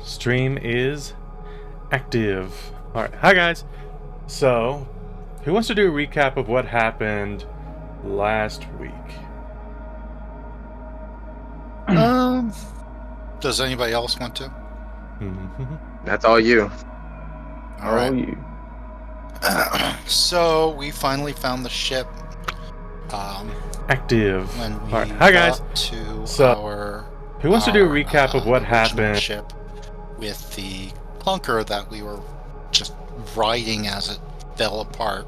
Stream is active. Alright, hi guys. So, who wants to do a recap of what happened last week? Does anybody else want to? That's all you. All right. you. So we finally found the ship. Active. When we Alright, hi guys. got to So, our who wants to do a recap of what original happened? ship with the clunker that we were just riding as it fell apart.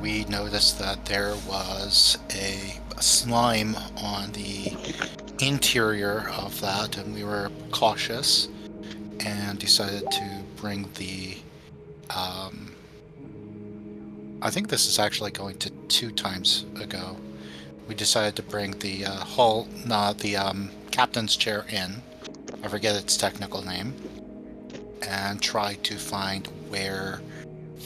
We noticed that there was a slime on the interior of that, and we were cautious and decided to bring the I think this is actually going to 2 times ago. We decided to bring the captain's chair in. I forget its technical name, and try to find where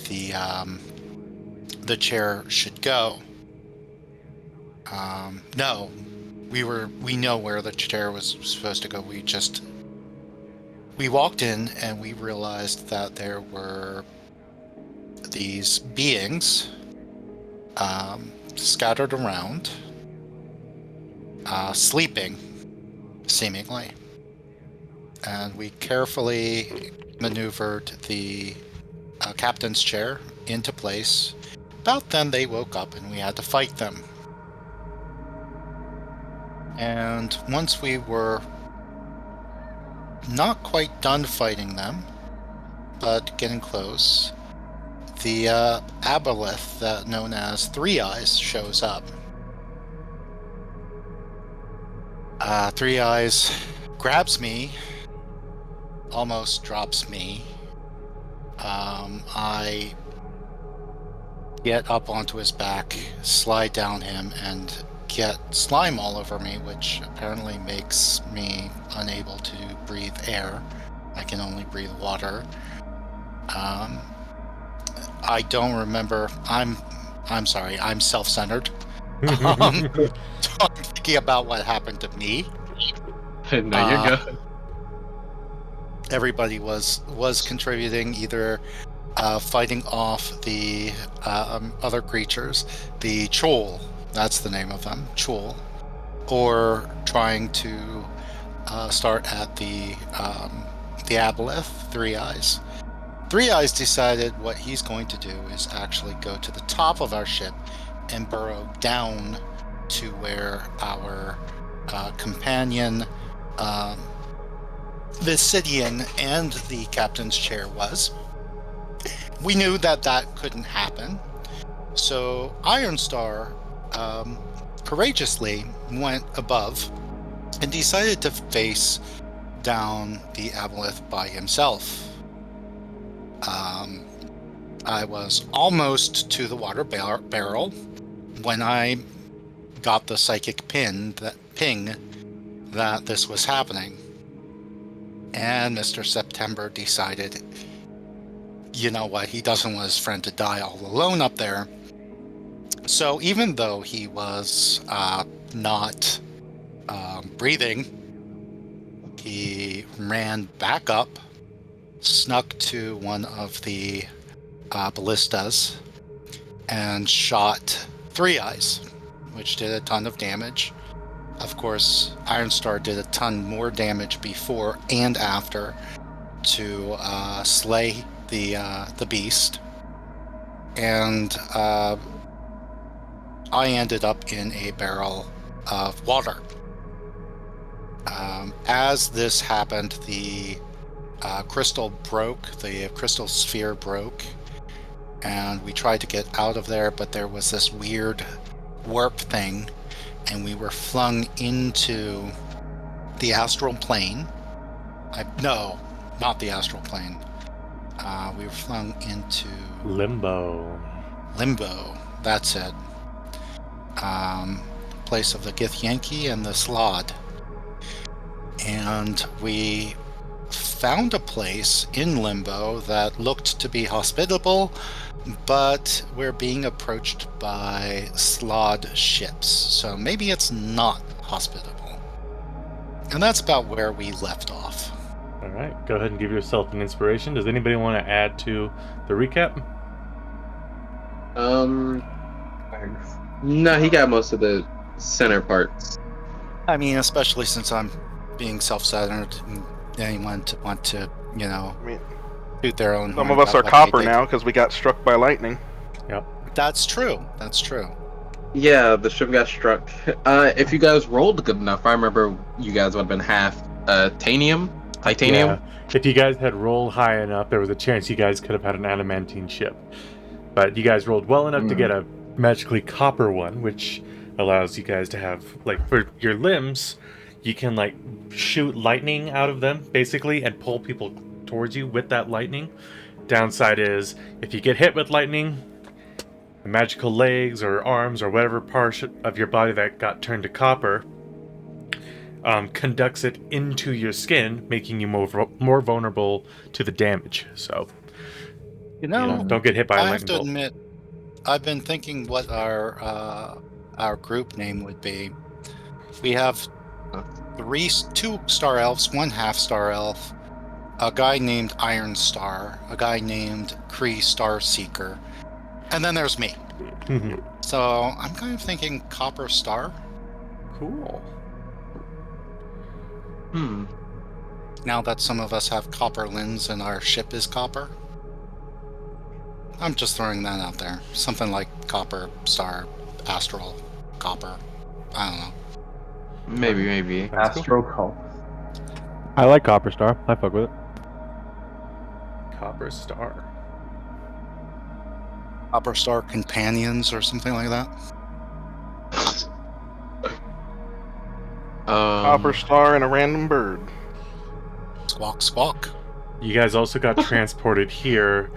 the chair should go. No, we know where the chair was supposed to go. We walked in and we realized that there were these beings scattered around, sleeping, seemingly. And we carefully maneuvered the captain's chair into place. About then they woke up and we had to fight them. And once we were not quite done fighting them, but getting close, the aboleth that known as Three Eyes shows up. Three Eyes grabs me, almost drops me. I get up onto his back, slide down him, and get slime all over me, which apparently makes me unable to breathe air. I can only breathe water. I don't remember. I'm sorry. I'm self-centered. So I'm thinking about what happened to me. No, you're good. Everybody was contributing, either fighting off the other creatures, the Chol, that's the name of them, Chol, or trying to start at the aboleth, Three Eyes. Three Eyes decided what he's going to do is actually go to the top of our ship and burrow down to where our companion Visidian and the captain's chair was. We knew that couldn't happen, so Ironstar courageously went above and decided to face down the aboleth by himself. I was almost to the water barrel when I got the psychic ping that this was happening. And Mr. September decided, you know what, he doesn't want his friend to die all alone up there. So even though he was not breathing, he ran back up, snuck to one of the ballistas, and shot Three Eyes, which did a ton of damage. Of course, Ironstar did a ton more damage before and after to slay the beast, and I ended up in a barrel of water. As this happened, the crystal broke, the crystal sphere broke, and we tried to get out of there, but there was this weird warp thing, and we were flung into the astral plane. No, not the astral plane. We were flung into Limbo. That's it. Place of the Githyanki and the Slaadi. And we found a place in Limbo that looked to be hospitable, but we're being approached by Slaad ships, so maybe it's not hospitable. And that's about where we left off. All right, go ahead and give yourself an inspiration. Does anybody want to add to the recap? No, he got most of the center parts. I mean, especially since I'm being self-centered and anyone to want to, I mean, toot their own some horn of us about are what copper they did. now because we got struck by lightning. Yep. That's true. That's true. Yeah, the ship got struck. If you guys rolled good enough, I remember you guys would have been half titanium. Yeah. If you guys had rolled high enough, there was a chance you guys could have had an adamantine ship. But you guys rolled well enough to get a magically copper one, which allows you guys to have, like, for your limbs, you can, like, shoot lightning out of them, basically, and pull people towards you with that lightning. Downside is, if you get hit with lightning, the magical legs or arms or whatever part of your body that got turned to copper conducts it into your skin, making you more vulnerable to the damage. So, don't get hit by a I lightning have to bolt. admit, I've been thinking what our group name would be. We have 2 star elves, 1 half star elf, a guy named Iron Star, a guy named Kree Star Seeker, and then there's me. So I'm kind of thinking Copper Star. Cool. Now that some of us have copper lens and our ship is copper. I'm just throwing that out there. Something like Copper Star, Astral, Copper. I don't know. Maybe. That's Astro Cult. I like Copper Star. I fuck with it. Copper Star. Copper Star Companions or something like that. Copper star and a random bird. Squawk, squawk. You guys also got transported here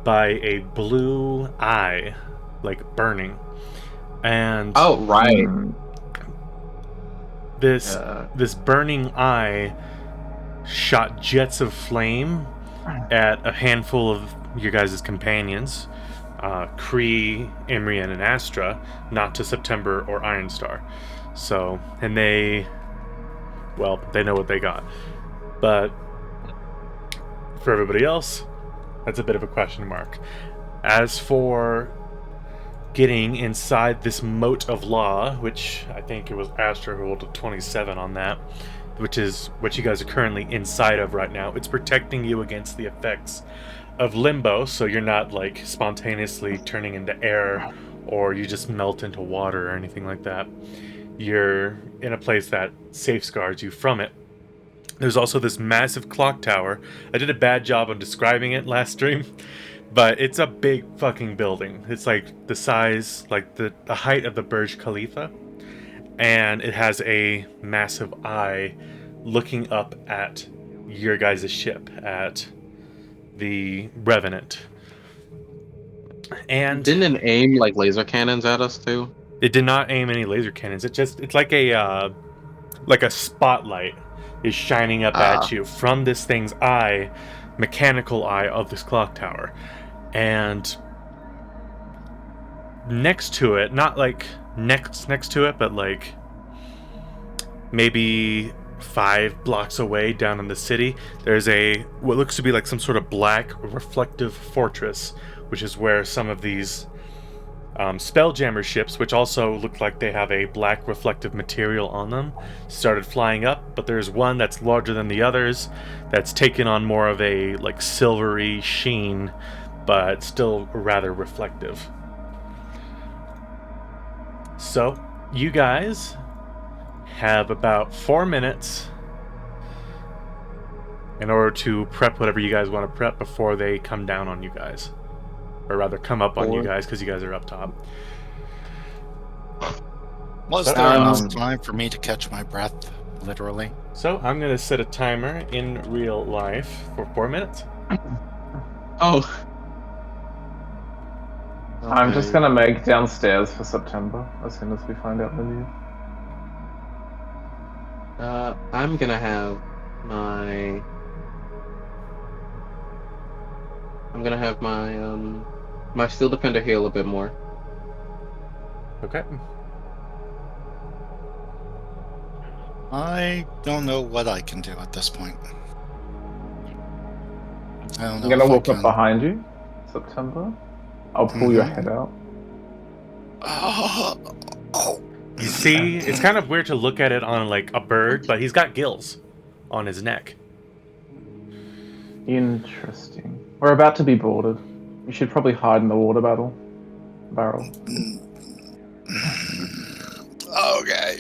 by a blue eye, like burning. And Oh, right. this burning eye shot jets of flame at a handful of your guys' companions, Kree, Imrian, and Astra, not to September or Ironstar. So, and they know what they got. But for everybody else, that's a bit of a question mark. As for getting inside this moat of law, which I think it was Astra who rolled a 27 on that, which is what you guys are currently inside of right now, it's protecting you against the effects of limbo, so you're not, like, spontaneously turning into air or you just melt into water or anything like that. You're in a place that safeguards you from it. There's also this massive clock tower. I did a bad job on describing it last stream, but it's a big fucking building. It's like the size, like the height of the Burj Khalifa, and it has a massive eye looking up at your guys' ship, at the Revenant. And Didn't it aim like laser cannons at us too? it did not aim any laser cannons. It's like a spotlight is shining up at you from this thing's eye, mechanical eye of this clock tower. And next to it, not like next to it, but like maybe 5 blocks away down in the city, there's what looks to be like some sort of black reflective fortress, which is where some of these Spelljammer ships, which also look like they have a black reflective material on them, started flying up. But there's one that's larger than the others that's taken on more of a like silvery sheen, but still rather reflective. So you guys have about 4 minutes in order to prep whatever you guys want to prep before they come down on you guys. Or rather, come up on you guys, because you guys are up top. Was there enough time for me to catch my breath, literally? So, I'm going to set a timer in real life for 4 minutes. Oh. I'm just gonna make downstairs for September as soon as we find out the news. I'm gonna have my Steel Defender heal a bit more. Okay. I don't know what I can do at this point. I don't know I'm gonna if walk I up can. behind you, September. I'll pull your Mhm. head out. Oh. You see, it's kind of weird to look at it on like a bird, but he's got gills on his neck. Interesting. We're about to be boarded. You should probably hide in the water barrel. Okay.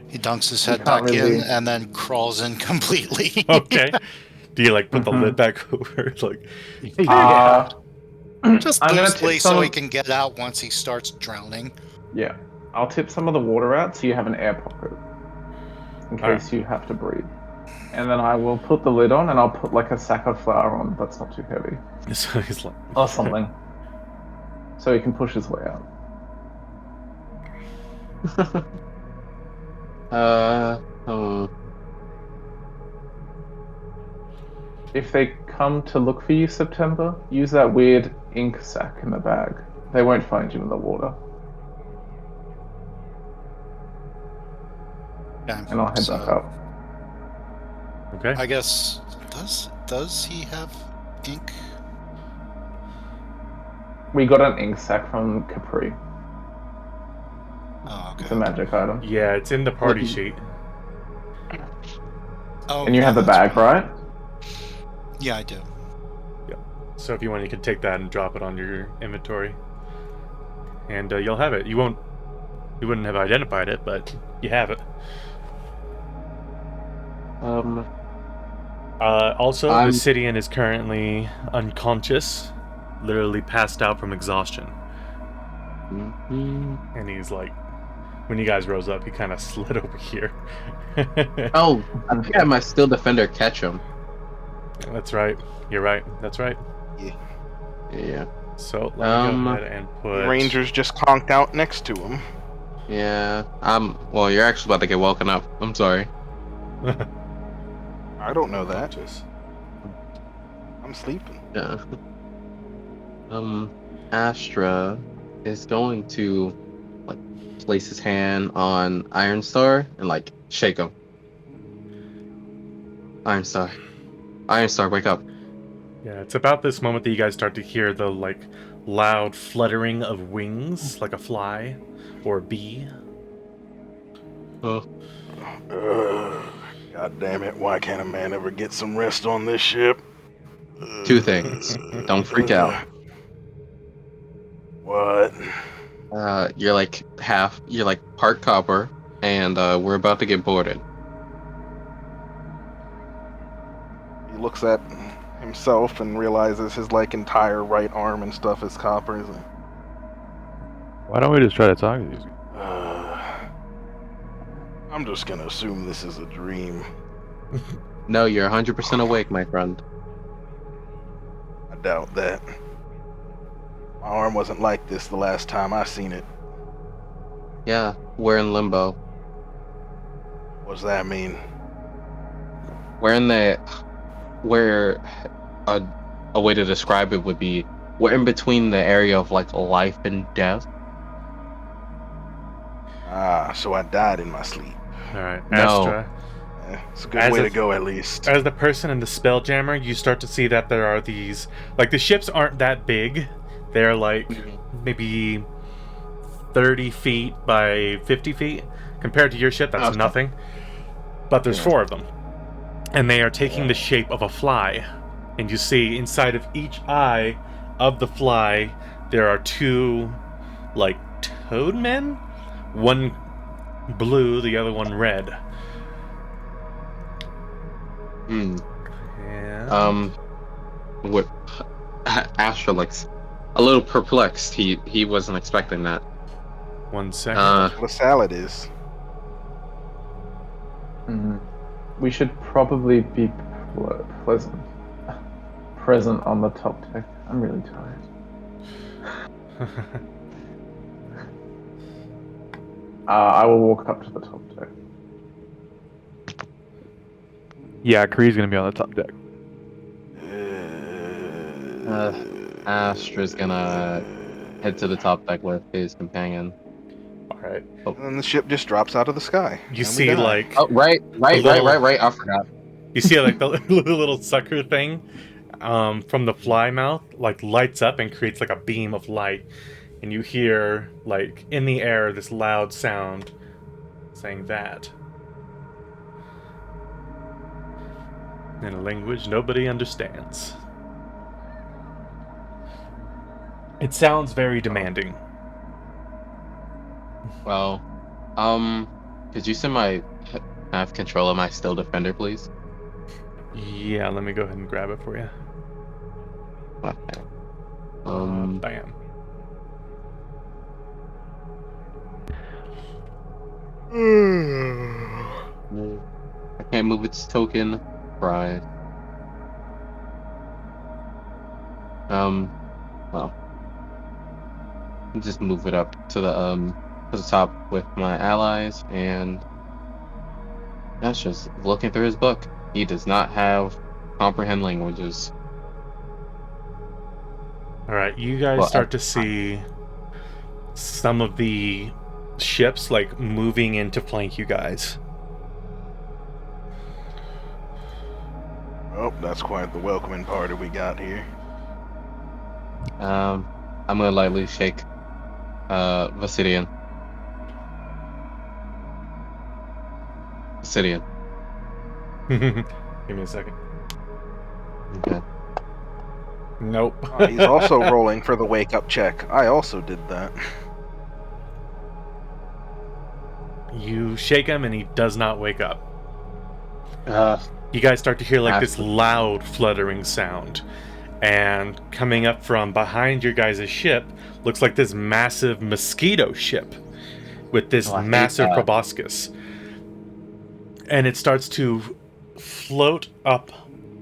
He dunks his You head can't back in really- and then crawls in completely. Okay. Do you like put the Mhm. lid back over? Like, Just I'm gonna loosely tip some so he of- can get out once he starts drowning. Yeah. I'll tip some of the water out so you have an air pocket in Alright. case you have to breathe. And then I will put the lid on and I'll put like a sack of flour on that's not too heavy. so he's like, Or something. So he can push his way out. Oh. If they come to look for you, September, use that weird ink sac in the bag. They won't find you in the water. Okay. And I'll head back up. okay. I guess does he have ink? We got an ink sac from Capri. Oh, okay. It's a magic item. Yeah, it's in the party What- sheet. Oh, And you have the that's bag, right? Yeah, I do. So if you want, you can take that and drop it on your inventory, and you'll have it. You wouldn't have identified it, but you have it. Also, the I'm- Sidian is currently unconscious, literally passed out from exhaustion. Mhm. And he's like, when you guys rose up, he kind of slid over here. Oh, I think I had my Steel Defender catch him. That's right. You're right. That's right. Yeah. So let me go ahead and put. The Rangers just conked out next to him. Yeah. Well, you're actually about to get woken up. I'm sorry. I don't know that. I'm sleeping. Yeah. Astra is going to like place his hand on Ironstar and like shake him. Ironstar, wake up. Yeah, it's about this moment that you guys start to hear the like loud fluttering of wings, like a fly or a bee. Oh. God damn it! Why can't a man ever get some rest on this ship? Two things. Don't freak out. What? You're like part copper, and we're about to get boarded. He looks at himself and realizes his like entire right arm and stuff is copper. He's like, Why don't we just try to talk to these guys? I'm just gonna assume this is a dream. No, you're 100% awake, my friend. I doubt that. My arm wasn't like this the last time I seen it. Yeah, we're in limbo. What's that mean? We're in a way to describe it would be we're in between the area of like life and death. So I died in my sleep. All right, No. Astra. It's a good As way a- to go, at least. As the person in the Spelljammer, you start to see that there are these like the ships aren't that big. They're like maybe 30 feet by 50 feet. Compared to your ship, that's Okay. nothing. But there's 4 of them. And they are taking the shape of a fly. And you see inside of each eye of the fly, there are 2 like toad men. One blue, the other one red. Hmm. And What? Astra looks a little perplexed. He wasn't expecting that. 1 second. That's what a salad is. We should probably be present on the top deck. I'm really tired. I will walk up to the top deck. Yeah, Kree's gonna be on the top deck. Astra's gonna head to the top deck with his companion. right? And then the ship just drops out of the sky. You and we see die. like Oh, right. I forgot. you see like the little sucker thing from the fly mouth like lights up and creates like a beam of light, and you hear like in the air this loud sound saying that in a language nobody understands. It sounds very demanding. Well, could you send my have control of my still defender, please? Yeah, let me go ahead and grab it for you. Okay. Bam. I can't move its token. Right. Well, just move it up to the top with my allies, and that's just looking through his book. He does not have comprehend languages. All right, you guys Well, start to see some of the ships like moving in to flank you guys. Oh, that's quite the welcoming party we got here. I'm gonna lightly shake Vasidian. Give me a second. Okay. Nope. He's also rolling for the wake-up check. I also did that. You shake him and he does not wake up. Uh, You guys start to hear like this Absolutely. loud fluttering sound. And coming up from behind your guys' ship looks like this massive mosquito ship with this Oh, I hate massive that. proboscis. And it starts to float up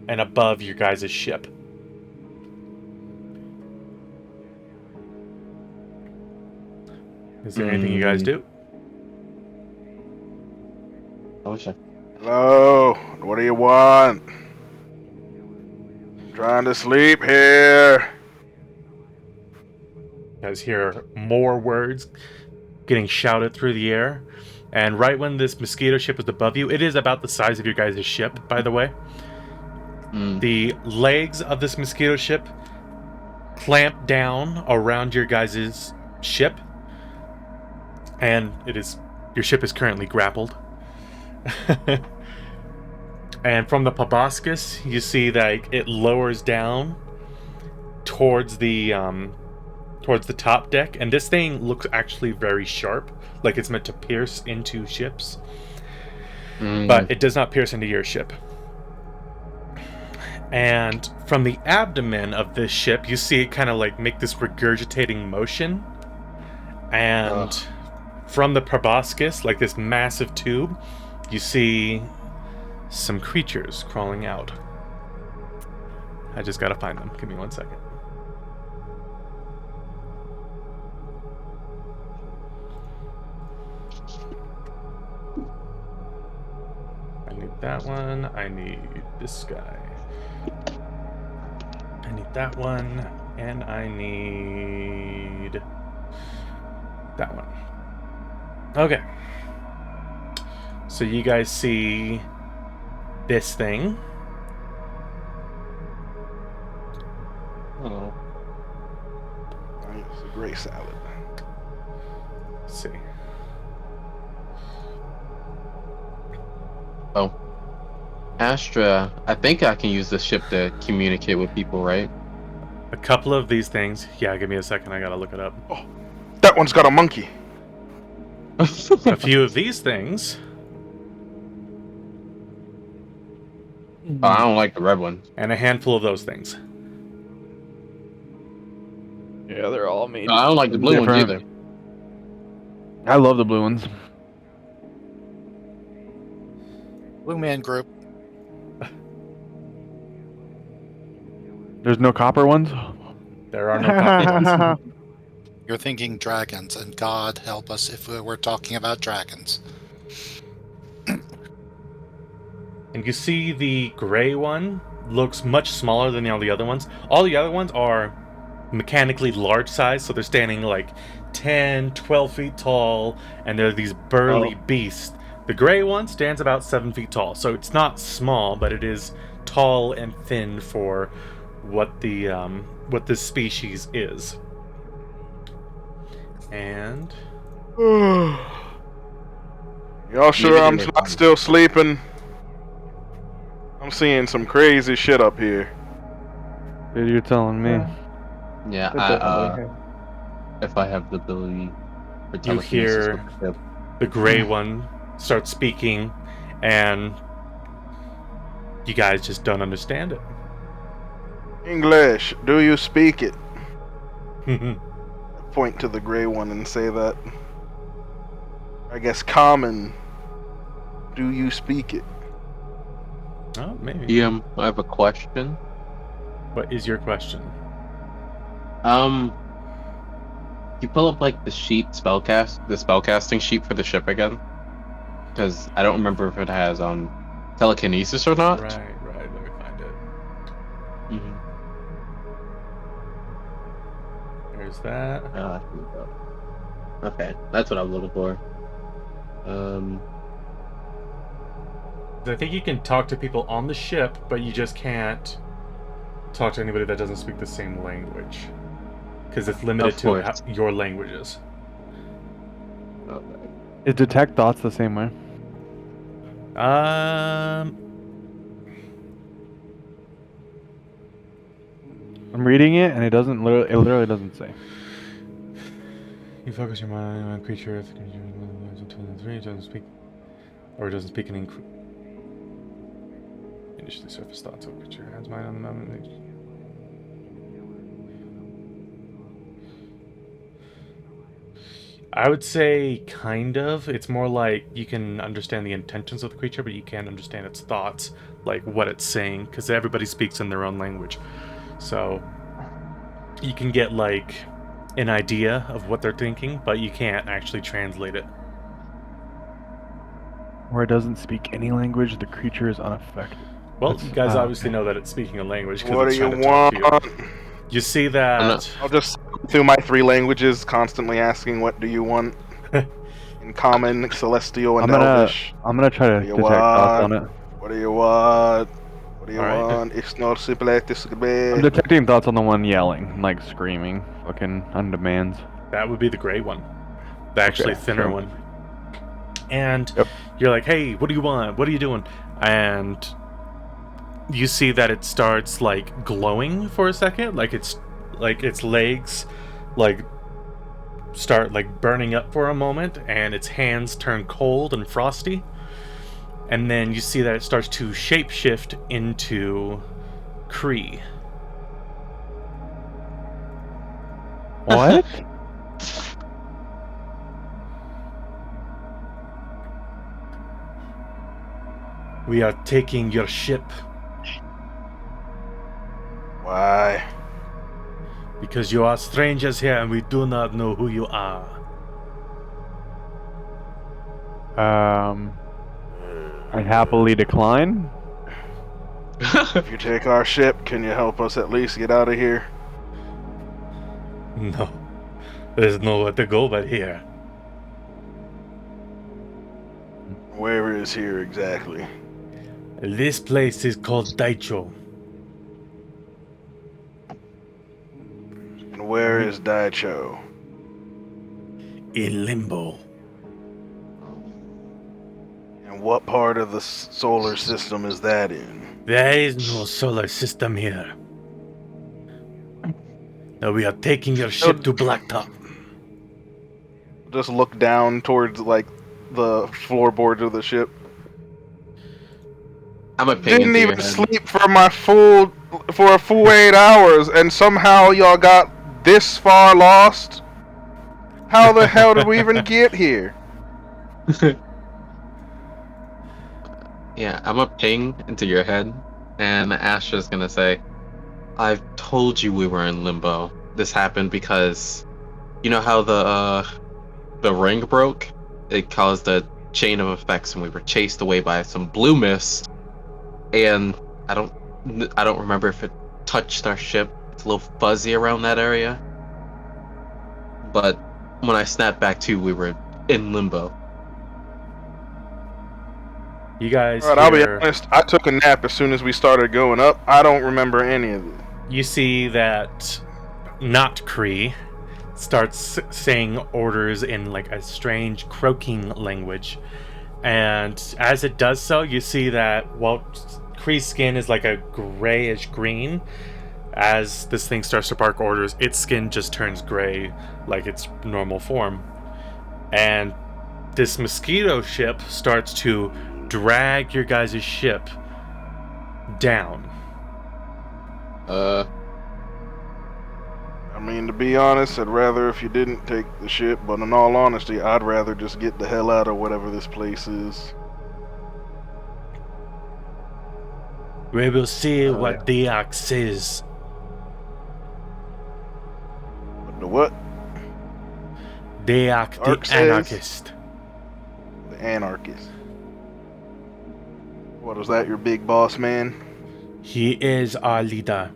and above your guys' ship. Is there anything you guys do? I wish I. Hello, what do you want? Trying to sleep here. You guys hear more words getting shouted through the air. And right when this mosquito ship is above you, it is about the size of your guys' ship, by the way. The legs of this mosquito ship clamp down around your guys' ship. And your ship is currently grappled. And from the proboscis, you see that it lowers down towards the top deck, and this thing looks actually very sharp, like it's meant to pierce into ships, but it does not pierce into your ship. And from the abdomen of this ship, you see it kind of like make this regurgitating motion, and from the proboscis, like this massive tube, you see some creatures crawling out. I just gotta find them. Give me 1 second. I need that one. I need this guy. I need that one. And I need that one. Okay. So you guys see this thing. Oh. It's a gray salad. Let's see. Oh. Astra, I think I can use this ship to communicate with people, right? A couple of these things. Yeah, give me a second. I gotta look it up. Oh, that one's got a monkey. A few of these things. Oh, I don't like the red one. And a handful of those things. Yeah, they're all made. I don't like the blue ones different. either. I love the blue ones. Blue Man Group. There's no copper ones. There are no copper ones. You're thinking dragons, and God help us if we're talking about dragons. And you see the gray one looks much smaller than all the other ones. All the other ones are mechanically large size, so they're standing like 10, 12 feet tall, and they're these burly beasts. The gray one stands about 7 feet tall, so it's not small, but it is tall and thin for what this species is. And Y'all sure I'm Immediately not still sleeping? I'm seeing some crazy shit up here. Dude, you're telling me. Yeah, They're definitely here. if I have the ability for you telekinesis hear with the ship. the gray one start speaking, and you guys just don't understand it. English, do you speak it? Point to the gray one and say that. I guess common. Do you speak it? Oh, maybe. I have a question. What is your question? You pull up like the spellcasting sheet for the ship again? Because I don't remember if it has telekinesis or not. Right. Let me find it. Mm-hmm. There's that. Here we go. Okay, that's what I'm looking for. I think you can talk to people on the ship, but you just can't talk to anybody that doesn't speak the same language. Because it's limited Of to course. your languages. Okay. Is detect thoughts the same way? Um, I'm reading it and it literally doesn't say. you focus your mind on a creature if it doesn't speak, or it doesn't speak in initially surface thoughts of creature has mind on the moment. I would say kind of. It's more like you can understand the intentions of the creature, but you can't understand its thoughts, like what it's saying, because everybody speaks in their own language. So you can get like an idea of what they're thinking, but you can't actually translate it. Where it doesn't speak any language, the creature is unaffected. Well, That's- you guys ah, obviously okay. know that it's speaking a language What because do it's you trying to talk want? to you. You see that... I'll just through my 3 languages, constantly asking, "What do you want?" In common, celestial, and elvish. I'm gonna try to What do you detect thoughts on want? it. What do you want? What do you Alright. want? It's not simple like this could be. I'm detecting thoughts on the one yelling, like screaming, fucking on demands. That would be the gray one. The actually Okay, thinner sure. one. And Yep. you're like, hey, what do you want? What are you doing? And you see that it starts like glowing for a second, like its legs like start like burning up for a moment, and its hands turn cold and frosty. And then you see that it starts to shapeshift into Kree. What? We are taking your ship Why? because you are strangers here and we do not know who you are. I happily decline. If you take our ship, can you help us at least get out of here? No. There's nowhere to go but here. Where is here exactly? This place is called Dyycho. And where is Dyycho? In limbo. And what part of the solar system is that in? There is no solar system here. Now we are taking your ship to Blacktop. Just look down towards like the floorboards of the ship. I'm a ping Didn't into your even head. sleep for a full 8 hours, and somehow y'all got this far lost? How the hell did we even get here? Yeah, I'm a ping into your head, and Astra's gonna say, "I've told you we were in limbo. This happened because, you know how the ring broke? It caused a chain of effects, and we were chased away by some blue mist. And I don't remember if it touched our ship. It's a little fuzzy around that area. But when I snapped back to, we were in limbo. You guys Alright, I'll be hear, honest. I took a nap as soon as we started going up. I don't remember any of it. you see that not Cree starts saying orders in like a strange croaking language. And as it does so, you see that while Kree's skin is like a grayish green, as this thing starts to bark orders, its skin just turns gray like its normal form. And this mosquito ship starts to drag your guys' ship down. I mean, to be honest, I'd rather if you didn't take the ship, but in all honesty, I'd rather just get the hell out of whatever this place is. We will see what Dyycho says. The what? Dyycho Ark the says- anarchist. The anarchist. What, was that your big boss man? He is our leader.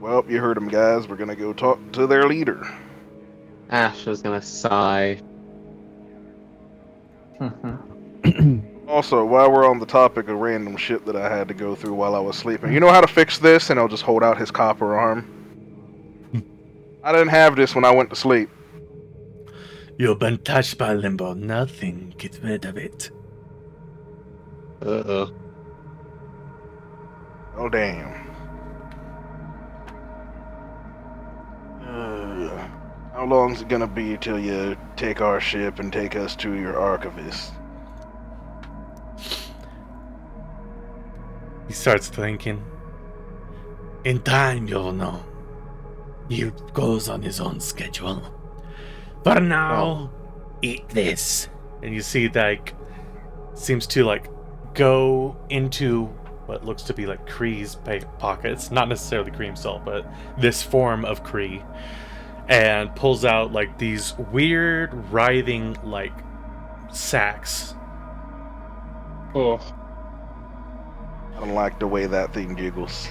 Well, you heard him, guys. We're gonna go talk to their leader. Ash is gonna sigh. Also, while we're on the topic of random shit that I had to go through while I was sleeping, you know how to fix this? And I'll just hold out his copper arm. I didn't have this when I went to sleep. You've been touched by Limbo. Nothing. Get rid of it. Uh-oh. Oh, damn. How long's it gonna be till you take our ship and take us to your archivist? He starts thinking. In time, you'll know. He goes on his own schedule. For now, eat this. And you see, like, seems to, like, go into what looks to be, like, Kree's pockets. Not necessarily Kree himself, but this form of Kree. And pulls out, like, these weird, writhing, like, sacks. Oh. I don't like the way that thing jiggles.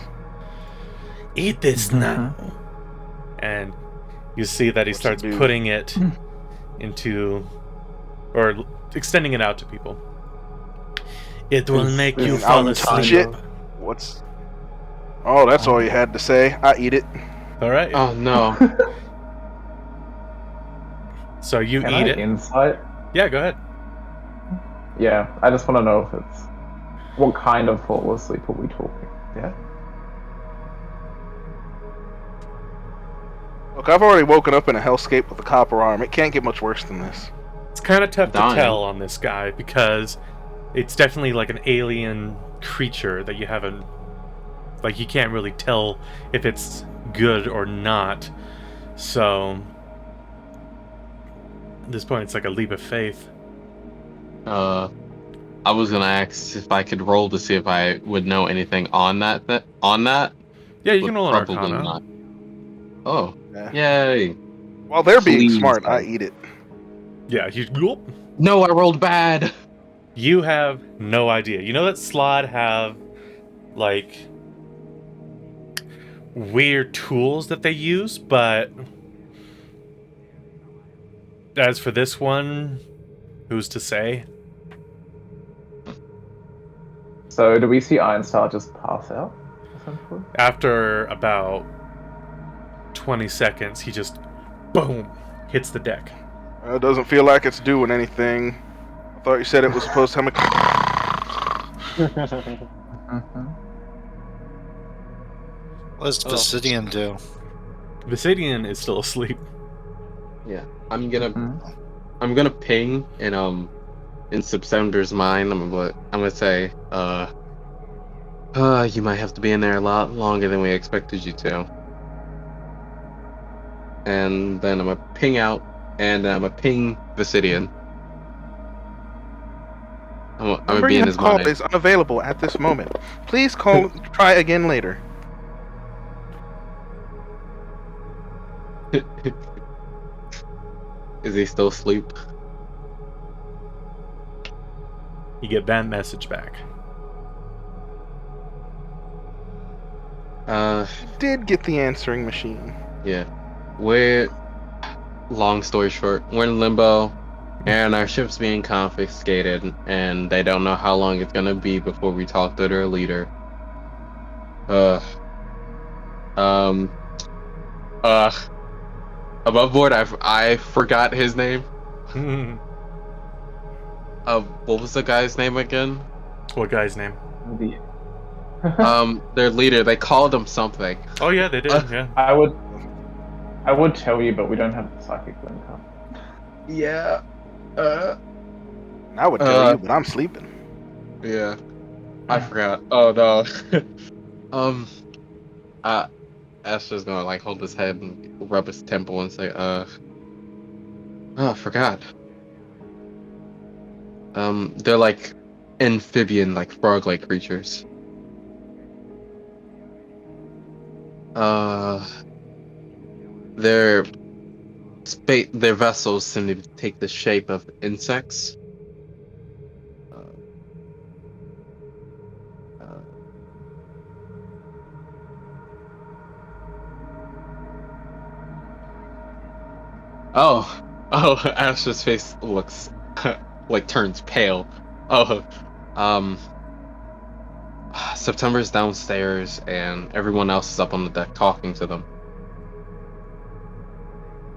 Eat this now. And you see that he What's starts it do? putting it into, or extending it out to people. It will make you I'll fall touch asleep. it. What's... Oh, that's all you had to say. I eat it. All right. Oh no. So you Can eat I it. insight? Yeah, go ahead. Yeah, I just want to know if it's... What kind of fall asleep are we talking? Yeah? Look, I've already woken up in a hellscape with a copper arm. It can't get much worse than this. It's kind of tough Dying. to tell on this guy because it's definitely like an alien creature that you haven't, like, you can't really tell if it's good or not. So at this point, it's like a leap of faith. I was gonna ask if I could roll to see if I would know anything on that. On that? Yeah, you But can roll an probably Arcana. not. Oh, Yeah. yay! While they're being Please, smart, I guys. eat it. Yeah, No, I rolled bad. you have no idea. You know that Slaad have like weird tools that they use, but as for this one, who's to say? So, do we see Ironstar just pass out? Essentially? After about 20 seconds, he just boom hits the deck. It doesn't feel like it's doing anything. I thought you said it was supposed to have What does Basidian do? Visidian is still asleep. Yeah, I'm gonna ping in September's mind. I'm gonna say, you might have to be in there a lot longer than we expected you to. And then I'm gonna ping out, and I'm gonna ping Visidian. I'm gonna be in his call mind. is unavailable at this moment. Please call. Try again later. Is he still asleep? You get that message back. Did get the answering machine. Yeah. Long story short, we're in limbo, and our ship's being confiscated, and they don't know how long it's gonna be before we talk to their leader. Um. Above board, I forgot his name. What was the guy's name again? What guy's name? Their leader. They called him something. Oh yeah, they did. Yeah. I would tell you, but we don't have the psychic link up. Yeah. I would tell you, but I'm sleeping. Yeah. I forgot. Oh no. Astra's gonna like hold his head and rub his temple and say, oh, I forgot. They're like amphibian, like frog-like creatures. Their vessels seem to take the shape of insects. Astra's face looks like turns pale. September's downstairs, and everyone else is up on the deck talking to them.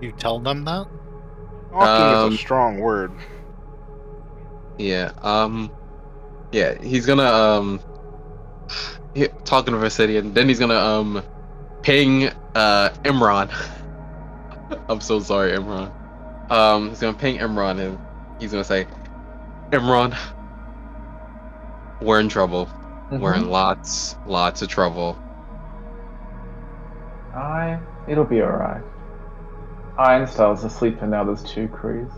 You tell them that? Talking is a strong word. Yeah. He's gonna talking to Vesidian. Then he's gonna ping Imran. I'm so sorry, Imran. He's gonna ping Imran and he's gonna say, Imran, we're in trouble. We're in lots of trouble. It'll be alright. Ironstyle's asleep and now there's 2 crews.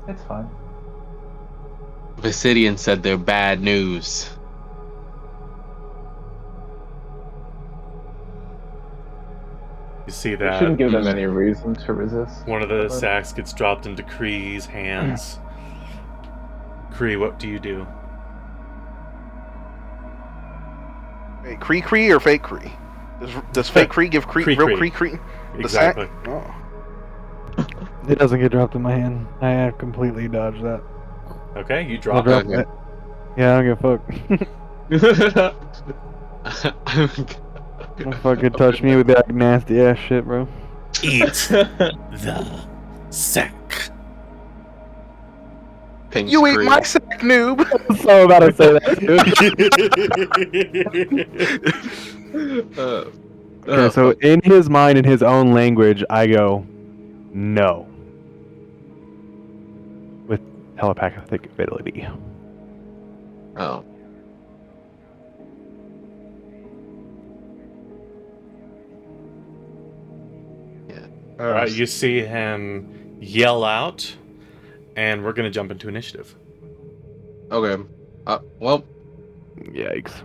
It's fine. Vesidian said they're bad news. You see We that shouldn't give them any reason to resist. one of the sacks gets dropped into Kree's hands. Kree, what do you do? Wait, Kree or fake Kree? Does fake Kree give Kree real Kree? The Exactly. sack? Oh. It doesn't get dropped in my hand. I have completely dodged that. Okay, you I'll drop drop it. it. Yeah, I don't give a fuck. Don't fucking touch me with that nasty ass shit, bro. Eat the sack. Pings You eat Kree. my sack, noob! So I'm about to say that, dude. Okay, so in his mind, in his own language, I go, no. With telepathic ability. Oh. Yeah. Alright, you see him yell out, and we're gonna jump into initiative. Okay. Well, Yikes.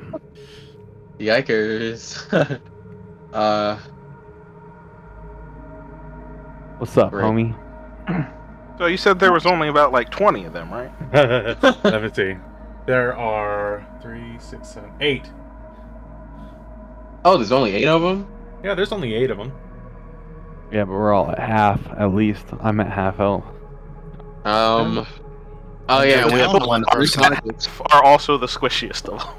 yikers. What's up, Great. homie? So you said there was only about like 20 of them, right? Let me see. There are 3, 6, 7, 8. Oh, there's only 8 of them? Yeah, there's only 8 of them. Yeah, but we're all at half, at least. I'm at half health. Oh yeah, we have Down one person. Are also the squishiest of them.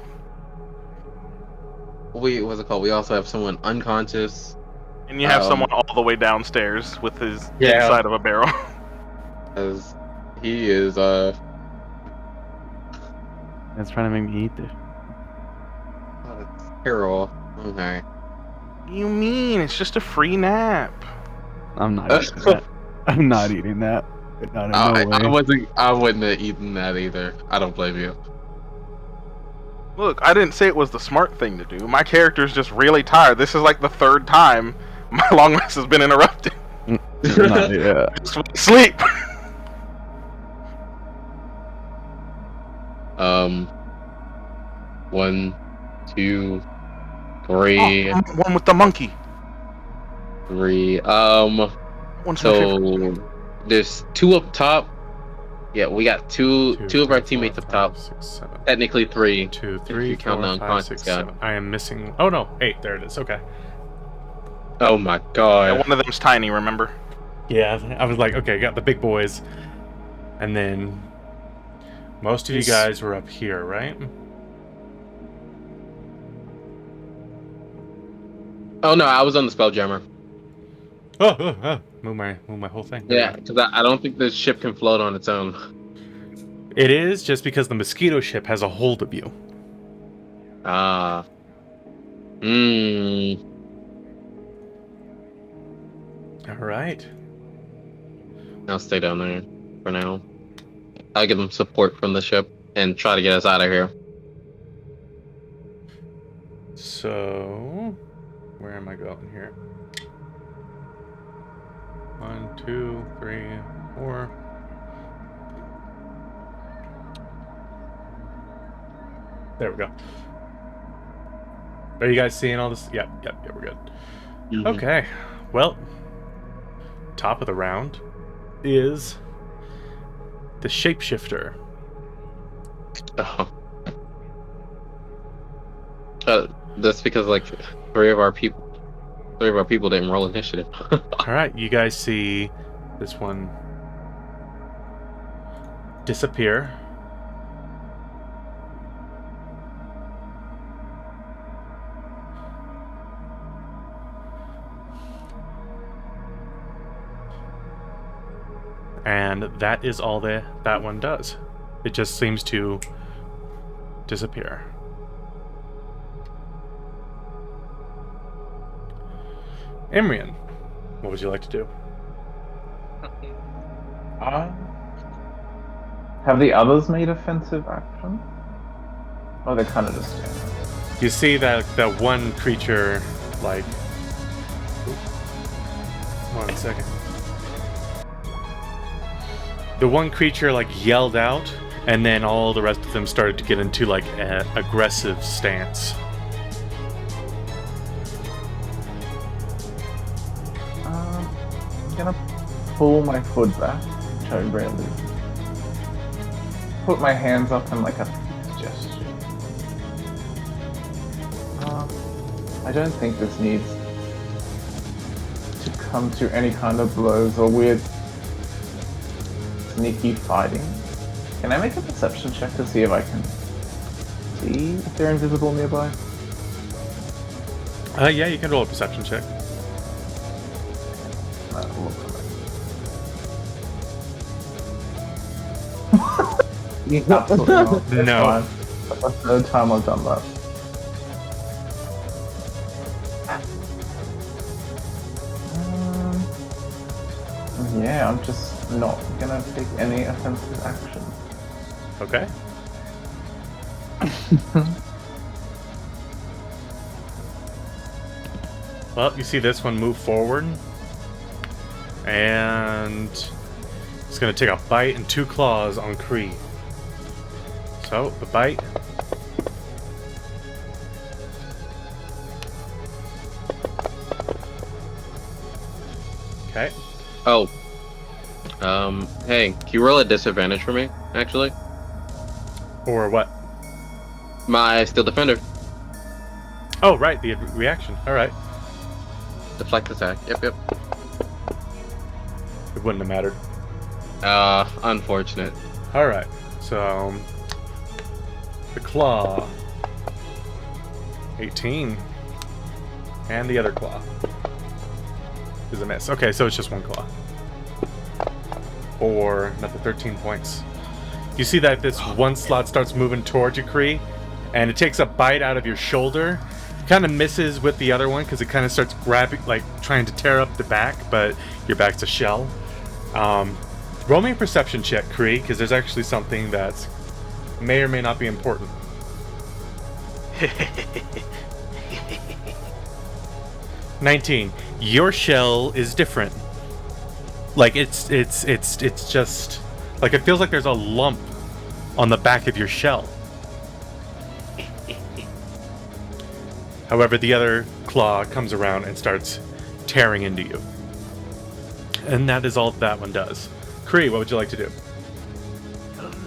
what's it called? We also have someone unconscious. And you have someone all the way downstairs with his inside of a barrel. As he is That's trying to make me eat this. Carol. Okay. You mean it's just a free nap? I'm not eating that. I'm not eating that. Not in no way. I wouldn't have eaten that either. I don't blame you. Look, I didn't say it was the smart thing to do. My character's just really tired. This is like the 3rd time my long rest has been interrupted. Not yet. Just sleep. 1, 2, 3, Oh, one with the monkey. 3. One's my favorite. So there's 2 up top, Yeah, we got two of our teammates up top. 6, 7. Technically 3. 2, if 3, you count 4, the 5, unconscious 6, guy. 7. I am missing. Oh no, 8. There it is. Okay. Oh my Yeah, god. one of them's tiny, remember? Yeah, I was like, okay, got the big boys, and then most of you guys were up here, right? Oh no, I was on the Spelljammer. Move my whole thing. Yeah, because I don't think the ship can float on its own. It is just because the mosquito ship has a hold of you. Ah. All right. I'll stay down there for now. I'll give them support from the ship and try to get us out of here. So, where am I going here? 1, 2, 3, 4. There we go. Are you guys seeing all this? Yep, we're good. Mm-hmm. Okay. Well, top of the round is the shapeshifter. Oh. That's because like three of our people didn't roll initiative. All right, you guys see this one disappear. And that is all that one does. It just seems to disappear. Imrian, what would you like to do? Have the others made offensive action? Oh, they're kind of just standing. You see that one creature, like... Oops. 1 second. The one creature, like, yelled out, and then all the rest of them started to get into, like, an aggressive stance. I'm gonna pull my foot back, which I rarely do. Put my hands up in like a peace gesture. I don't think this needs to come to any kind of blows or weird sneaky fighting. Can I make a perception check to see if I can see if they're invisible nearby? Yeah, you can roll a perception check. Absolutely not. It's No. fine. That's the third time I've done that. Yeah, I'm just not gonna take any offensive action. Okay. Well, you see this one move forward. And it's going to take a bite and 2 claws on Kree. So, the bite. Okay. Oh. Hey, can you roll a disadvantage for me, actually? Or what? My Steel Defender. Oh, right, the reaction. All right. Deflect attack. Yep. It wouldn't have mattered. Unfortunate. All right. So, the claw. 18. And the other claw is a miss. Okay, so it's just 1 claw. Or another 13 points. You see that this one slot starts moving towards you, Kree, and it takes a bite out of your shoulder. Kind of misses with the other one because it kind of starts grabbing, like trying to tear up the back, but your back's a shell. Roll me a perception check, Kree, because there's actually something that may or may not be important. 19. Your shell is different. Like it's just like it feels like there's a lump on the back of your shell. However, the other claw comes around and starts tearing into you. And that is all that one does. Kree, what would you like to do?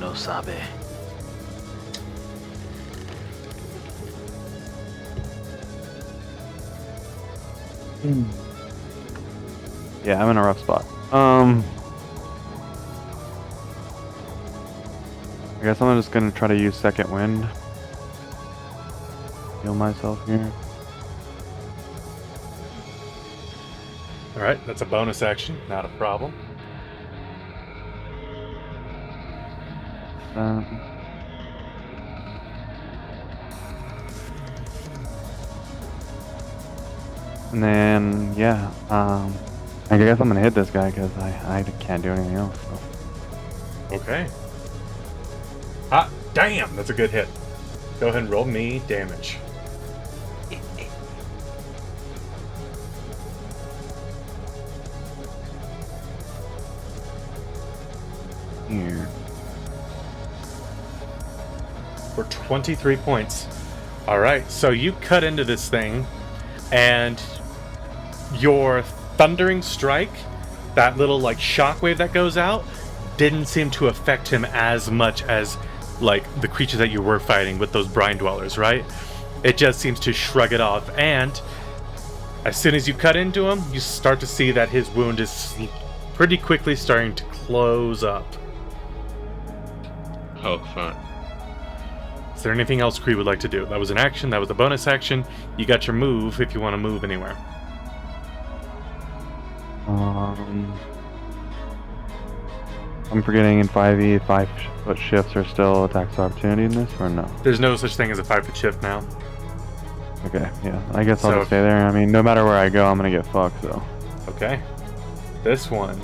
no sabe. Yeah, I'm in a rough spot. I guess I'm just gonna try to use second wind. Heal myself here. Alright, that's a bonus action, not a problem. And then, yeah, I guess I'm gonna hit this guy because I can't do anything else. So. Okay. Ah, damn! That's a good hit. Go ahead and roll me damage. Here. For 23 points. Alright, so you cut into this thing, and your thundering strike, that little like shockwave that goes out, didn't seem to affect him as much as like the creature that you were fighting with those brine dwellers, right? It just seems to shrug it off, and as soon as you cut into him, you start to see that his wound is pretty quickly starting to close up. Oh, fuck. Is there anything else Kree would like to do? That was an action, that was a bonus action. You got your move if you want to move anywhere. I'm forgetting in 5e, 5-foot shifts are still attacks of opportunity in this, or no? There's no such thing as a 5-foot shift now. Okay, yeah. I guess I'll So- just stay there. I mean, no matter where I go, I'm gonna get fucked, so. Okay. This one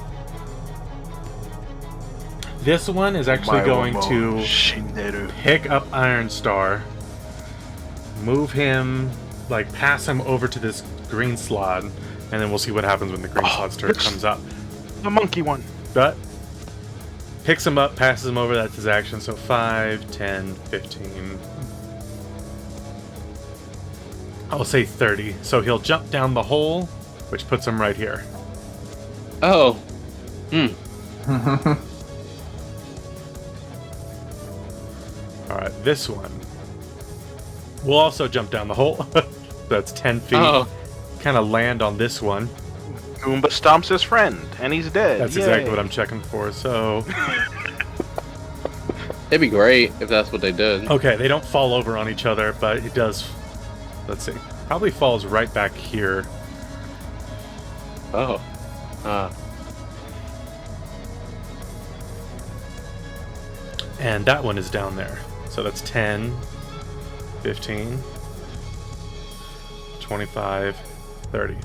is actually going to pick up Iron Star, move him, like pass him over to this green slot, and then we'll see what happens when the green slot's turn comes up. The monkey one. But picks him up, passes him over, that's his action. So 5, 10, 15. I'll say 30. So he'll jump down the hole, which puts him right here. Oh. Alright, this one will also jump down the hole. That's 10 feet. Oh. Kind of land on this one. Goomba stomps his friend, and he's dead. That's Yay. exactly what I'm checking for. So, It'd be great if that's what they did. okay, they don't fall over on each other, but it does. Let's see. Probably falls right back here. Oh. And that one is down there. So that's 10, 15, 25, 30.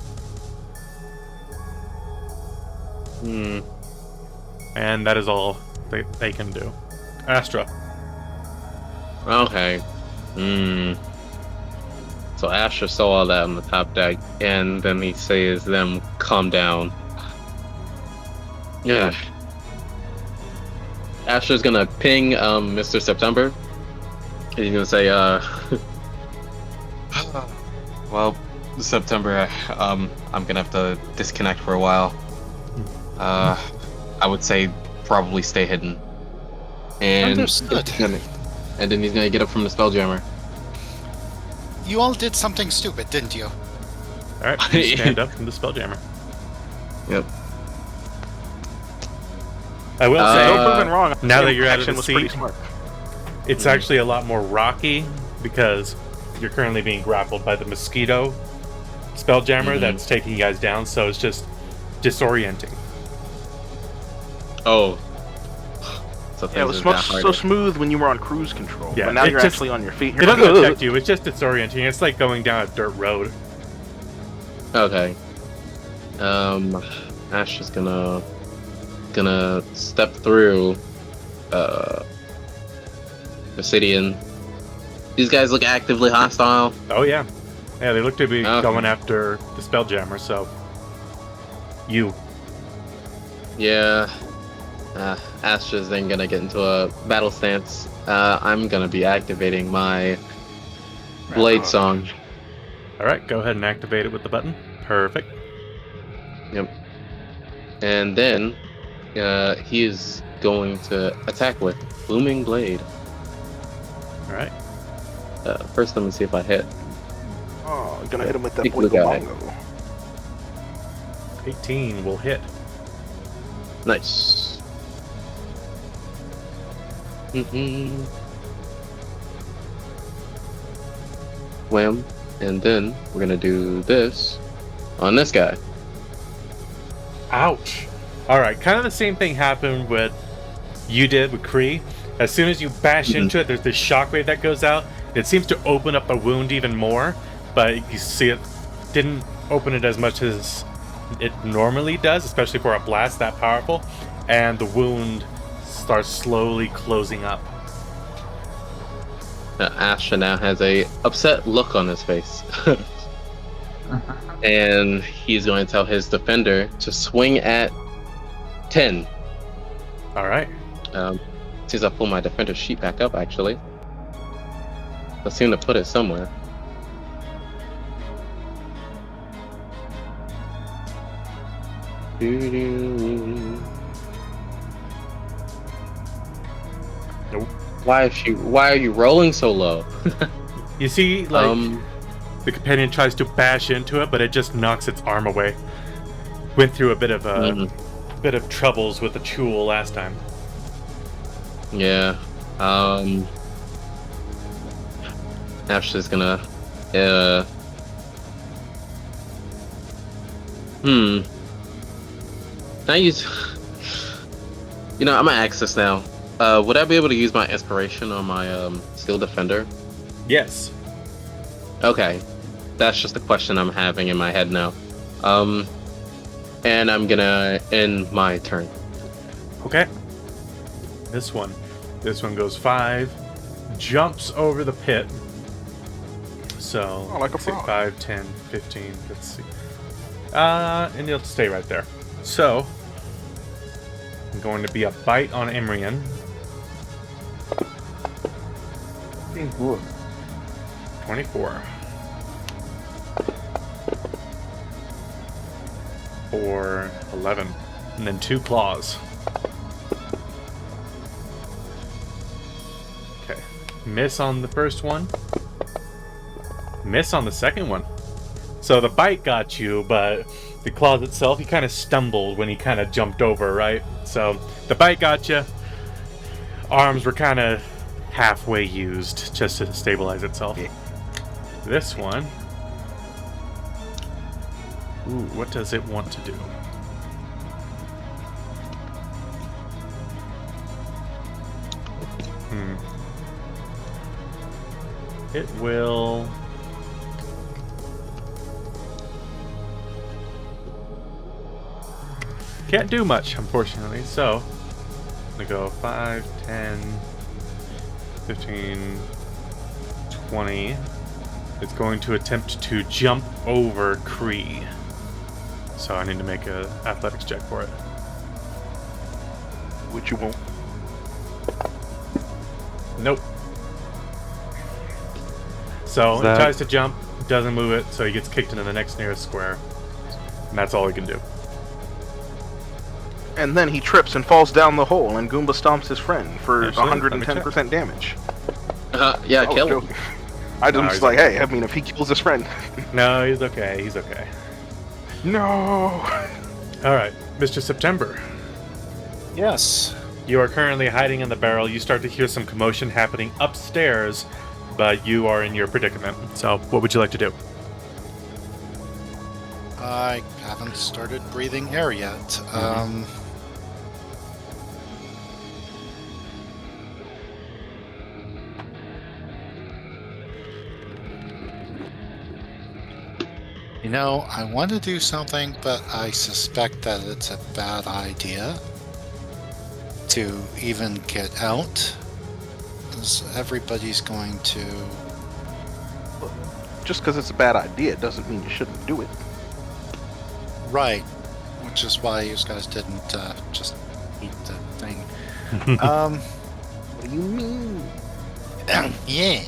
And that is all they can do. Astra. Okay. So Asher saw all that on the top deck, and then he says them calm down. Yeah. Asher's gonna ping Mr. September. And he's gonna say, well, September, I'm gonna have to disconnect for a while. I would say probably stay hidden. And Understood. And then he's gonna get up from the Spelljammer. You all did something stupid, didn't you? Alright, you stand up from the Spelljammer. Yep. I will No say, proven wrong. now that you're out of Action the was pretty seat, smart. it's actually a lot more rocky because you're currently being grappled by the mosquito Spelljammer that's taking you guys down, so it's just disorienting. Oh. So Yeah, it was so smooth when you were on cruise control. Yeah, but now it you're just- actually on your feet. It doesn't affect you, it's just disorienting. It's like going down a dirt road. Okay. Ash is gonna step through Obsidian. These guys look actively hostile. Oh yeah. Yeah, they look to be Okay. going after the Spelljammer, so you. Yeah. Astra's then gonna get into a battle stance. I'm gonna be activating my Blade Song. Alright, go ahead and activate it with the button. Perfect. Yep. And then he is going to attack with Booming Blade. All right. First, let me see if I hit. Oh, gonna hit him with that Big blue Boingo guy. Bongo. 18 will hit. Nice. Wham. And then we're gonna do this on this guy. Ouch. All right, kind of the same thing happened with you did with Kree. As soon as you bash into it, there's this shockwave that goes out. It seems to open up the wound even more, but you see it didn't open it as much as it normally does, especially for a blast that powerful, and the wound starts slowly closing up. Asha now has a upset look on his face. And he's going to tell his defender to swing at 10. All right. Since I pull my defender sheet back up, actually. I seem to put it somewhere. Nope. Why are you rolling so low? You see, like, the companion tries to bash into it, but it just knocks its arm away. Went through a bit of bit of troubles with the Chul last time. Yeah. Ashley's gonna Can I use I'm gonna ask this now. Would I be able to use my inspiration on my steel defender? Yes. Okay. That's just a question I'm having in my head now. And I'm gonna end my turn. Okay. This one goes 5, jumps over the pit. So, Oh, like a let's see, frog. 5, 10, 15, let's see. And you'll stay right there. So, I'm going to be a bite on Imrian. Good. 24. For 11. And then 2 claws. Okay. Miss on the first one. Miss on the second one. So the bite got you, but the claws itself, he kind of stumbled when he kind of jumped over, right? So the bite got you. Arms were kind of halfway used just to stabilize itself. This one. Ooh, what does it want to do? It will... Can't do much, unfortunately, so... I'm gonna go 5, 10, 15, 20. It's going to attempt to jump over Kree. So I need to make an athletics check for it. Which you won't. Nope. So Is that- he tries to jump, doesn't move it, so he gets kicked into the next nearest square. And that's all he can do. And then he trips and falls down the hole, and Goomba stomps his friend for Actually, let me 110% damage. Yeah, I was kill him. joking. I No, just he's like, okay. hey, I mean, if he kills his friend. No, he's okay. He's okay. No. All right, Mr. September. Yes. You are currently hiding in the barrel. You start to hear some commotion happening upstairs, but you are in your predicament. So, what would you like to do? I haven't started breathing air yet. I want to do something, but I suspect that it's a bad idea to even get out. Because everybody's going to... Just because it's a bad idea doesn't mean you shouldn't do it. Right. Which is why you guys didn't just eat the thing. What do you mean? Yeah.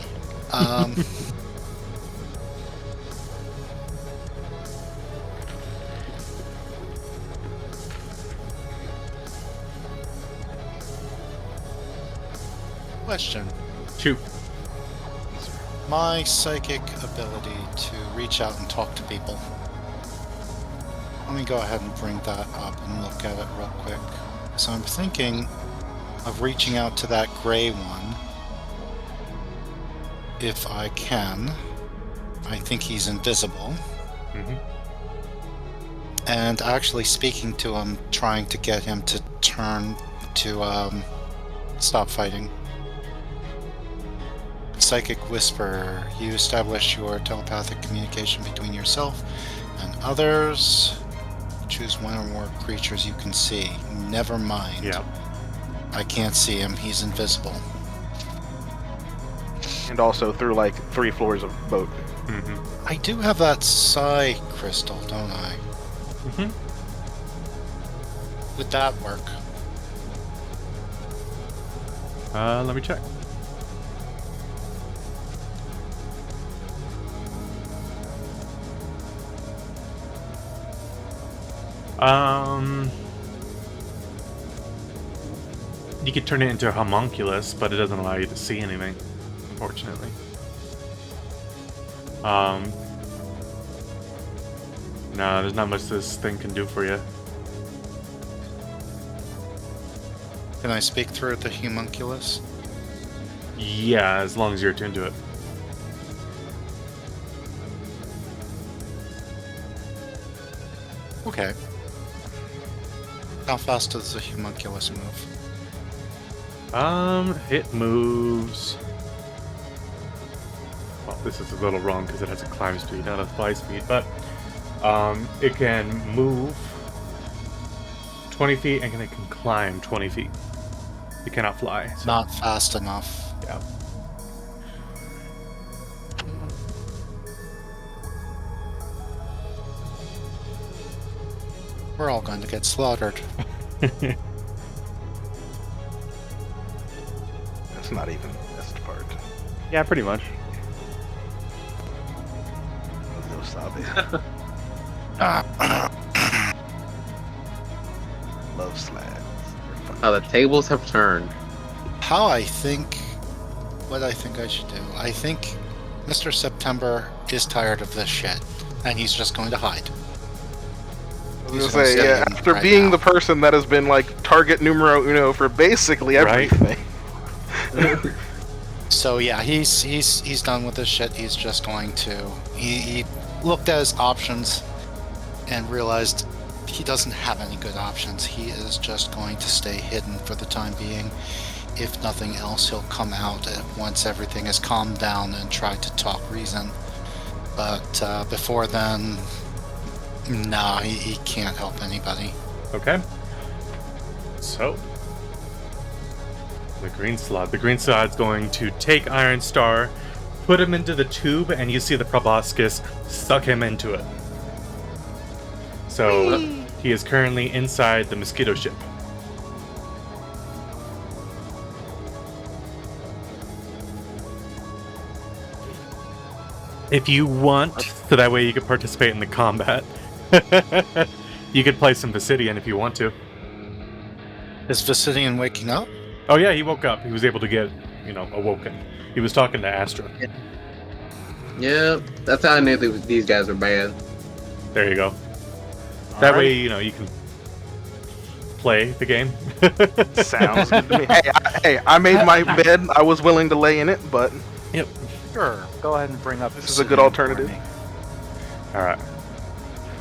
Question. Shoot. My psychic ability to reach out and talk to people. Let me go ahead and bring that up and look at it real quick. So I'm thinking of reaching out to that gray one. If I can. I think he's invisible. Mm-hmm. And actually speaking to him, trying to get him to turn to stop fighting. Psychic Whisper. You establish your telepathic communication between yourself and others. Choose one or more creatures you can see. Never mind. Yeah. I can't see him. He's invisible. And also through like 3 floors of boat. Mm-hmm. I do have that psi crystal, don't I? Mm-hmm. Would that work? Let me check. You could turn it into a homunculus, but it doesn't allow you to see anything, unfortunately. No, there's not much this thing can do for you. Can I speak through the homunculus? Yeah, as long as you're attuned to it. Okay. How fast does the homunculus move? It moves. Well, this is a little wrong because it has a climb speed, not a fly speed, but it can move 20 feet and it can climb 20 feet. It cannot fly. So. Not fast enough. Yeah. We're all going to get slaughtered. That's not even the best part. Yeah, pretty much. No sabe. Love slads. They're fun. The tables have turned. What I think I should do. I think Mr. September is tired of this shit, and he's just going to hide. I was gonna say, yeah, after being the person that has been like target numero uno for basically everything. So yeah, he's done with this shit. He's just going to. He looked at his options and realized he doesn't have any good options. He is just going to stay hidden for the time being. If nothing else, he'll come out once everything is calmed down and try to talk reason. But before then, nah, he can't help anybody. Okay. So, the green slide's going to take Iron Star, put him into the tube, and you see the proboscis suck him into it. So, he is currently inside the mosquito ship. If you want, so that way you can participate in the combat. You could play some Vicidian if you want to. Is Vicidian waking up? Oh yeah, he woke up. He was able to get, awoken. He was talking to Astra. Yeah, that's how I knew these guys were bad. There you go. That way, you can play the game. Sounds good to me. Hey, I made my bed. I was willing to lay in it, but Yep. Sure. Go ahead and bring up. this is a good alternative. Alright.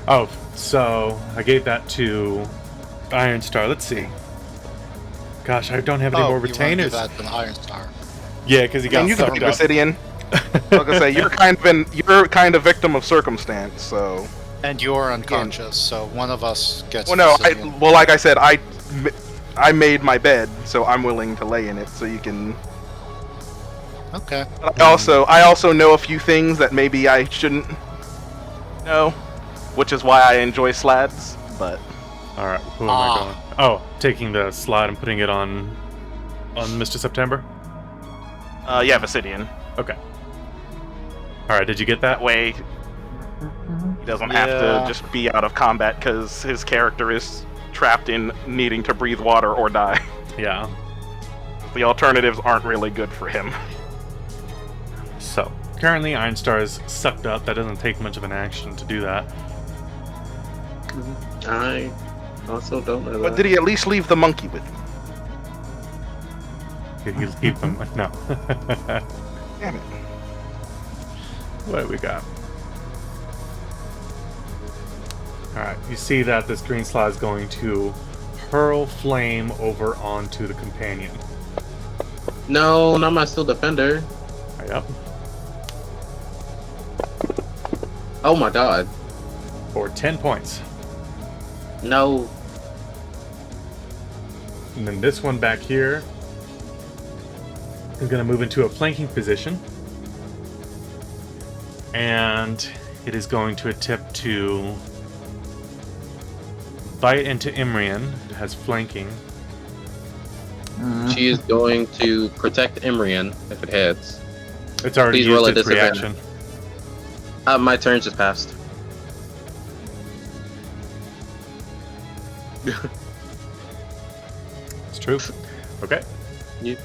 Oh, so I gave that to Iron Star. Let's see. Gosh, I don't have any more retainers. You want to do that to Iron Star. Yeah, because he got And you can sucked be up. Vicidian. Like I say, you're kind of victim of circumstance, so. And you're unconscious, so one of us gets. Well, no, Vicidian. like I said, I made my bed, so I'm willing to lay in it, so you can. Okay. But I also know a few things that maybe I shouldn't know, which is why I enjoy slads. But Alright, who am I going? Oh, taking the slide and putting it on Mr. September? yeah, Vicidian. Okay. Alright, did you get that? That way, he doesn't have to just be out of combat because his character is trapped in needing to breathe water or die. Yeah. The alternatives aren't really good for him. So, currently Ironstar is sucked up. That doesn't take much of an action to do that. I also don't know But that. did he at least leave the monkey with me? Did he keep them? No. Damn it. What do we got? Alright, you see that this green slot is going to hurl flame over onto the companion. No, not my Steel Defender. Yep. Oh my god. For 10 points. No. And then this one back here is going to move into a flanking position. And it is going to attempt to bite into Imrian. It has flanking. She is going to protect Imrian if it hits. It's already Please roll used a its reaction. My turn just passed. It's true. Okay. You.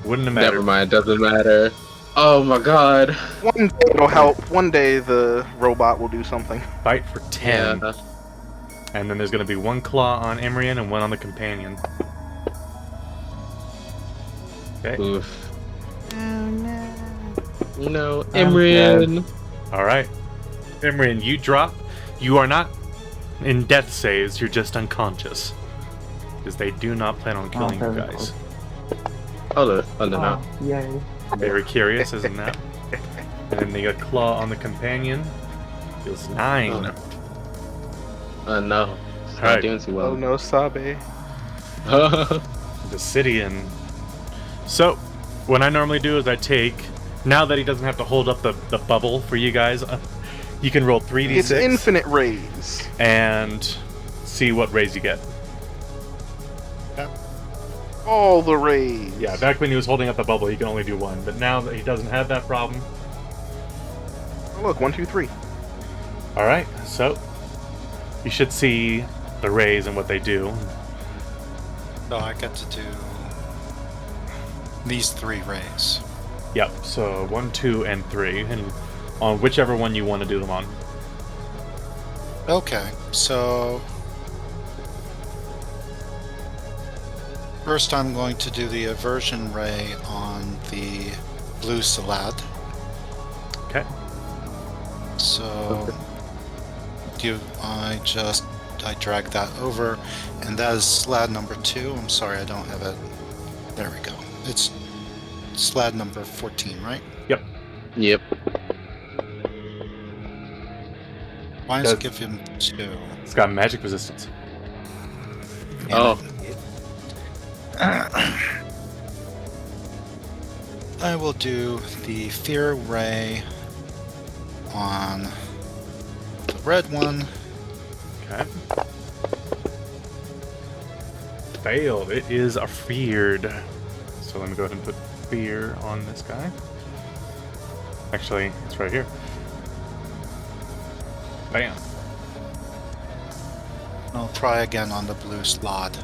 Wouldn't have mattered. Never mind, doesn't matter. Oh my god. One day it'll help. One day the robot will do something. Bite for 10. Yeah. And then there's going to be one claw on Imrian and one on the companion. Okay. Oof. No, Imrian. Alright. Imrian, you drop. You are not in death saves, you're just unconscious. Because they do not plan on killing you guys. Oh no. Yay. Very curious, isn't that? And then they got claw on the companion. Feels 9. No. It's not Alright. doing too Oh well. no, Sabe. The city and so what I normally do is I take, now that he doesn't have to hold up the bubble for you guys, you can roll 3d6 It's infinite rays. and see what raise you get. All the rays. Yeah, back when he was holding up the bubble, he can only do 1, but now that he doesn't have that problem. Oh, look, 1, 2, 3. Alright, so you should see the rays and what they do. So I get to do these 3 rays. Yep, so 1, 2, and 3, and on whichever one you want to do them on. Okay, so first I'm going to do the aversion ray on the blue Slaad. Okay. So I drag that over, and that is Slaad number 2. I'm sorry, I don't have it. There we go. It's Slaad number 14, right? Yep. Yep. Why does it give him 2? It's got magic resistance. Oh. I will do the Fear Ray on the red one. Okay. Failed. It is a feared. So let me go ahead and put fear on this guy. Actually, it's right here. Bam. I'll try again on the blue Slaad.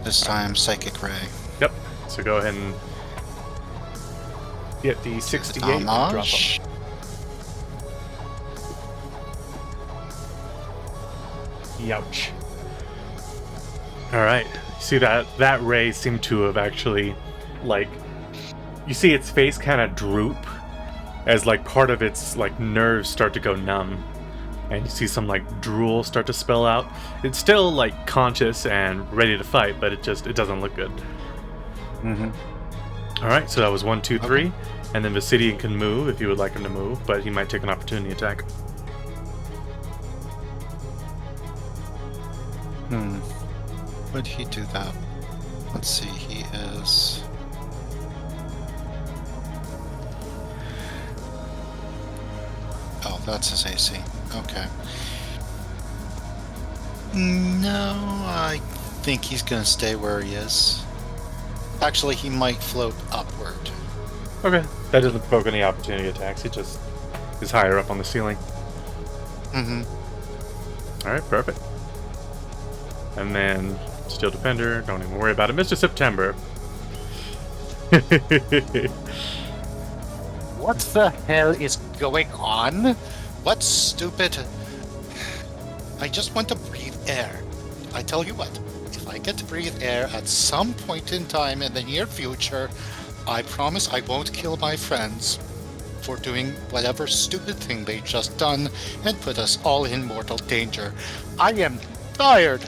This time, Psychic Ray. Yep. So go ahead and get the 68 and drop Damage. them. Youch. Alright. See that ray seemed to have actually, like, you see its face kind of droop as, like, part of its, like, nerves start to go numb. And you see some, like, drool start to spill out. It's still, like, conscious and ready to fight, but it doesn't look good. Alright, so that was 1, 2, 3. And then Vasidian can move if you would like him to move, but he might take an opportunity attack. Would he do that? Let's see, he is... Oh, that's his AC. Okay. No, I think he's gonna stay where he is. Actually, he might float upward. Okay. That doesn't provoke any opportunity attacks, it just is higher up on the ceiling. Mm-hmm. All right, perfect. And then Steel Defender, don't even worry about it. Mr. September. What the hell is going on? What stupid... I just want to breathe air. I tell you what, if I get to breathe air at some point in time in the near future, I promise I won't kill my friends for doing whatever stupid thing they've just done and put us all in mortal danger. I am tired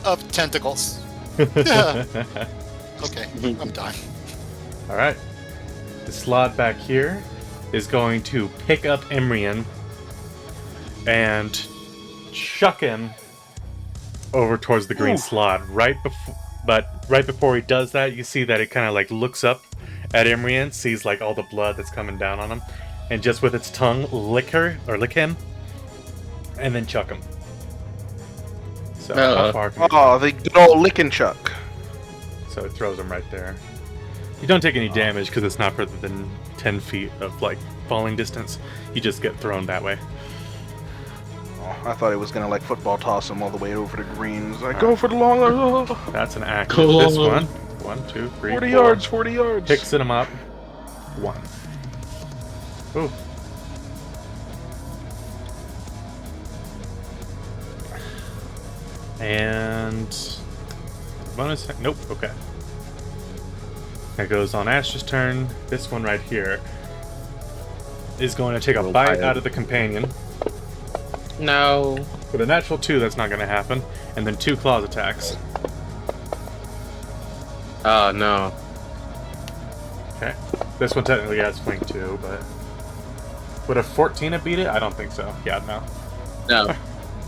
of tentacles. Okay, I'm done. All right. The Slaad back here is going to pick up Imrian and chuck him over towards the green Slaad. Right before he does that, you see that it kind of like looks up at Imrian, sees like all the blood that's coming down on him, and just with its tongue lick him, and then chuck him. So how far can you the good old lick and chuck. So it throws him right there. You don't take any damage because it's not further than 10 feet of like falling distance. You just get thrown that way. Oh, I thought it was gonna like football toss him all the way over to greens. Like, go for the long. That's an act. This one. 1, 2, 3, 40 4. yards, 40 yards. Picks him up. 1. Ooh. And bonus. Nope. Okay. That goes on Ash's turn. This one right here is going to take a bite out of the companion. No. With a natural 2, that's not going to happen. And then 2 claws attacks. Oh, no. Okay. This one technically has swing too, but... Would a 14 have beat it? I don't think so. Yeah, no. No.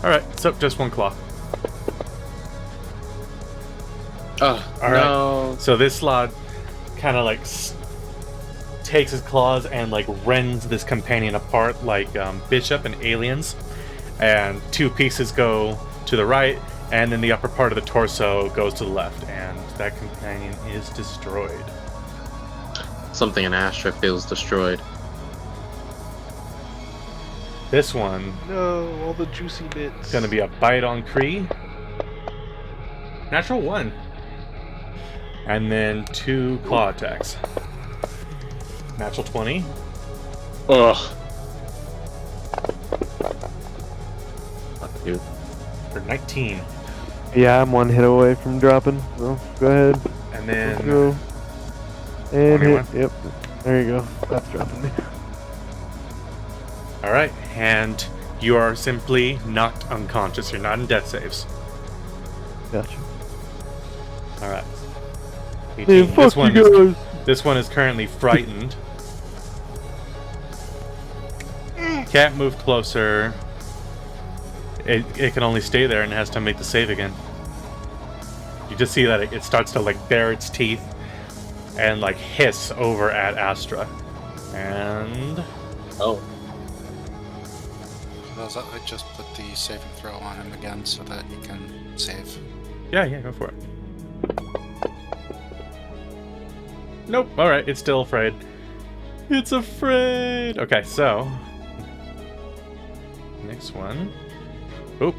Alright, so just 1 claw. Oh, All no. right. So this Slaad kind of like takes his claws and like rends this companion apart like Bishop and Aliens. And 2 pieces go to the right, and then the upper part of the torso goes to the left, and that companion is destroyed. Something in Astra feels destroyed. This one No, all the juicy bits. is going to be a bite on Kree. Natural 1. And then 2 claw attacks. Natural 20. Ugh. Fuck you. For 19. Yeah, I'm 1 hit away from dropping. So go ahead. And then Go. And 21. hit. Yep. There you go. That's dropping me. Alright, and you are simply knocked unconscious. You're not in death saves. Gotcha. Alright. Man, fuck you guys. This one is currently frightened. Can't move closer. It can only stay there and it has to make the save again. You just see that it starts to like bare its teeth and like hiss over at Astra. And Oh. I just put the saving throw on him again so that he can save. yeah, go for it. Nope. Alright, it's still afraid. It's afraid! Okay, so next one. Oop.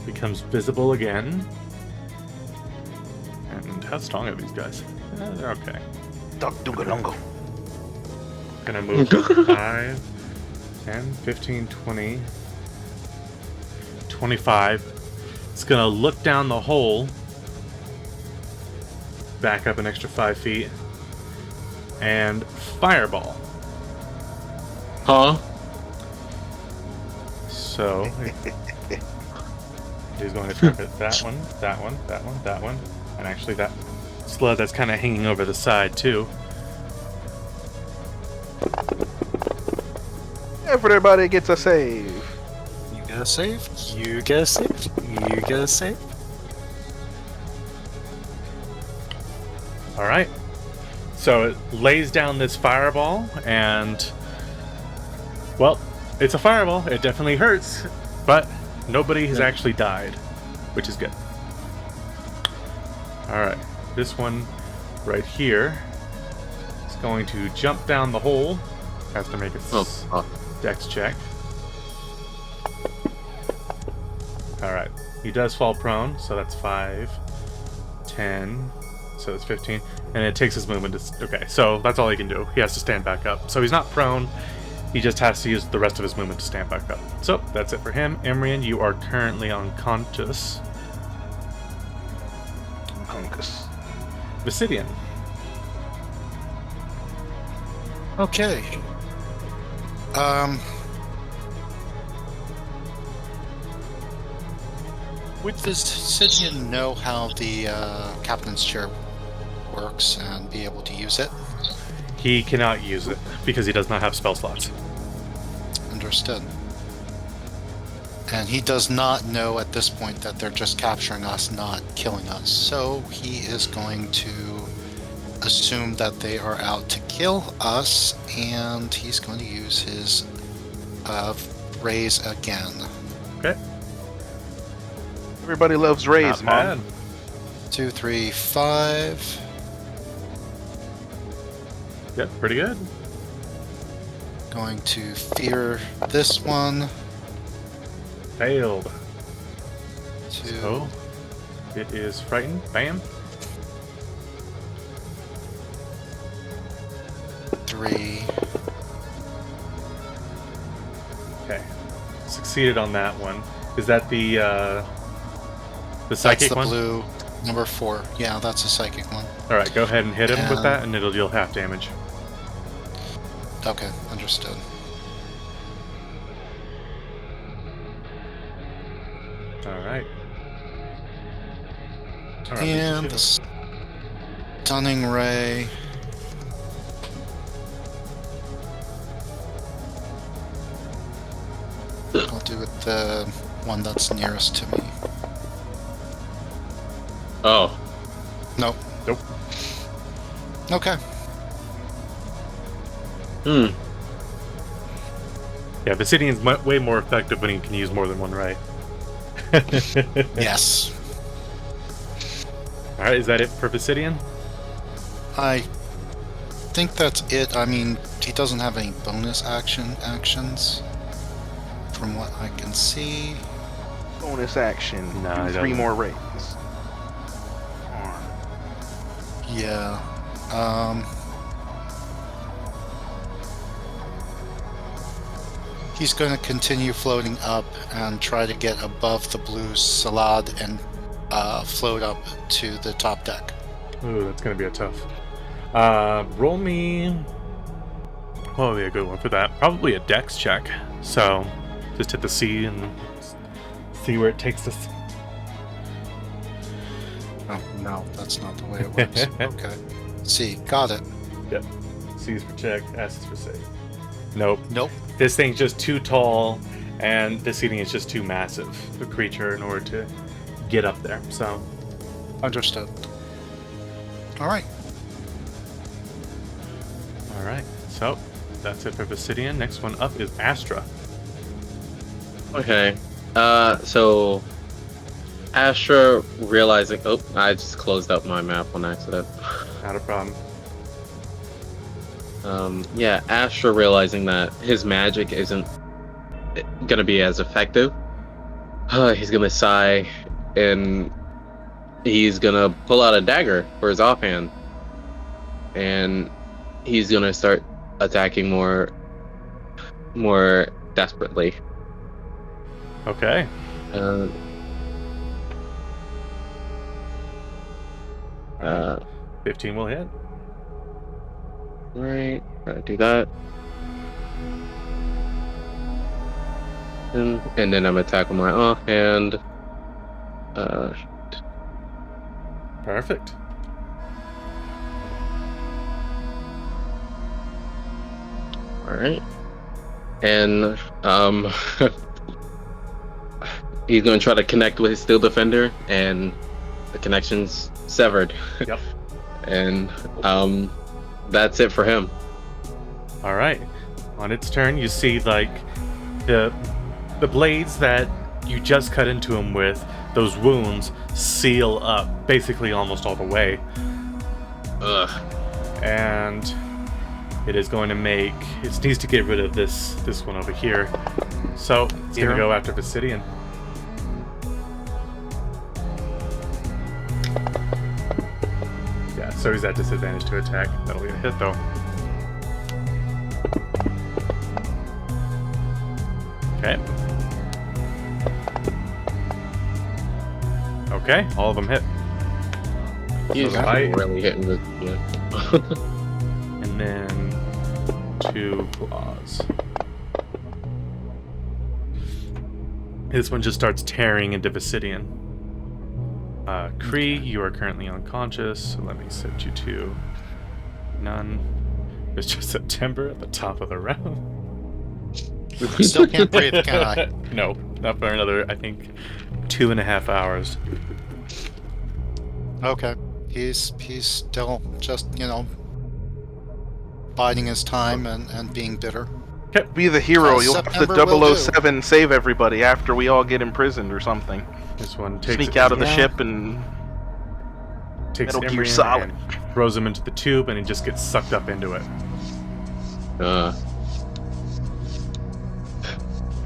Becomes visible again. And how strong are these guys? They're okay. Duck Dugalungo. Gonna move 5, 10, 15, 20, 25. It's gonna look down the hole. Back up an extra 5 feet. And fireball. Huh? So he's going to target that one, that one, that one, that one, and actually that sled that's kind of hanging over the side too. Everybody gets a save. You get a save. You get a save. You get a save. All right. So it lays down this fireball, and well, it's a fireball. It definitely hurts, but nobody has actually died, which is good. Alright, this one right here is going to jump down the hole. Has to make a dex check. Alright, he does fall prone, so that's 5, 10, so that's 15. And it takes his movement to... Okay, so that's all he can do. He has to stand back up. So he's not prone, he just has to use the rest of his movement to stand back up. So, that's it for him. Imrian, you are currently unconscious. Visidian. Okay. Would Visidian know how the captain's chair works and be able to use it? He cannot use it because he does not have spell slots. Understood. And he does not know at this point that they're just capturing us, not killing us. So he is going to assume that they are out to kill us, and he's going to use his raise again. Okay. Everybody loves raise, Not man. bad. 2, 3, 5. Yep, pretty good. Going to fear this one. Failed. 2. So, it is frightened. Bam. 3. Okay. Succeeded on that one. Is that the psychic That's the one? blue. Number 4. Yeah, that's a psychic one. Alright, go ahead and hit him with And- that, and it'll deal half damage. Okay, understood. Alright. And the stunning ray. I'll do it the one that's nearest to me. Oh, Nope. Nope. Okay. hmm. Yeah, Visidian's way more effective when he can use more than one ray. Yes. Alright, is that it for Visidian? I think that's it. I mean, he doesn't have any bonus actions from what I can see. Bonus action. No, Do he 3 doesn't. more rays. Yeah. He's going to continue floating up and try to get above the blue Slaadi and float up to the top deck. Ooh, that's gonna be a tough. Roll me. What would be a good one for that? Probably a dex check. So, just hit the C and see where it takes us. Oh, no, that's not the way it works. Okay. See, got it. Yep. C is for check, S is for save. Nope. Nope. This thing's just too tall, and this seating is just too massive, the creature, in order to get up there. So, Understood. All right. alright. So, that's it for Visidian. Next one up is Astra. Okay. So Astra realizing, oh, I just closed up my map on accident. Not a problem. Yeah, Astra realizing that his magic isn't gonna be as effective. He's gonna sigh, and he's gonna pull out a dagger for his offhand, and he's gonna start attacking more desperately. Okay. 15 will hit. Right, gotta do that. And then I'm attacking my offhand. Perfect. Alright. And he's gonna try to connect with his Steel Defender, and the connection's severed. Yep. And that's it for him. All right. On its turn, you see like the blades that you just cut into him with those wounds seal up basically almost all the way. Ugh. And it is going to make... It needs to get rid of this one over here. So it's going to go after Vicidian. Yeah, so he's at disadvantage to attack. That'll be a hit, though. Okay. Okay, all of them hit. He's So bite. really hitting the. Yeah. And then 2 claws. This one just starts tearing into Vicidian. Kree, you are currently unconscious, so let me set you to none. It's just September at the top of the round. Still can't breathe, can I? No, not for another, I think, 2.5 hours. Okay. He's still just, biding his time and being bitter. Be the hero. You'll have September will the do. 007 save everybody after we all get imprisoned or something. This one takes Sneak out of the ship and takes Metal Gear Emery Solid. and throws him into the tube, and he just gets sucked up into it.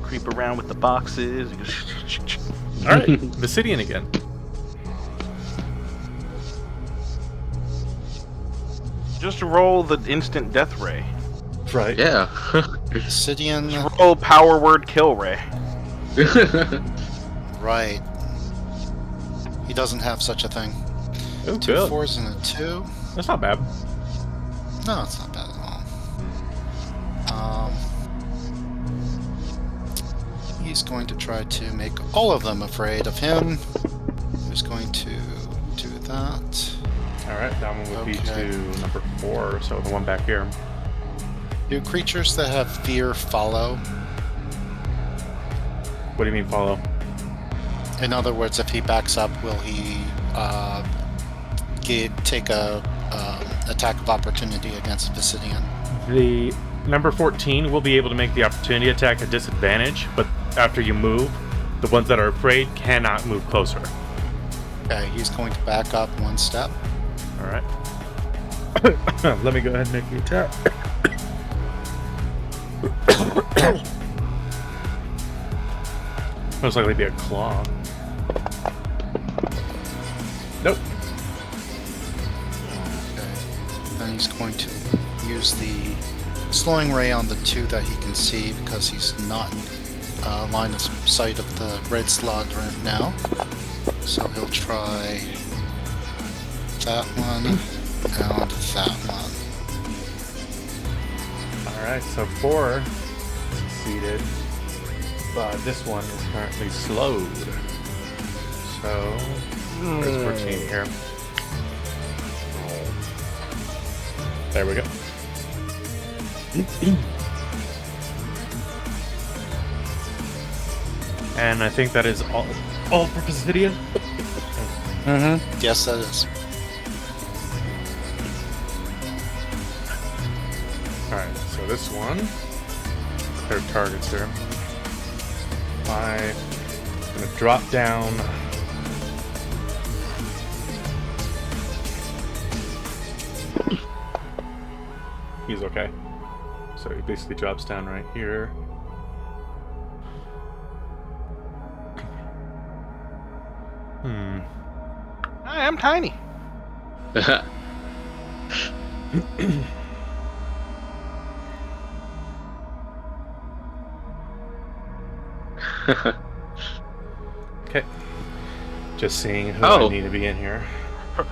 creep around with the boxes. All right, Vicidian again. Just roll the instant death ray. Right. Yeah. Obsidian, Roll power word kill ray. right. He doesn't have such a thing. Oh, 2 good. 4s and a 2. That's not bad. No, it's not bad at all. He's going to try to make all of them afraid of him. He's going to do that. All right, that one would be Okay. to number 4, so the one back here. Do creatures that have fear follow? What do you mean follow? In other words, if he backs up, will he take a attack of opportunity against Vicidian? The number 14 will be able to make the opportunity attack at disadvantage, but after you move, the ones that are afraid cannot move closer. Okay, he's going to back up 1 step. All right. Let me go ahead and make the attack. Most likely be a claw. Nope. Okay. Then he's going to use the slowing ray on the 2 that he can see because he's not in line of sight of the red slot right now. So he'll try that one and that one. Alright, so 4 succeeded, but this one is currently slowed. So, where's 14 here? There we go. And I think that is all for Vicidian. Mm-hmm. Yes, that is. Alright, so this one, their targets there. I'm gonna drop down. He's okay. So he basically drops down right here. Hi, I'm tiny. Okay. Just seeing who I need to be in here.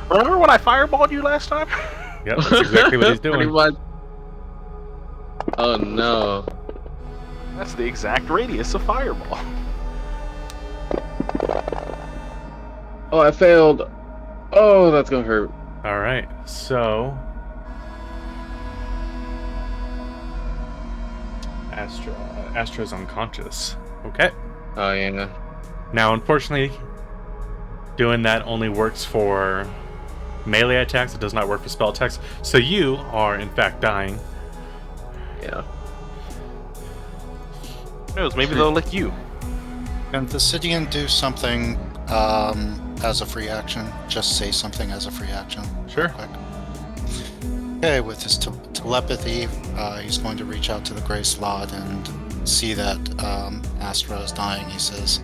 Remember when I fireballed you last time? Yep, that's exactly what he's Pretty doing. much. Oh no. That's the exact radius of fireball. Oh, I failed. Oh, that's gonna hurt. Alright, so Astra's unconscious. Okay. Oh yeah. Now, unfortunately, doing that only works for melee attacks. It does not work for spell attacks. So you are, in fact, dying. Yeah. Who knows? Maybe they'll lick you. Can Vicidian do something as a free action. Just say something as a free action. Sure. Quick. Okay, with his telepathy, he's going to reach out to the Grey Slot and see that Astra is dying. He says,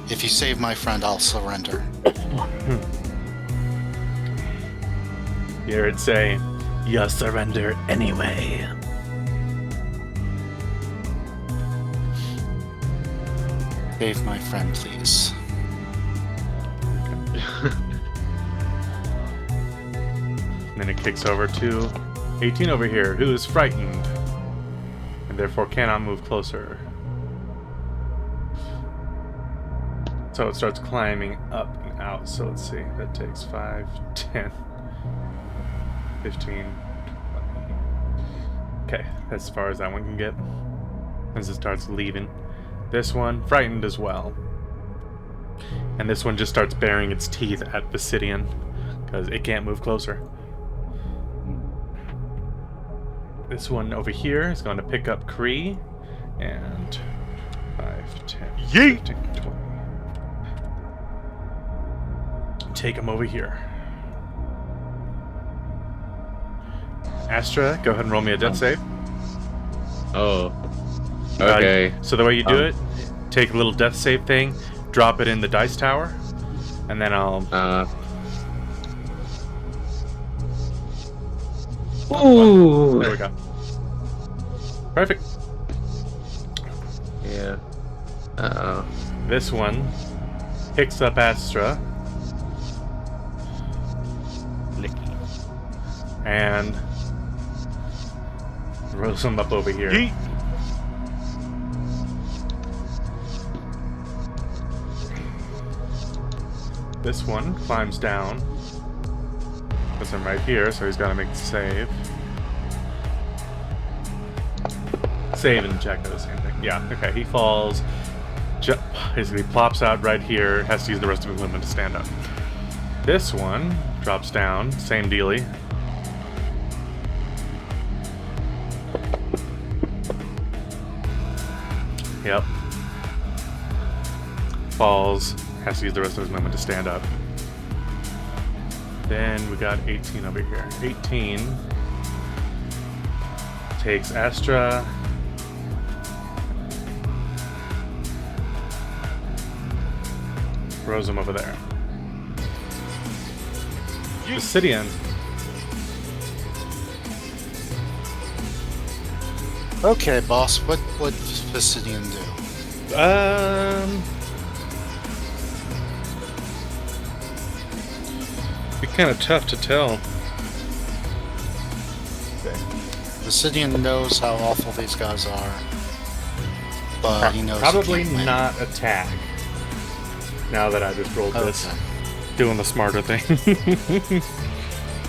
if you save my friend, I'll surrender. You hear it say, "You surrender anyway." Save my friend, please. And then it kicks over to 18 over here, who is frightened and therefore cannot move closer. So it starts climbing up and out. So let's see, that takes 5, 10, 15, 20. Okay, that's as far as that one can get. As it starts leaving. This one, frightened as well. And this one just starts baring its teeth at Basidian because it can't move closer. This one over here is going to pick up Kree and 5, 10, 15, 20. Take him over here. Astra, go ahead and roll me a death save. Oh. Okay. So the way you do it, take a little death save thing, drop it in the dice tower, and then I'll... Ooh. There we go. Perfect. Yeah. Uh-oh. This one picks up Astra and throws him up over here. Yeet. This one climbs down. Puts him right here, so he's got to make the save. Save and check are the same thing. Yeah, okay, he falls. Basically plops out right here. Has to use the rest of his movement to stand up. This one drops down. Same dealie. Yep. Falls. Has to use the rest of his movement to stand up. Then we got 18 over here. 18 takes Astra. Throws him over there. Basidian. Okay, boss. What would Basidian do? Be kind of tough to tell. Basidian knows how awful these guys are, but he knows Probably he can't win. not attack. Now that I just rolled this, Okay. doing the smarter thing.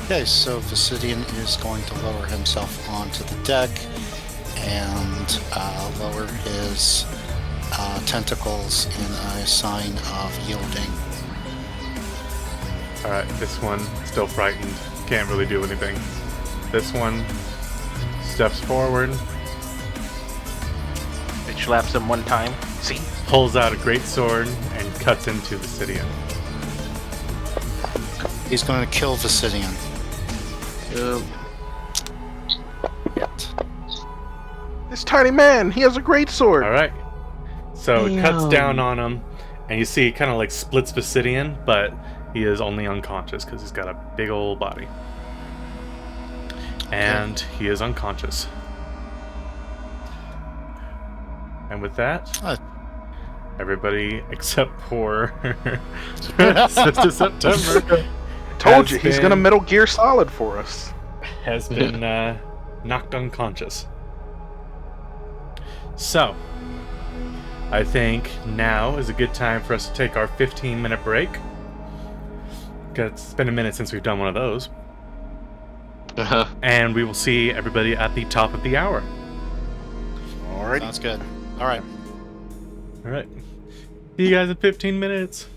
Okay, so Basidian is going to lower himself onto the deck and lower his tentacles in a sign of yielding. Alright, this one still frightened. Can't really do anything. This one steps forward, It slaps him one time. See? pulls out a great sword, and cuts into Basidian. He's going to kill Basidian. Yet. This tiny man, he has a great sword. Alright. So it cuts Damn. down on him, and you see it kind of like splits Basidian, but he is only unconscious because he's got a big old body. And he is unconscious. And with that, everybody except for Sister September Told has you, he's been- gonna Metal Gear Solid for us. has been knocked unconscious. So, I think now is a good time for us to take our 15-minute break. 'Cause it's been a minute since we've done one of those. And we will see everybody at the top of the hour. Alright. Sounds good. All right. Alright. See you guys in 15 minutes.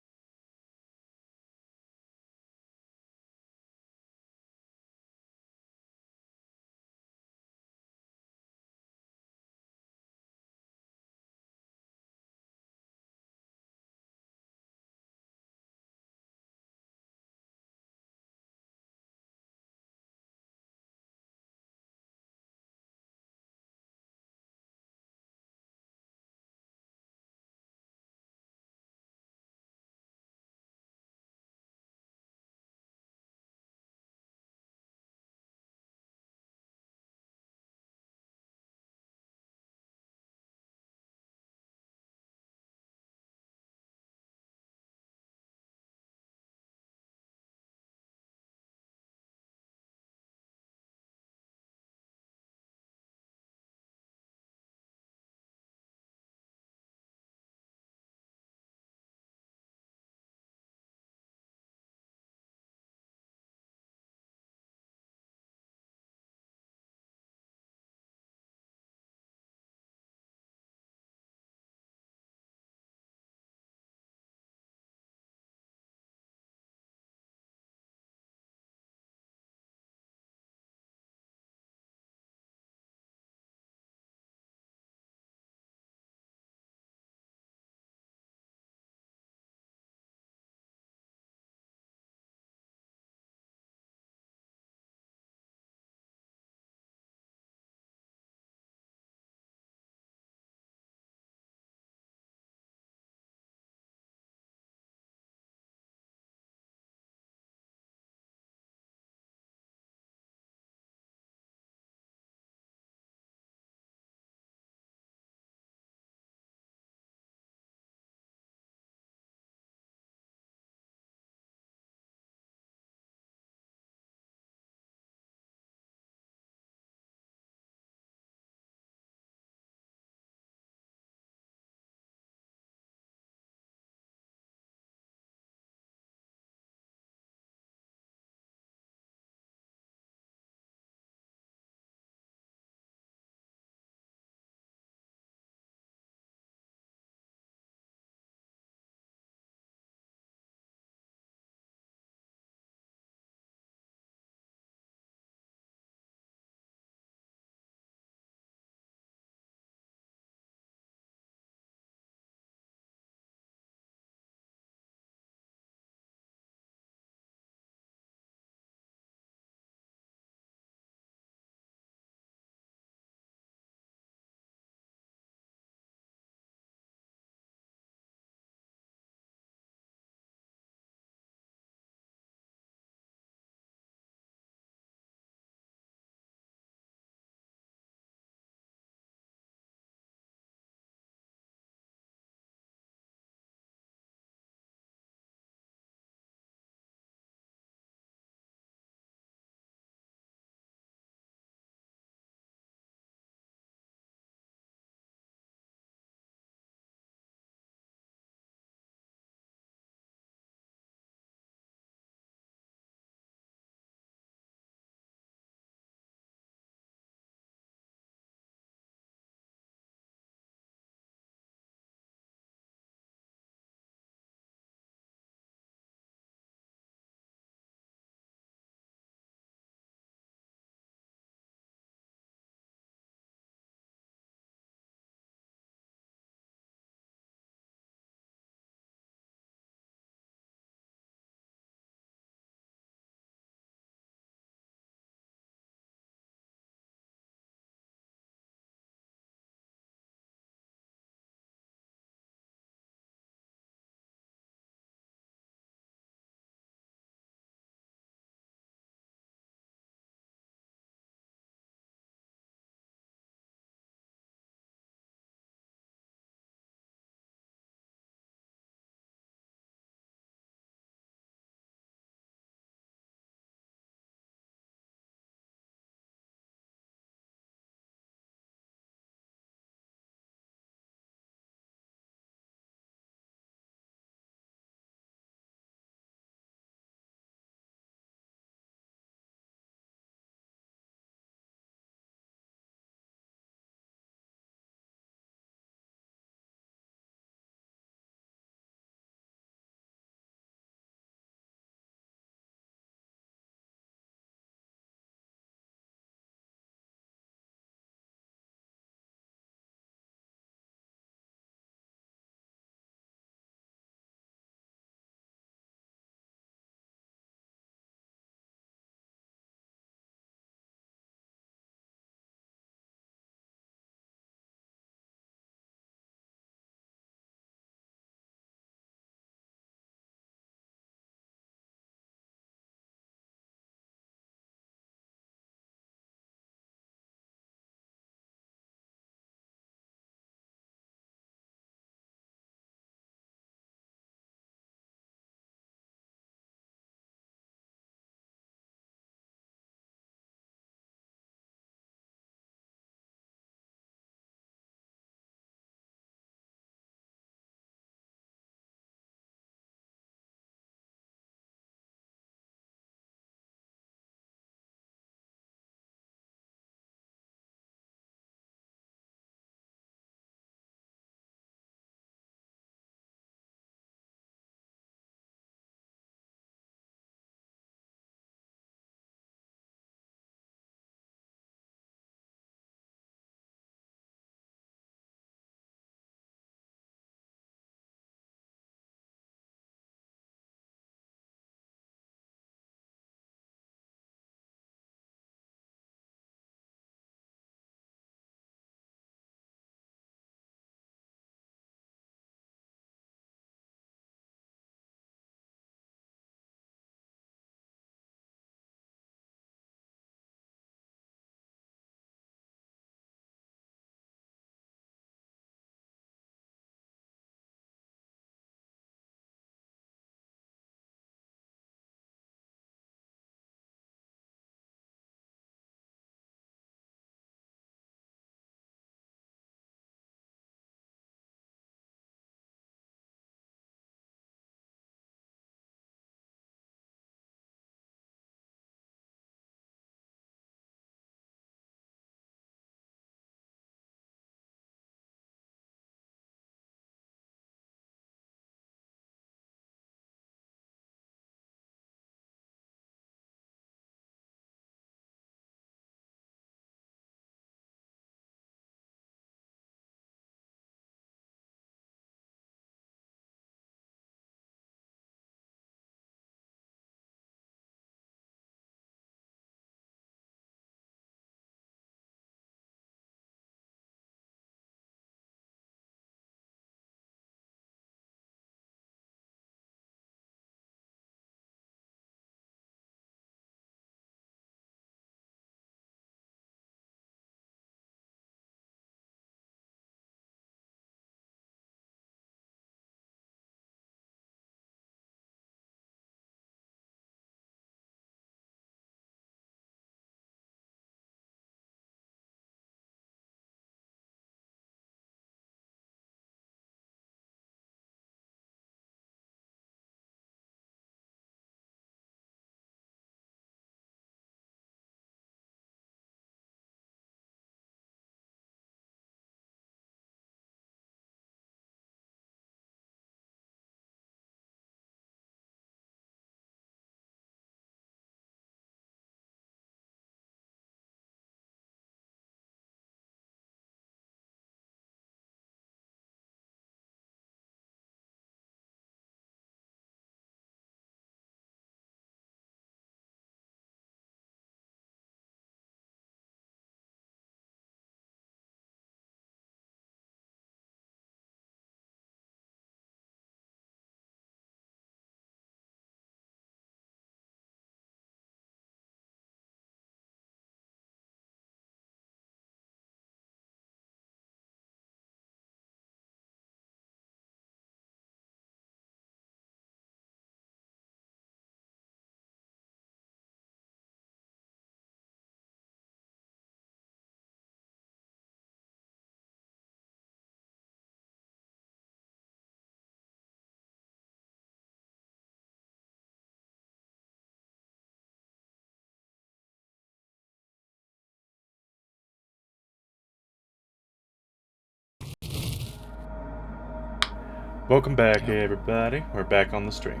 Welcome back, everybody. We're back on the stream.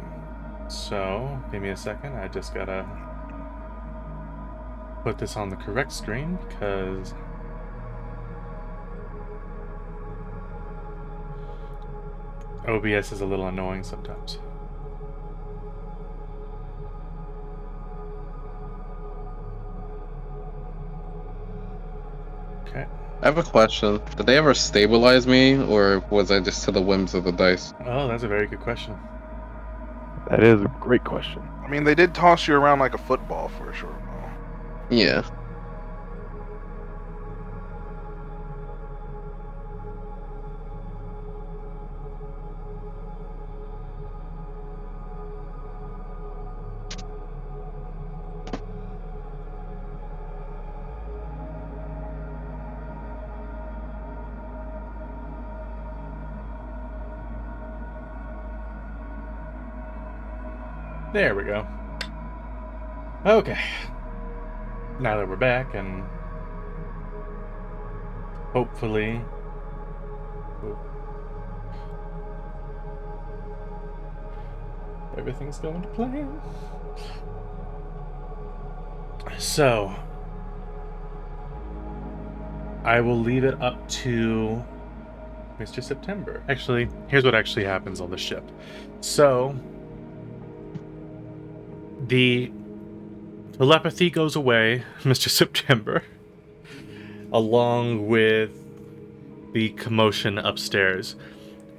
So, give me a second. I just gotta put this on the correct screen because OBS is a little annoying sometimes. Okay. I have a question. Did they ever stabilize me, or was I just to the whims of the dice? Oh, that's a very good question. That is a great question. I mean, they did toss you around like a football for a short while. Yeah. There we go. Okay. Now that we're back and hopefully everything's going to plan. So I will leave it up to Mr. September. Actually, here's what actually happens on the ship. So the telepathy goes away, Mr. September, along with the commotion upstairs.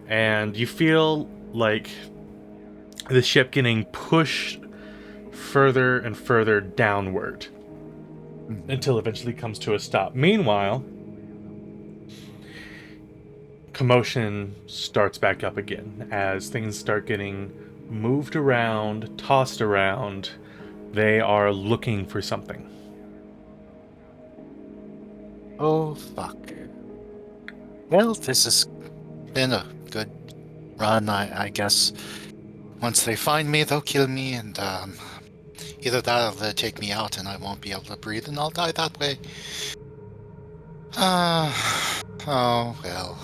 And you feel like the ship getting pushed further and further downward until eventually comes to a stop. Meanwhile, commotion starts back up again as things start getting moved around, tossed around. They are looking for something. Oh, fuck. Well, this has been a good run, I guess. Once they find me, they'll kill me, and either that or they'll take me out and I won't be able to breathe and I'll die that way. Oh, well.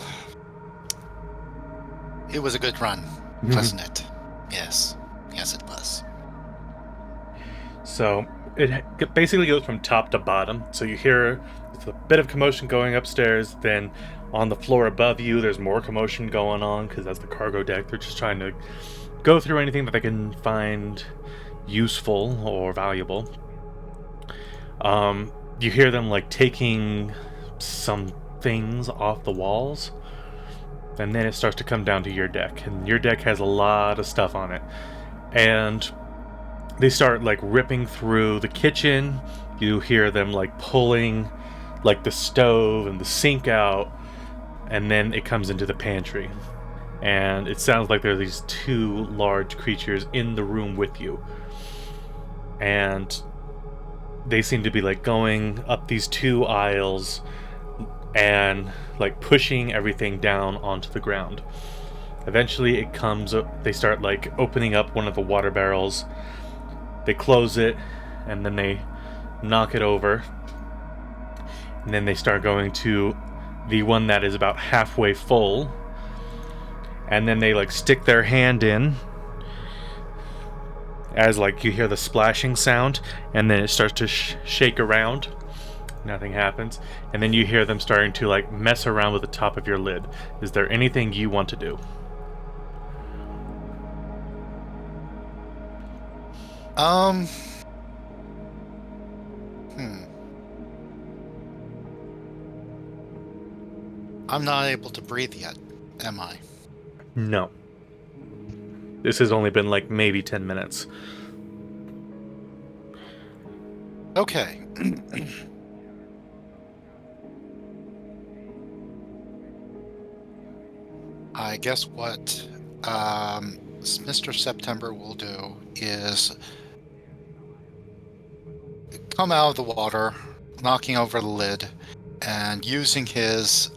It was a good run, wasn't it? Yes. Yes, it was. So it basically goes from top to bottom. So you hear a bit of commotion going upstairs, then on the floor above you there's more commotion going on because that's the cargo deck. They're just trying to go through anything that they can find useful or valuable. You hear them like taking some things off the walls, and then it starts to come down to your deck, and your deck has a lot of stuff on it, and they start like ripping through the kitchen. You hear them like pulling like the stove and the sink out, and then it comes into the pantry, and it sounds like there are these two large creatures in the room with you, and they seem to be like going up these two aisles and like pushing everything down onto the ground. Eventually it comes up, they start like opening up one of the water barrels. They close it, and then they knock it over. And then they start going to the one that is about halfway full. And then they like stick their hand in as like you hear the splashing sound, and then it starts to shake around. Nothing happens. And then you hear them starting to like mess around with the top of your lid. Is there anything you want to do? I'm not able to breathe yet, am I? No. This has only been like maybe 10 minutes. Okay. I guess what Mr. September will do is come out of the water, knocking over the lid, and using his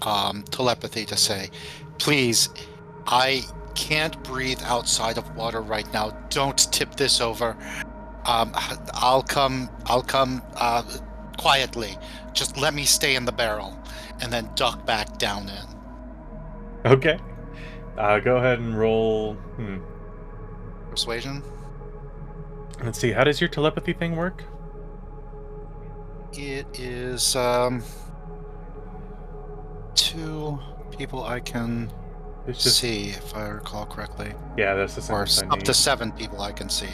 telepathy to say, "Please, I can't breathe outside of water right now. Don't tip this over. I'll come quietly. Just let me stay in the barrel," and then duck back down in. Okay. Go ahead and roll. Persuasion. Let's see. How does your telepathy thing work? It is 2 people I can It's just see, if I recall correctly. yeah. That's the Or sentence I up need. to 7 people I can see.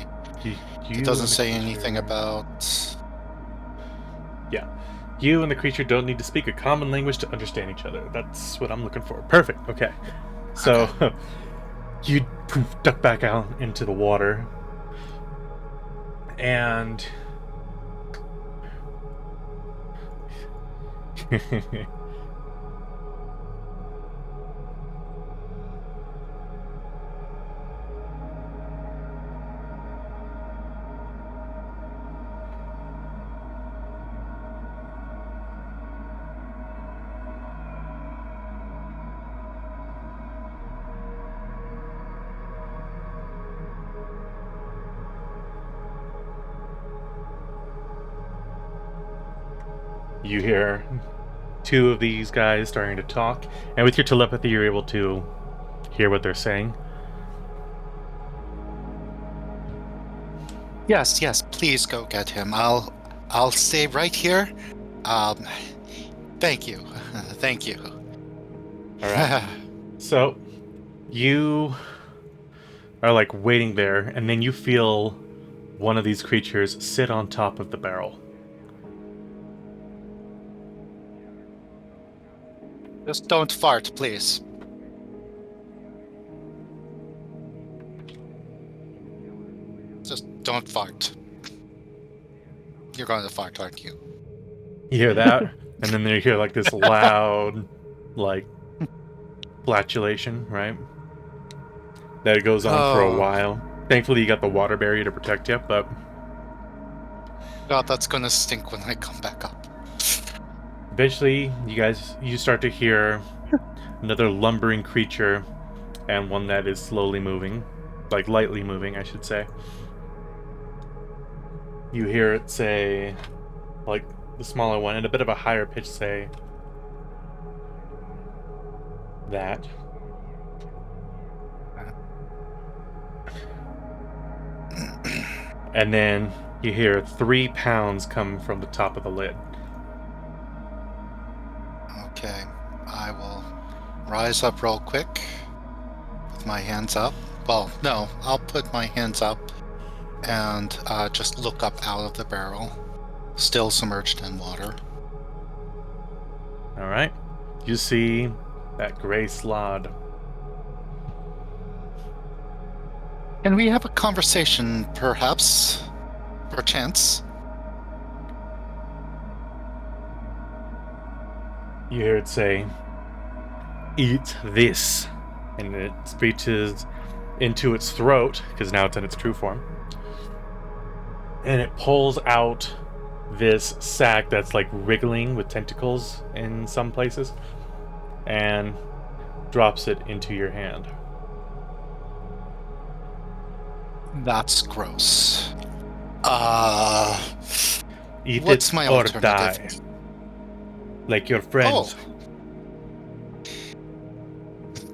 You It doesn't and the say creature- anything about... Yeah. You and the creature don't need to speak a common language to understand each other. That's what I'm looking for. Perfect. Okay. So you duck back out into the water, and you hear 2 of these guys starting to talk, and with your telepathy, you're able to hear what they're saying. Yes, please go get him. I'll stay right here. Thank you. Thank you. All right. So you are like waiting there, and then you feel one of these creatures sit on top of the barrel. Just don't fart, please. Just don't fart. You're going to fart, aren't you? You hear that, and then you hear like this loud, like, flatulation, right? That goes on for a Oh. while. Thankfully, you got the water barrier to protect you, but God, that's gonna stink when I come back up. eventually, you start to hear another lumbering creature, and one that is slowly moving, like lightly moving, I should say. You hear it say, like the smaller one, in a bit of a higher pitch, say that. And then you hear 3 pounds come from the top of the lid. Okay, I will rise up real quick with my hands up. Well, no, I'll put my hands up and just look up out of the barrel, still submerged in water. All right. You see that gray slod. Can we have a conversation, perhaps? Perchance? You hear it say, "Eat this," and it reaches into its throat, because now it's in its true form, and it pulls out this sack that's like wriggling with tentacles in some places, and drops it into your hand. That's gross. Eat What's it my or alternative? die, like your friends.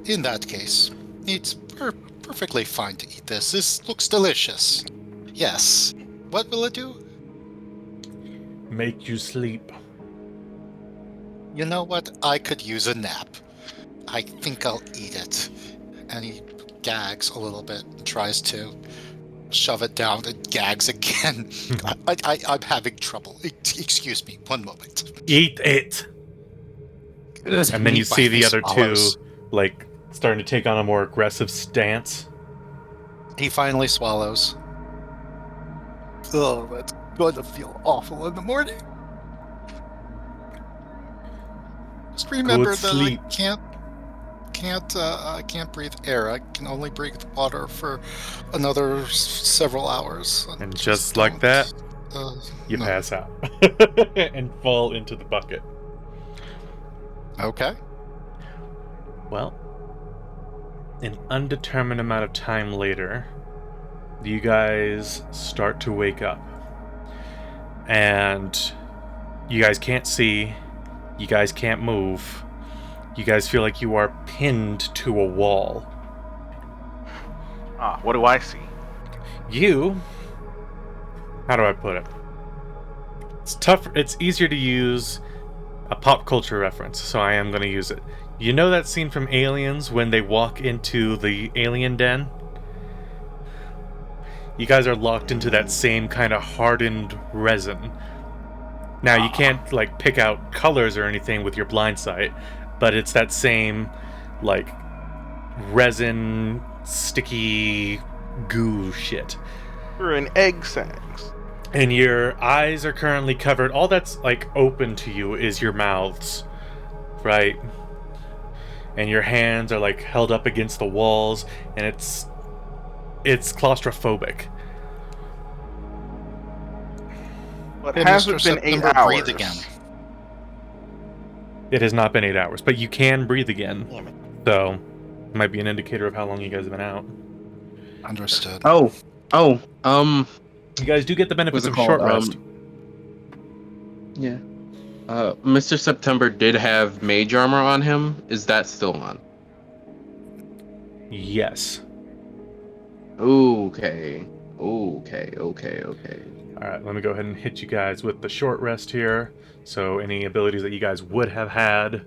In that case, it's perfectly fine to eat this. This looks delicious. Yes. What will it do? Make you sleep. You know what? I could use a nap. I think I'll eat it. And he gags a little bit and tries to shove it down and gags again. I'm having trouble. Excuse me, one moment. Eat it. And then you see the other swallows. 2 like starting to take on a more aggressive stance. He finally swallows. Oh, that's going to feel awful in the morning. Just remember Good that sleep. I can't breathe air. I can only breathe water for another several hours. And just like that, you no. pass out and fall into the bucket. Okay. Well, an undetermined amount of time later, you guys start to wake up. And you guys can't see, you guys can't move. You guys feel like you are pinned to a wall. What do I see? How do I put it? It's tough. It's easier to use a pop culture reference, so I am going to use it. You know that scene from Aliens when they walk into the alien den? You guys are locked into that same kind of hardened resin. Now, you can't, like, pick out colors or anything with your blind sight, but it's that same, like, resin, sticky goo shit. We're in egg sacs. And your eyes are currently covered. All that's, like, open to you is your mouths, right? And your hands are, like, held up against the walls, and it's claustrophobic. But Hey, has Mr. it been 8 September, hours? breathe again. It has not been 8 hours, but you can breathe again. Damn it. So, it might be an indicator of how long you guys have been out. Understood. Oh, You guys do get the benefits what's it of called? short rest. Yeah. Mr. September did have mage armor on him. Is that still on? Yes. Okay. Alright, let me go ahead and hit you guys with the short rest here. So any abilities that you guys would have had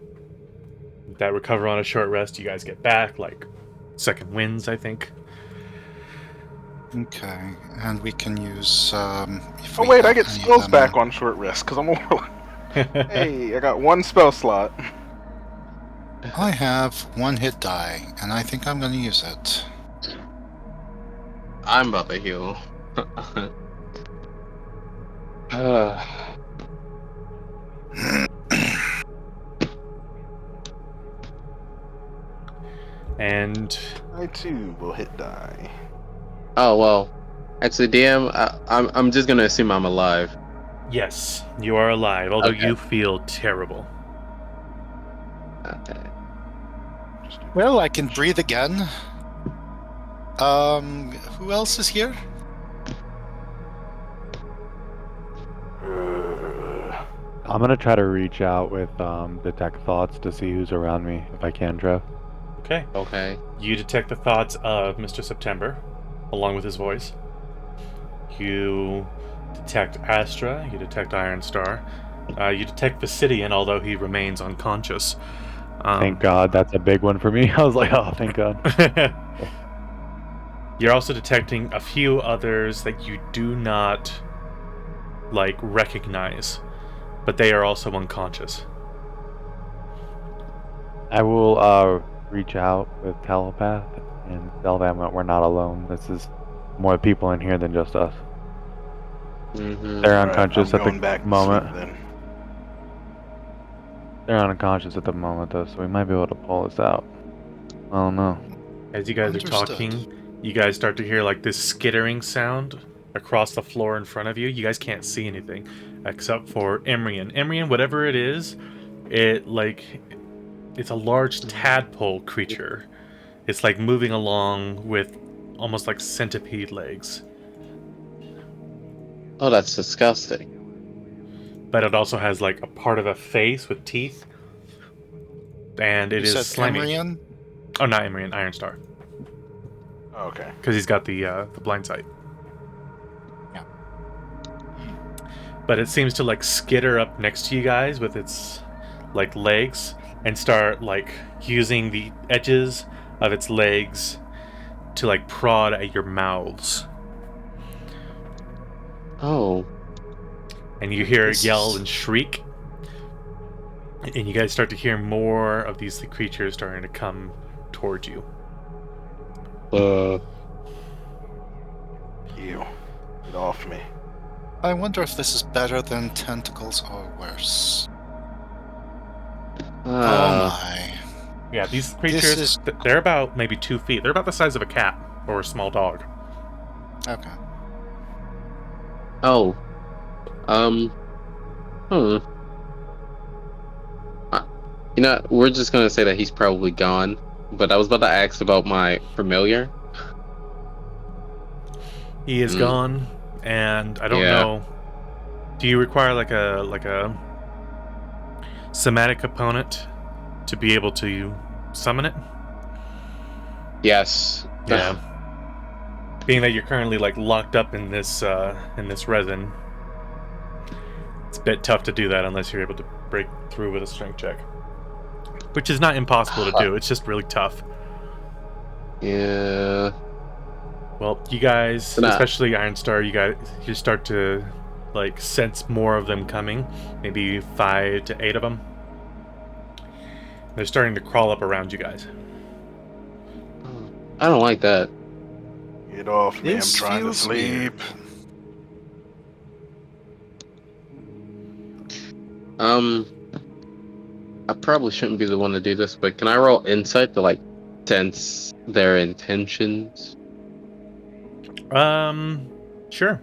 that recover on a short rest, you guys get back, like second winds, I think. Okay, and we can use. If Oh we wait, I have get any of spells them- back on short rest because I'm a warlock. Hey, I got 1 spell slot. I have 1 hit die, and I think I'm going to use it. I'm about to heal. And I too will hit die. Oh well. Actually, DM, I'm just gonna assume I'm alive. yes, you are alive, although Okay. you feel terrible. Okay. Well, I can breathe again. Who else is here? I'm gonna try to reach out with detect thoughts to see who's around me if I can, Trev. Okay. Okay. You detect the thoughts of Mr. September, along with his voice. You detect Astra, you detect Iron Star, you detect Vicidian, although he remains unconscious. Thank God, that's a big one for me. I was like, oh, thank God. You're also detecting a few others that you do not, like, recognize, but they are also unconscious. I will reach out with telepath and tell them that we're not alone. This is more people in here than just us. Mm-hmm. They're Alright, unconscious I'm at going the back to moment. sleep then. They're unconscious at the moment, though, so we might be able to pull this out. I don't know. As you guys Understood. are talking, you guys start to hear, like, this skittering sound across the floor in front of you. You guys can't see anything except for Emrian. Emrian, whatever it is, it's a large tadpole creature. It's, like, moving along with almost like centipede legs. Oh, that's disgusting. But it also has, like, a part of a face with teeth. And it You is said slimy. Emrian? Oh, not Emrian, Iron Star. Oh, okay. Because he's got the blind sight. Yeah. But it seems to, like, skitter up next to you guys with its, like, legs and start, like, using the edges of its legs to, like, prod at your mouths. Oh. And you hear it This yell is- and shriek. And you guys start to hear more of these creatures starting to come towards you. Ew. Get off me. I wonder if this is better than tentacles or worse. Oh my. Yeah, these creatures, is- they're about maybe 2 feet. They're about the size of a cat or a small dog. Okay. Oh. You know, we're just gonna say that he's probably gone. But I was about to ask about my familiar. He is gone, and I don't Yeah. know. Do you require like a somatic opponent to be able to summon it? Yes. Yeah. being that you're currently like locked up in this resin, it's a bit tough to do that unless you're able to break through with a strength check, which is not impossible to do. It's just really tough. Yeah. Well, you guys, Nah. especially Ironstar, you start to like sense more of them coming. Maybe 5 to 8 of them. They're starting to crawl up around you guys. I don't like that. Get off me, This I'm trying to feels sleep. I probably shouldn't be the one to do this, but can I roll insight to like sense their intentions? Sure.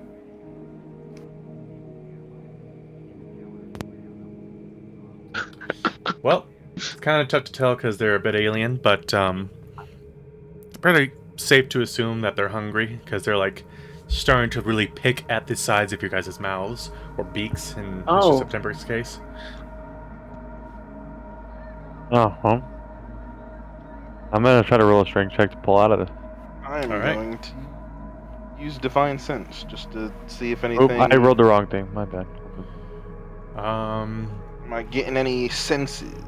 Well, it's kind of tough to tell because they're a bit alien, but pretty safe to assume that they're hungry because they're like starting to really pick at the sides of your guys' mouths or beaks in Mr. September's case. Oh, well. I'm gonna try to roll a strength check to pull out of this. I'm Alright. going to use Divine Sense just to see if Oh, anything. I rolled the wrong thing. My bad. Am I getting any senses?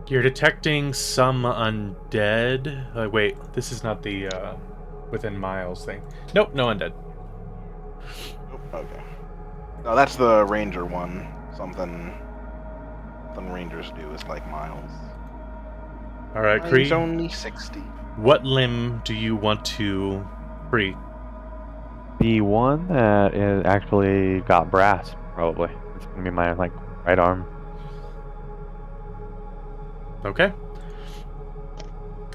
You're detecting some undead. Wait, this is not the within miles thing. Nope, no undead. Nope, okay. No, that's the Ranger one. Something Rangers do is like miles. All right, Mine's Kree. only 60. What limb do you want to free? The one that is actually got brass, probably. It's gonna be my like right arm. Okay.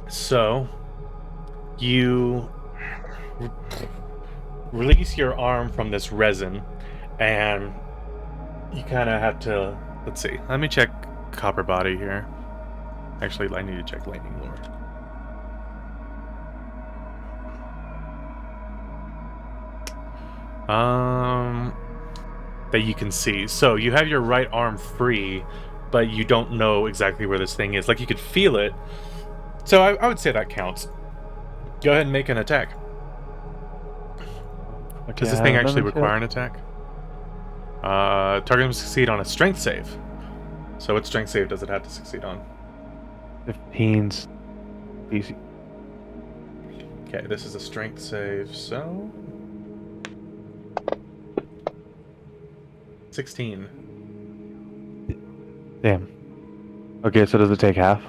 So, you release your arm from this resin, and you kind of have to. Let's see. Let me check Copper Body here. Actually, I need to check Lightning Lore. That you can see. So you have your right arm free, but you don't know exactly where this thing is. Like, you could feel it. So I would say that counts. Go ahead and make an attack. Does this thing actually require an attack? Target must succeed on a strength save. So what strength save does it have to succeed on? 15's easy. Okay, this is a strength save, so 16. Damn. Okay, so does it take half?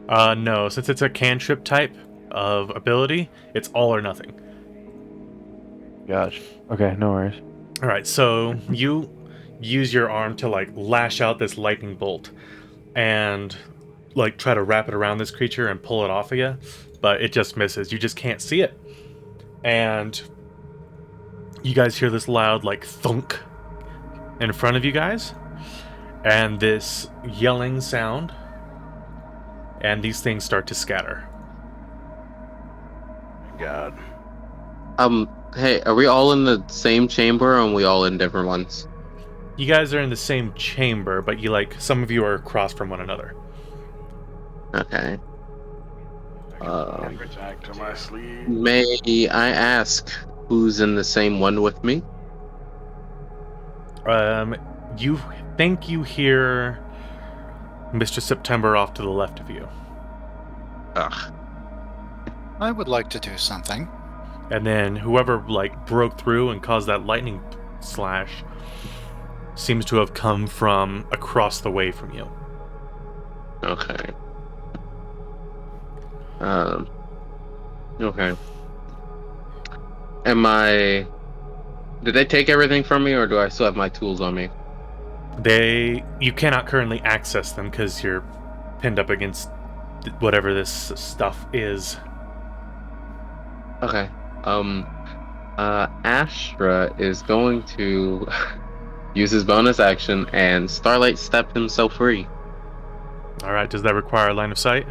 No, since it's a cantrip type of ability, it's all or nothing. Gosh. Okay, no worries. All right, so you use your arm to like lash out this lightning bolt and like try to wrap it around this creature and pull it off of you, but it just misses. You just can't see it. And you guys hear this loud like thunk in front of you guys, and this yelling sound, and these things start to scatter. God. Hey, are we all in the same chamber, or are we all in different ones? You guys are in the same chamber, but you like some of you are across from one another. Okay. Get back to my sleep. May I ask who's in the same one with me? You think you hear Mr. September off to the left of you. Ugh. I would like to do something. And then whoever like broke through and caused that lightning slash seems to have come from across the way from you. Okay. Okay. Did they take everything from me, or do I still have my tools on me? You cannot currently access them because you're pinned up against whatever this stuff is. Okay. Astra is going to use his bonus action and Starlight Step himself free. Alright, does that require a line of sight?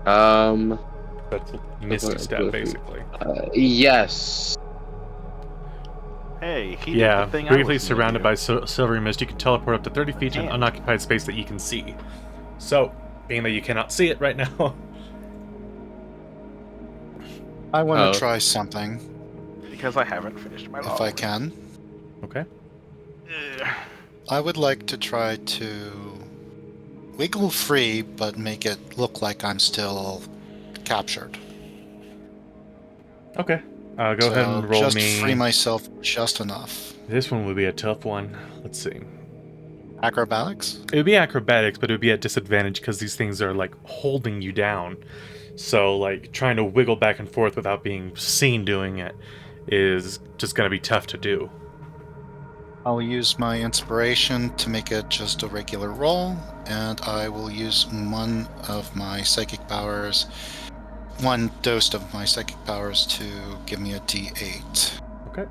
That's Misty Step, basically. Yes. Hey, he Yeah, did the thing I briefly was gonna surrounded do. by silvery mist, you can teleport up to 30 feet in unoccupied space that you can see. So, being that you cannot see it right now, I want Oh. to try something, Because I haven't finished my log. if I can. Okay. I would like to try to wiggle free, but make it look like I'm still captured. Okay. Go ahead and roll just me. free myself just enough. This one would be a tough one. Let's see. Acrobatics? It would be acrobatics, but it would be at disadvantage because these things are like holding you down. So like trying to wiggle back and forth without being seen doing it is just going to be tough to do. I'll use my inspiration to make it just a regular roll, and I will use one of my psychic powers, one dose of my psychic powers to give me a D8. Okay.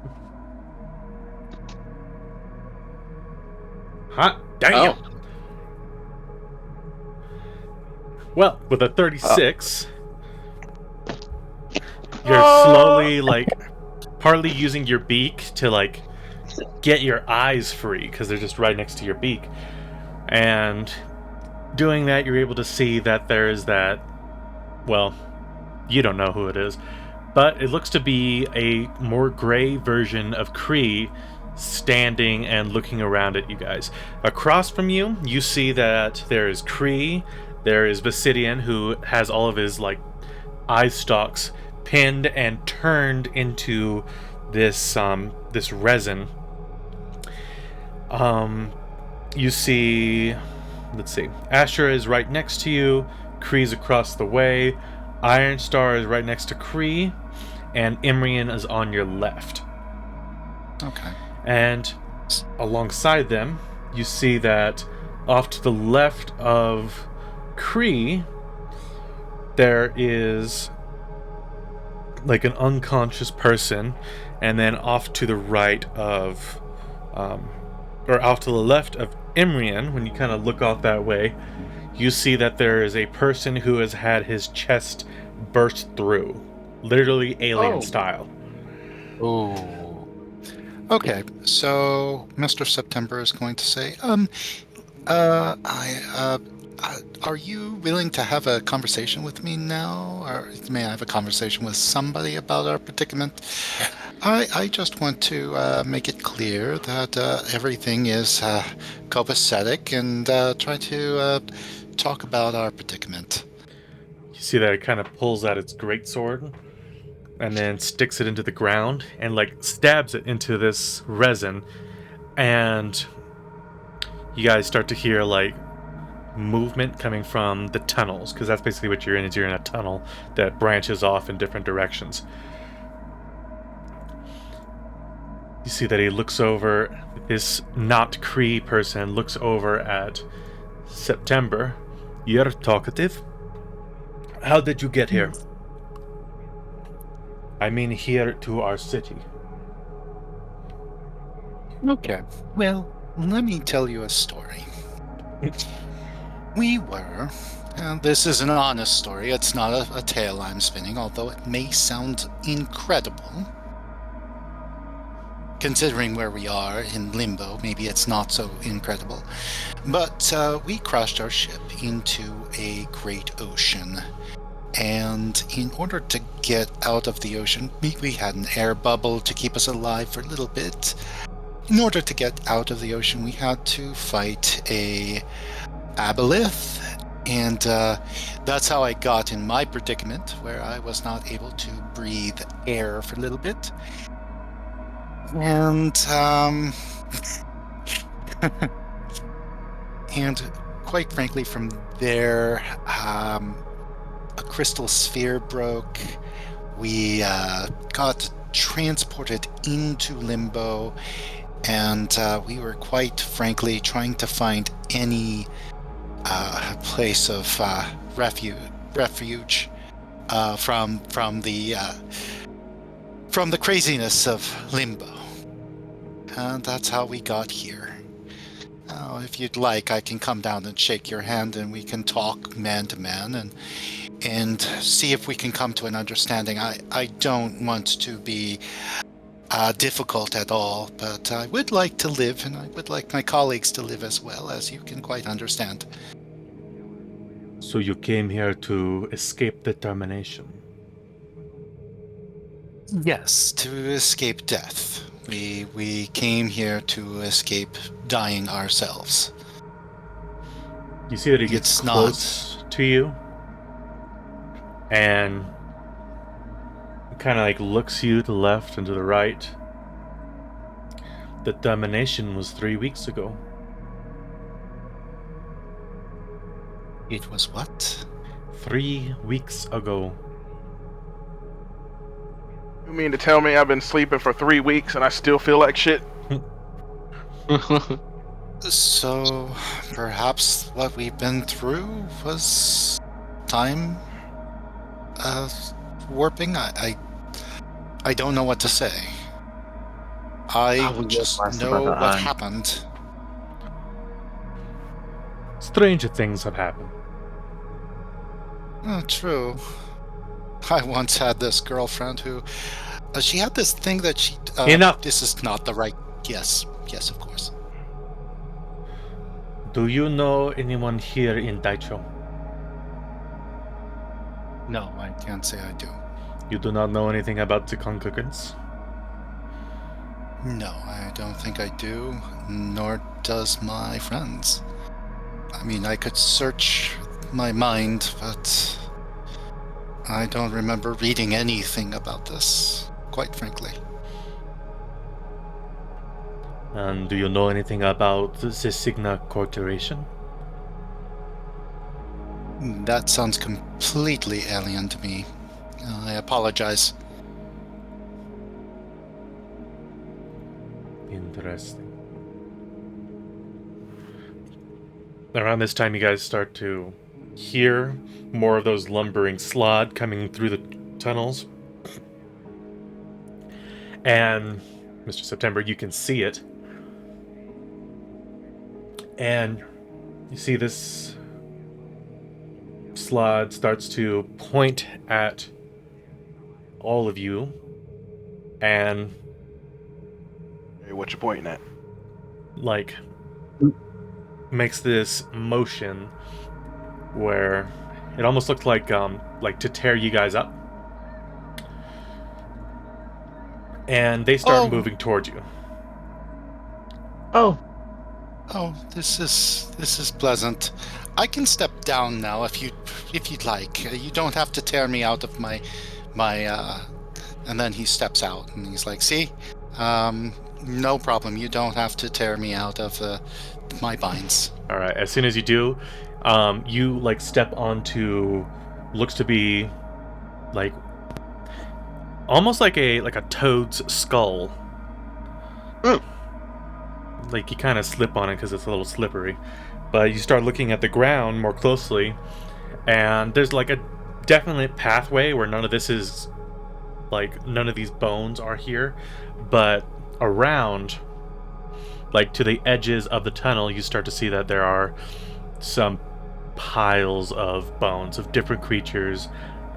Hot damn! Oh. Well, with a 36, you're slowly, like, partly using your beak to, like, get your eyes free, because they're just right next to your beak. And doing that, you're able to see that there is that, well, you don't know who it is, but it looks to be a more gray version of Kree standing and looking around at you guys. Across from you, you see that there is Kree, there is Basidian, who has all of his, like, eye stalks pinned and turned into this this resin. You see, let's see, Asher is right next to you, Kree's across the way, Iron Star is right next to Kree, and Imrian is on your left. Okay. And alongside them, you see that off to the left of Kree, there is like an unconscious person, and then off to the right of, or off to the left of Imrian, when you kind of look off that way, you see that there is a person who has had his chest burst through, literally alien style. Ooh. Okay, so Mr. September is going to say, are you willing to have a conversation with me now? Or may I have a conversation with somebody about our predicament? I just want to make it clear that everything is copacetic and try to talk about our predicament. You see that it kind of pulls out its greatsword and then sticks it into the ground and like stabs it into this resin, and you guys start to hear like movement coming from the tunnels, because that's basically what you're in, is you're in a tunnel that branches off in different directions. You see that he looks over, this not Kree person looks over at September. You're talkative. How did you get here? I mean here to our city. Okay, well, let me tell you a story. We were, and this is an honest story, it's not a tale I'm spinning, although it may sound incredible. Considering where we are in Limbo, maybe it's not so incredible. But we crashed our ship into a great ocean. And in order to get out of the ocean, we had an air bubble to keep us alive for a little bit. In order to get out of the ocean, we had to fight a aboleth, and that's how I got in my predicament, where I was not able to breathe air for a little bit. And and quite frankly, from there, a crystal sphere broke. We got transported into Limbo, and we were quite frankly trying to find any place of refuge from the craziness of Limbo. And that's how we got here. Now, if you'd like, I can come down and shake your hand, and we can talk man to man and see if we can come to an understanding. I don't want to be difficult at all, but I would like to live, and I would like my colleagues to live as well, as you can quite understand. So you came here to escape determination? Yes, to escape death. We came here to escape dying ourselves. You see that he gets It's close to you, and kind of like looks you to the left and to the right. The termination was 3 weeks ago. It was what? 3 weeks ago. You mean to tell me I've been sleeping for 3 weeks and I still feel like shit? So, perhaps what we've been through was time warping? I don't know what to say. I we just just know about what to happened. Stranger things have happened. Oh, true. I once had this girlfriend who... she had this thing that she... Enough! This is not the right... Yes, of course. Do you know anyone here in Dyycho? No, I can't say I do. You do not know anything about the congregants? No, I don't think I do, nor does my friends. I mean, I could search my mind, but I don't remember reading anything about this, quite frankly. And do you know anything about the Signa Corporation? That sounds completely alien to me. I apologize. Interesting. Around this time, you guys start to hear more of those lumbering Slaad coming through the tunnels. And, Mr. September, you can see it. And you see this Slaad starts to point at all of you. And, Hey, what you pointing at? like, makes this motion where it almost looked like to tear you guys up. And they start moving towards you. Oh, this is pleasant. I can step down now if you'd like. You don't have to tear me out of my. And then he steps out and he's like, "See, no problem. You don't have to tear me out of my binds." All right. As soon as you do, you like step onto looks to be like almost like a toad's skull. Like you kind of slip on it because it's a little slippery, but you start looking at the ground more closely, and there's like a definite pathway where none of these bones are here, but around, like to the edges of the tunnel, you start to see that there are some piles of bones of different creatures,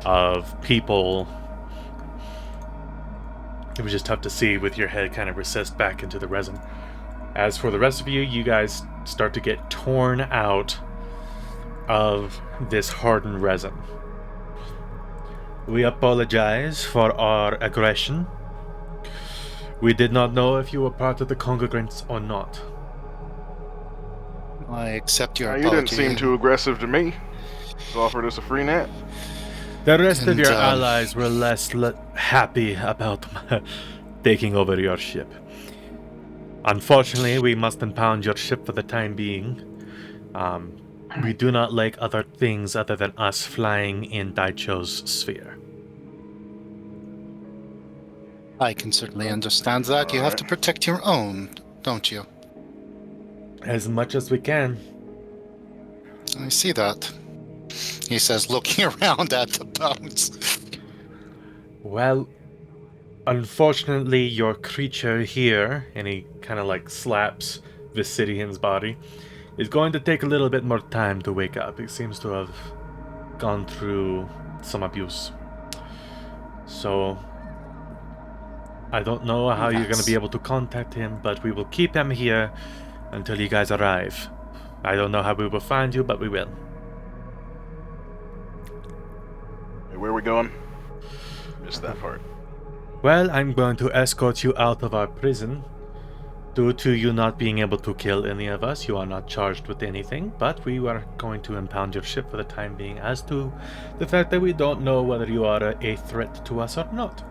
of people. It was just tough to see with your head kind of recessed back into the resin. As for the rest of you, you guys start to get torn out of this hardened resin. We apologize for our aggression. We did not know if you were part of the congregants or not. I accept your You apology. didn't seem too aggressive to me. Just offered us a free net. The rest of And, your allies were less happy about taking over your ship. Unfortunately, we must impound your ship for the time being. We do not like other things other than us flying in Dyycho's sphere. I can certainly understand that. You have to protect your own, don't you? As much as we can. I see that. He says, looking around at the bones. Well, unfortunately, your creature here, and he kind of like slaps Visidian's body, is going to take a little bit more time to wake up. It seems to have gone through some abuse. So, I don't know how you're going to be able to contact him, but we will keep him here until you guys arrive. I don't know how we will find you, but we will. Hey, where are we going? Missed that part. Well, I'm going to escort you out of our prison. Due to you not being able to kill any of us, you are not charged with anything, but we are going to impound your ship for the time being as to the fact that we don't know whether you are a threat to us or not.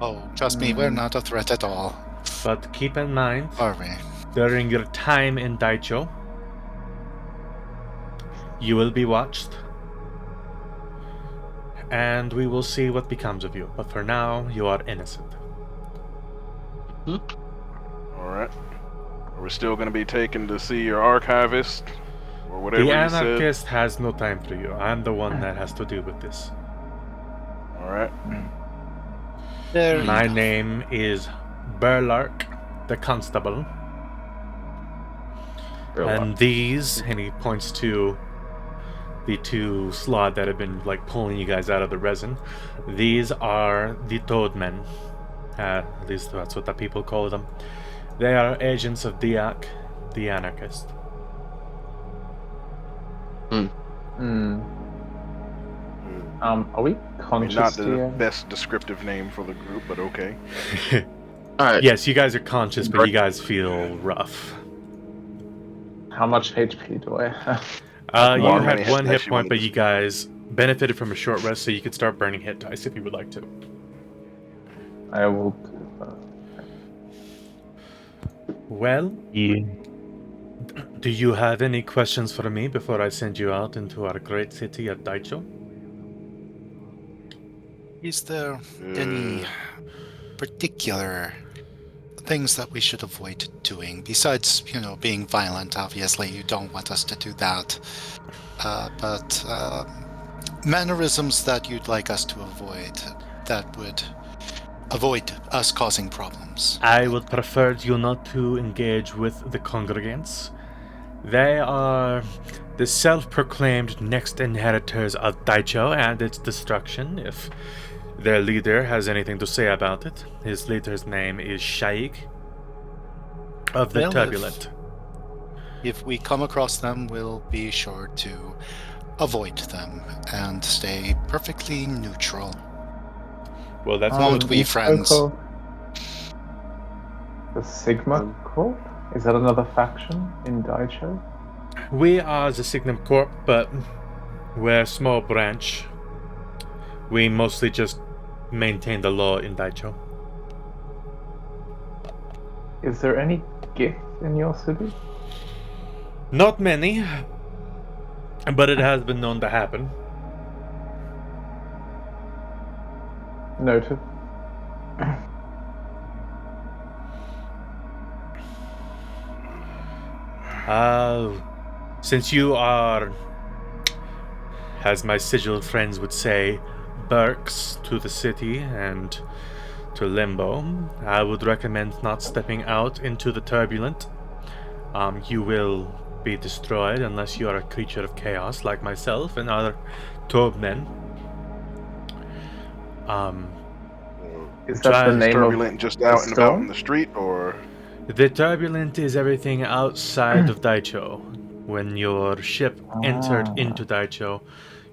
Oh, trust me, we're not a threat at all, But keep in mind, are we? during your time in Dyycho, you will be watched, and we will see what becomes of you. But for now, you are innocent. Alright. Are we still going to be taken to see your archivist? Or whatever The you said? anarchist has no time for you. I'm the one that has to deal with this. Alright. My name is Burlark, the constable. And these, and he points to the two Slaad that have been like pulling you guys out of the resin. These are the Toadmen. At least that's what the people call them. They are agents of Dyycho, the anarchist. Are we conscious not the here? best descriptive name for the group, but okay. Alright. Yes, you guys are conscious, but you guys feel rough. How much HP do I have? You How had many one hit hit dice you point, wanna but use? you guys benefited from a short rest, so you could start burning hit dice if you would like to. I will do that. Well, Yeah. do you have any questions for me before I send you out into our great city of Dyycho? Is there any particular things that we should avoid doing? Besides, being violent, obviously, you don't want us to do that. But mannerisms that you'd like us to avoid, that would avoid us causing problems. I would prefer you not to engage with the congregants. They are the self-proclaimed next inheritors of Dyycho and its destruction, if their leader has anything to say about it. His leader's name is Shaik of the Well, Turbulent. If we come across them, we'll be sure to avoid them and stay perfectly neutral. Well, that's Won't we, you spoke friends? of The Sigma Corp? Is that another faction in Dyycho? We are the Signum Corp, but we're a small branch. We mostly just maintain the law in Dyycho. Is there any Gith in your city? Not many, but it has been known to happen. Noted. Since you are, as my sigil friends would say, Burks to the city and to Limbo, I would recommend not stepping out into the Turbulent. You will be destroyed unless you are a creature of chaos like myself and other Toadmen. Is that the name Turbulent of just out the and about storm? in the street, or The Turbulent is everything outside of Dyycho. When your ship entered into Dyycho,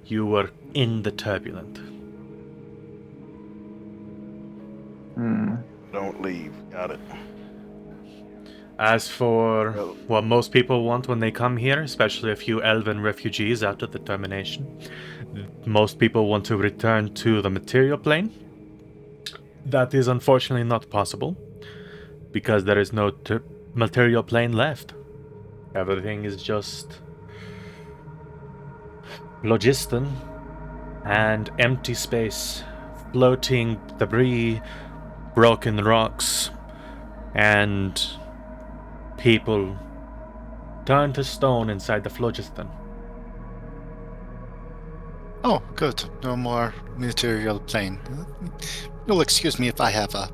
you were in the Turbulent. don't leave? Got it. As for what most people want when they come here, especially a few elven refugees after the termination, most people want to return to the material plane. That is unfortunately not possible, because there is no material plane left. Everything is just logiston and empty space, floating debris, broken rocks, and people turned to stone inside the phlogiston. Oh, good. No more material plane. You'll excuse me if I have a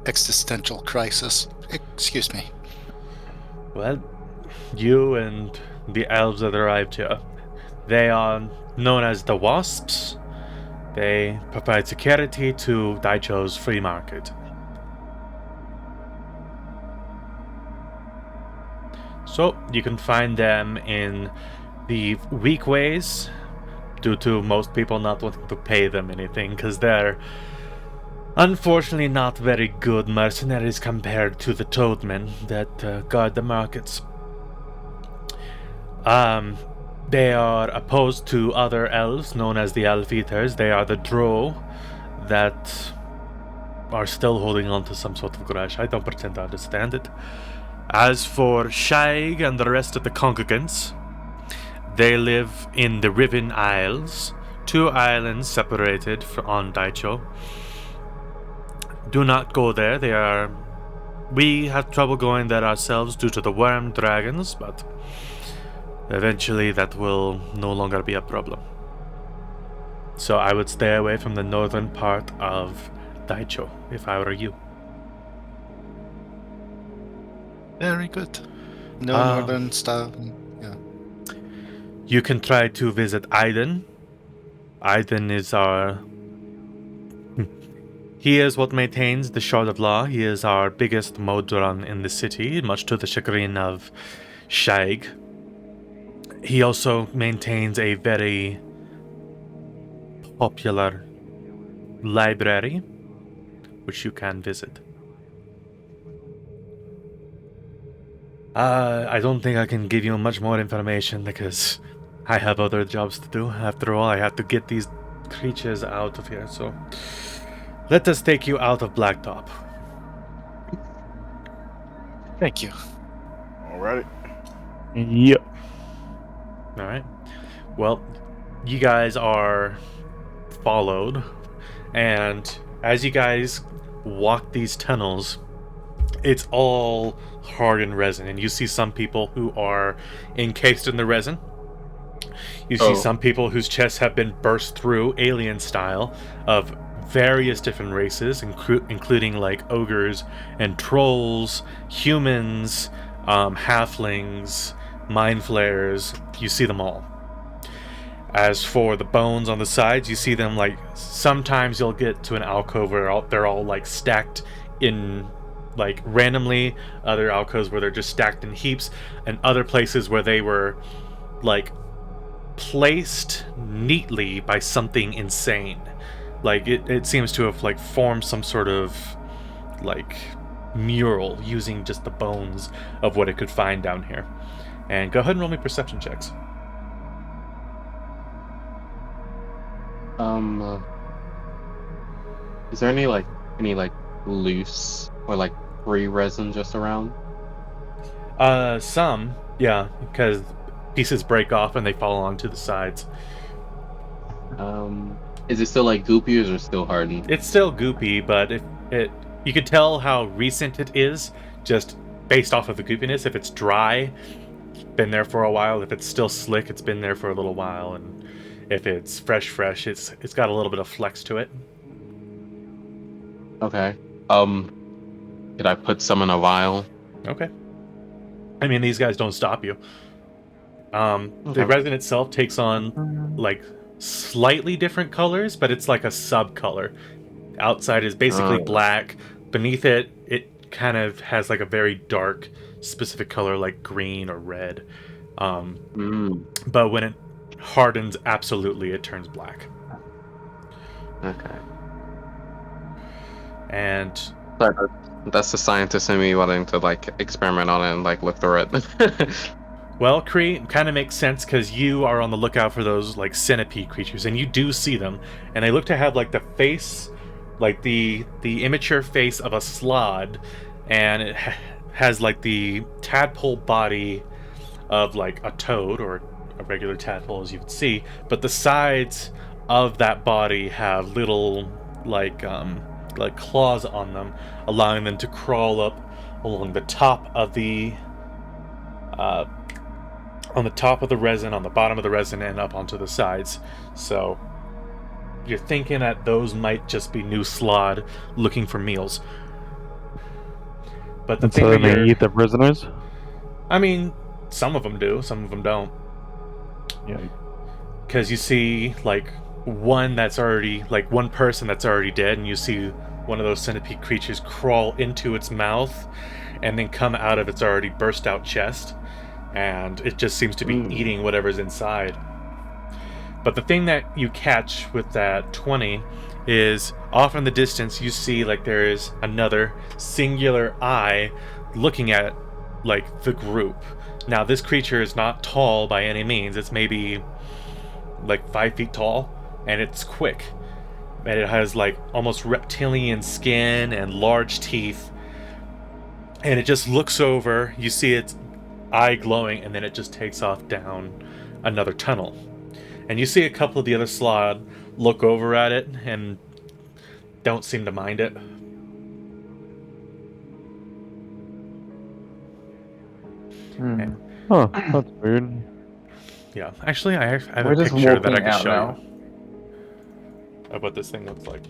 existential crisis. Excuse me. Well, you and the elves that arrived here, they are known as the Wasps. They provide security to Daicho's free market. So, you can find them in the weak ways, due to most people not wanting to pay them anything, because they're unfortunately not very good mercenaries compared to the toadmen that guard the markets. They are opposed to other elves known as the Elf Eaters. They are the drow that are still holding on to some sort of grudge. I don't pretend to understand it. As for Shaig and the rest of the congregants, they live in the Riven Isles, 2 islands separated on Dyycho. Do not go there. We have trouble going there ourselves due to the worm dragons, but eventually that will no longer be a problem. So I would stay away from the northern part of Dyycho if I were you. Very good. No northern stuff. Yeah. You can try to visit Aiden. Aiden is He is what maintains the Shard of Law. He is our biggest modron in the city, much to the chagrin of Shaig. He also maintains a very popular library, which you can visit. I don't think I can give you much more information because I have other jobs to do. After all, I have to get these creatures out of here, so let us take you out of Blacktop. Thank you. Alrighty. Yep. Alright. Well, you guys are followed, and as you guys walk these tunnels, it's all hardened resin, and you see some people who are encased in the resin. You see some people whose chests have been burst through, alien style, of various different races, including like ogres and trolls, humans, halflings, mind flayers. You see them all. As for the bones on the sides, you see them like sometimes you'll get to an alcove where they're all like stacked in like randomly, other alcoves where they're just stacked in heaps, and other places where they were like placed neatly by something insane. Like it seems to have like formed some sort of like mural using just the bones of what it could find down here. And go ahead and roll me perception checks. Is there any loose or like free resin just around? Some, yeah, because pieces break off and they fall onto the sides. Is it still like goopy or is it still hardened? It's still goopy, but you can tell how recent it is just based off of the goopiness. If it's dry, it's been there for a while. If it's still slick, it's been there for a little while. And if it's fresh, it's got a little bit of flex to it. Okay. Did I put some in a vial? Okay. I mean, these guys don't stop you. Okay. The resin itself takes on like slightly different colors, but it's like a sub-color. Outside is basically black. Beneath it, it kind of has like a very dark specific color like green or red. But when it hardens, absolutely it turns black. Okay. And that's the scientist in me wanting to like experiment on it and like look through it. well, Kree, kind of makes sense because you are on the lookout for those like centipede creatures, and you do see them, and they look to have like the face, like the immature face of a Slaad, and it has like the tadpole body of like a toad or a regular tadpole, as you would see, but the sides of that body have little like claws on them, allowing them to crawl up along the top of the resin, on the bottom of the resin, and up onto the sides. So you're thinking that those might just be new Slaad looking for meals. But the thing So that they eat the prisoners? I mean, some of them do, some of them don't. Yeah. Because you see like one person that's already dead, and you see one of those centipede creatures crawl into its mouth and then come out of its already burst out chest, and it just seems to be eating whatever's inside. But the thing that you catch with that 20 is off in the distance you see like there is another singular eye looking at like the group. Now this creature is not tall by any means. It's maybe like 5 feet tall, and it's quick. And it has like almost reptilian skin and large teeth. And it just looks over, you see its eye glowing, and then it just takes off down another tunnel. And you see a couple of the other Slaad look over at it and don't seem to mind it. Oh, that's weird. Yeah, actually, I have We're a just picture that I walking can out show now. you of what this thing looks like.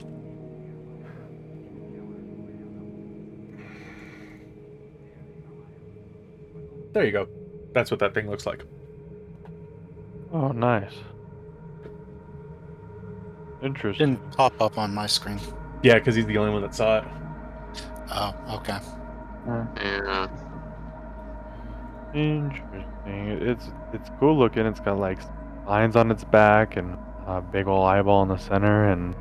There you go. That's what that thing looks like. Oh, nice. Interesting. Didn't pop up on my screen. Yeah, because he's the only one that saw it. Oh, okay. Yeah. Interesting. It's cool looking. It's got like lines on its back and a big ol' eyeball in the center and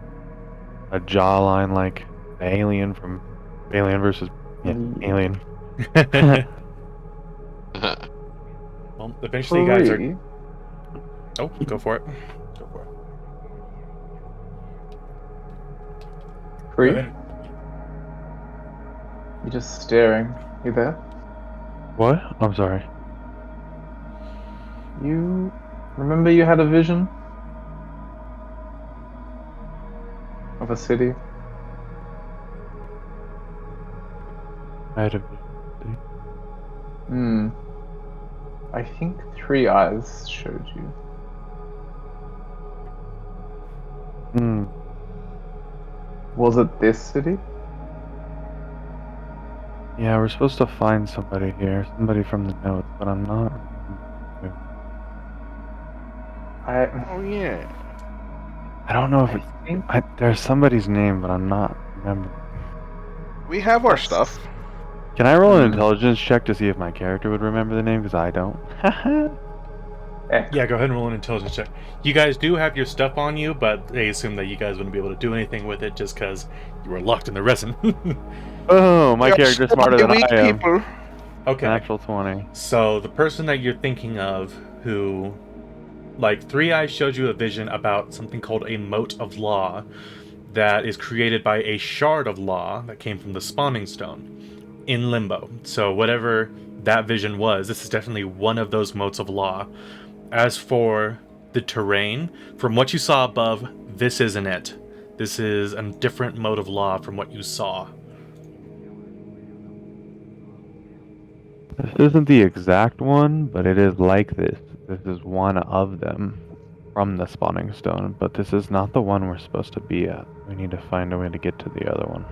a jawline like the alien from Alien versus Alien. Well, eventually you guys are. Free? Oh, go for it. Go for it. Free? Go ahead. You're just staring. You there? What? I'm sorry. You remember you had a vision of a city? I had a I think 3 eyes showed you. Was it this city? Yeah, we're supposed to find somebody here. Somebody from the notes, but I'm not. Oh yeah. I don't know if I it's. think There's somebody's name, but I'm not remembering. We have our stuff. Can I roll an intelligence check to see if my character would remember the name? Because I don't. Yeah, go ahead and roll an intelligence check. You guys do have your stuff on you, but they assume that you guys wouldn't be able to do anything with it just because you were locked in the resin. Oh, my We are character's smarter than weak I am. people. Okay. Natural 20. So the person that you're thinking of who, like, 3 Eyes showed you a vision about something called a mote of law that is created by a shard of law that came from the spawning stone in Limbo. So whatever that vision was, this is definitely one of those motes of law. As for the terrain, from what you saw above, this isn't it. This is a different mote of law from what you saw. This isn't the exact one, but it is like this. This is one of them from the spawning stone, but this is not the one we're supposed to be at. We need to find a way to get to the other one.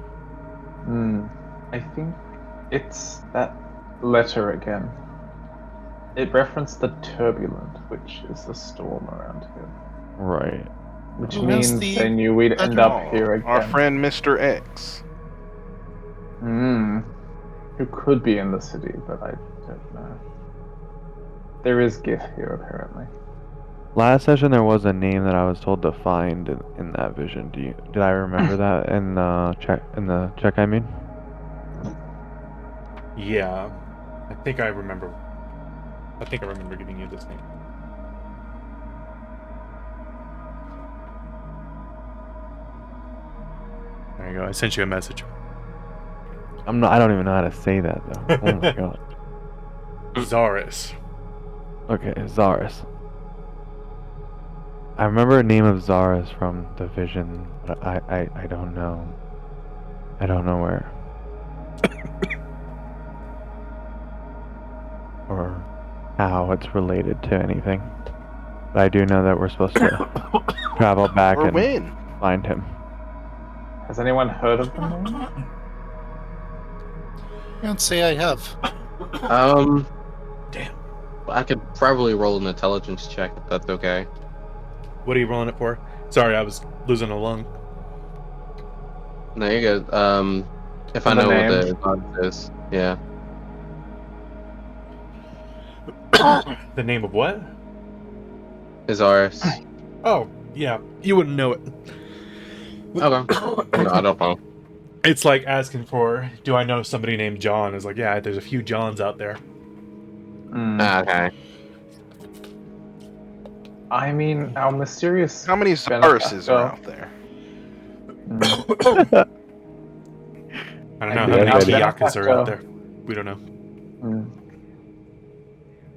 I think it's that letter again. It referenced the turbulent, which is the storm around here. Right. Which Who has means the they knew we'd end up here again. Our friend Mr. X. Who could be in the city, but I don't know. There is GIF here, apparently. Last session there was a name that I was told to find in that vision. Did I remember that in the check? I mean. Yeah, I think I remember giving you this name. There you go. I sent you a message. I don't even know how to say that though. Oh my god. Zaris. Okay, Zaris. I remember a name of Zaris from the vision, but I don't know. I don't know where. Or how it's related to anything. But I do know that we're supposed to travel back Or and when? find him. Has anyone heard of the name? I can't say I have. Damn. I could probably roll an intelligence check if that's okay. What are you rolling it for? Sorry, I was losing a lung. No, you're good. If I The know name? what the god is, yeah. The name of what? Is ours. Oh, yeah. You wouldn't know it. Okay. No, I don't know. It's like asking for, do I know somebody named John? It's like, yeah, there's a few Johns out there. Okay. I mean, our mysterious How many Zaruses are out there? I don't know And how many our Kiyakas are out benefactor- there. We don't know.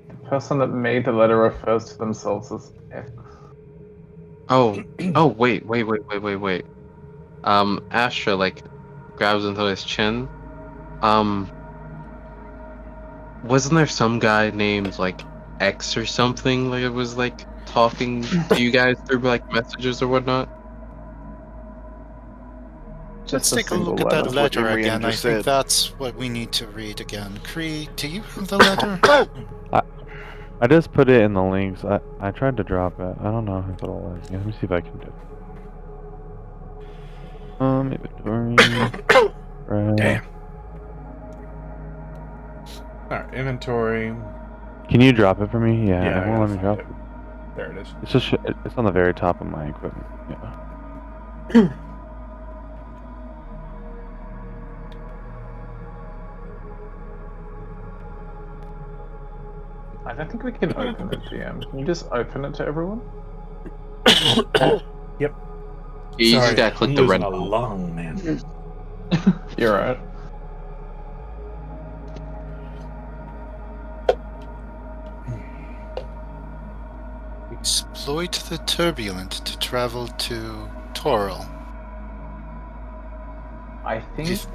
The person that made the letter refers to themselves as X. Oh, wait. Astra like grabs into his chin. Wasn't there some guy named like X or something? Like it was like talking to you guys through like messages or whatnot. Let's Just a take a single look at that That's what letter Imrian again. I just think said. that's what we need to read again. Kree, do you have the letter? I just put it in the links. I tried to drop it. I don't know if it'll let me. Let me see if I can do it. Inventory. Right. Damn. Alright, inventory. Can you drop it for me? Yeah, Yeah, it I won't let gotta me drop find it. it. There it is. It's just it's on the very top of my equipment. Yeah. I don't think we can open it, GM. Can you just open it to everyone? Yep. You Sorry, just gotta click I'm the losing red a button. lung, man. You're right. Exploit the turbulent to travel to Toril. I think If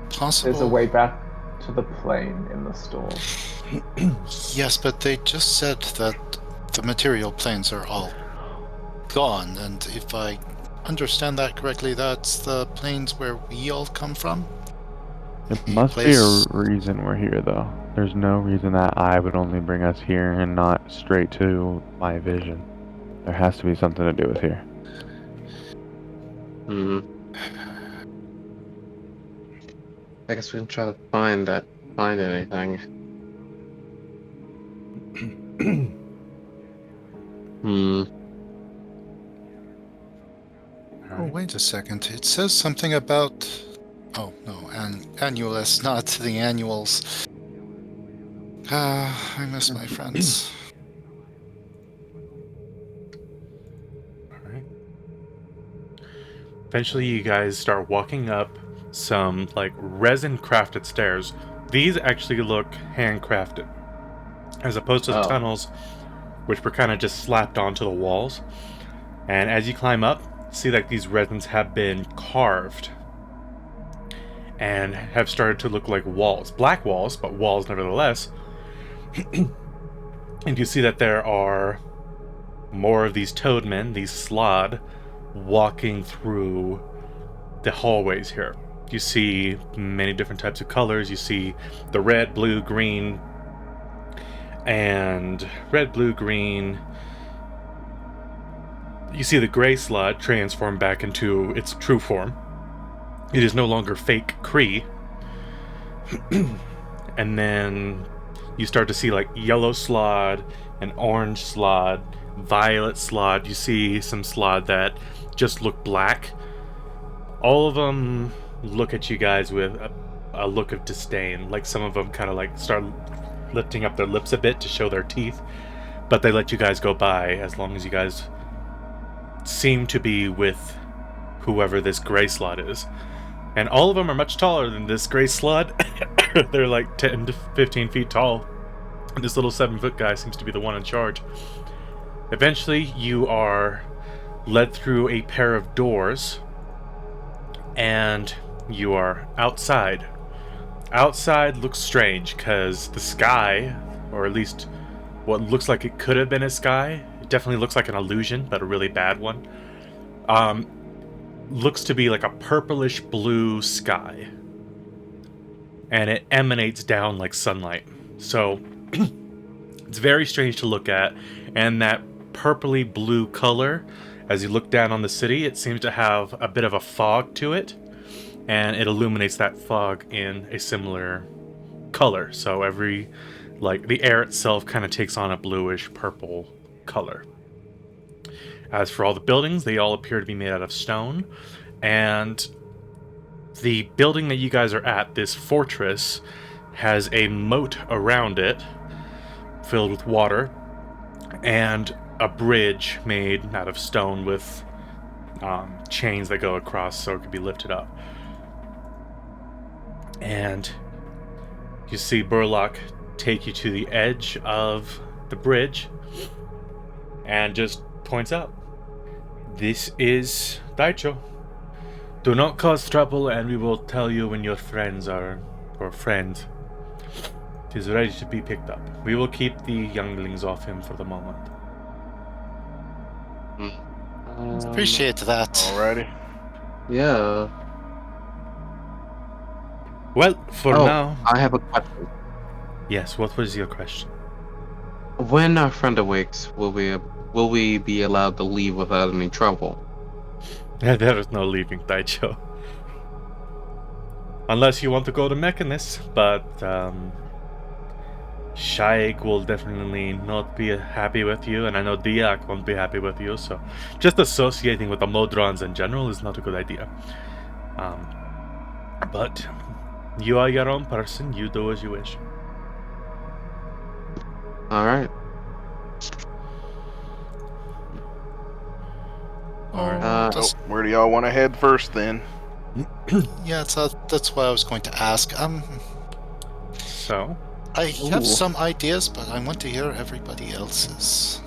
possible. there's a way back to the plane in the store. Yes, but they just said that the material planes are all gone, and if I understand that correctly, that's the planes where we all come from? It The must be a place- reason we're here, though. There's no reason that I would only bring us here and not straight to my vision. There has to be something to do with here. I guess we can try to find anything. Oh, wait a second. It says something about... Oh, no, Annulus, not the annuals. I miss my friends. Alright. Eventually, you guys start walking up some, like, resin-crafted stairs. These actually look handcrafted, as opposed to the tunnels, which were kind of just slapped onto the walls. And as you climb up, see that these resins have been carved and have started to look like walls. Black walls, but walls nevertheless. And you see that there are more of these toadmen, these Slaad, walking through the hallways here. You see many different types of colors. You see the red, blue, green, and red, blue, green. You see the gray Slaad transform back into its true form. It is no longer fake Kree. And then you start to see like yellow Slaad, and orange Slaad, violet Slaad. You see some Slaad that just look black. All of them look at you guys with a look of disdain. Like some of them kind of like start lifting up their lips a bit to show their teeth. But they let you guys go by as long as you guys seem to be with whoever this gray Slaad is. And all of them are much taller than this gray Slaad. They're like 10 to 15 feet tall. And this little 7-foot guy seems to be the one in charge. Eventually, you are led through a pair of doors, and you are outside. Outside looks strange, because the sky, or at least what looks like it could have been a sky, it definitely looks like an illusion, but a really bad one, looks to be like a purplish blue sky. And it emanates down like sunlight. So it's very strange to look at, and that purpley blue color, as you look down on the city, it seems to have a bit of a fog to it, and it illuminates that fog in a similar color. So the air itself kind of takes on a bluish purple color. As for all the buildings, they all appear to be made out of stone. And the building that you guys are at, this fortress, has a moat around it filled with water and a bridge made out of stone with chains that go across so it could be lifted up. And you see Burlock take you to the edge of the bridge and just points out, "This is Dyycho. Do not cause trouble, and we will tell you when your friends are, or friend, is ready to be picked up. We will keep the younglings off him for the moment." Appreciate that. Alrighty. Yeah. Well, for now... I have a question. Yes, what was your question? When our friend awakes, will we be allowed to leave without any trouble? There is no leaving, Dyycho. Unless you want to go to Mechanist, but Shaik will definitely not be happy with you, and I know Diak won't be happy with you, so just associating with the Modrons in general is not a good idea. But you are your own person, you do as you wish. Alright. Alright. So, where do y'all want to head first then? Yeah, that's what I was going to ask. So, I have some ideas, but I want to hear everybody else's.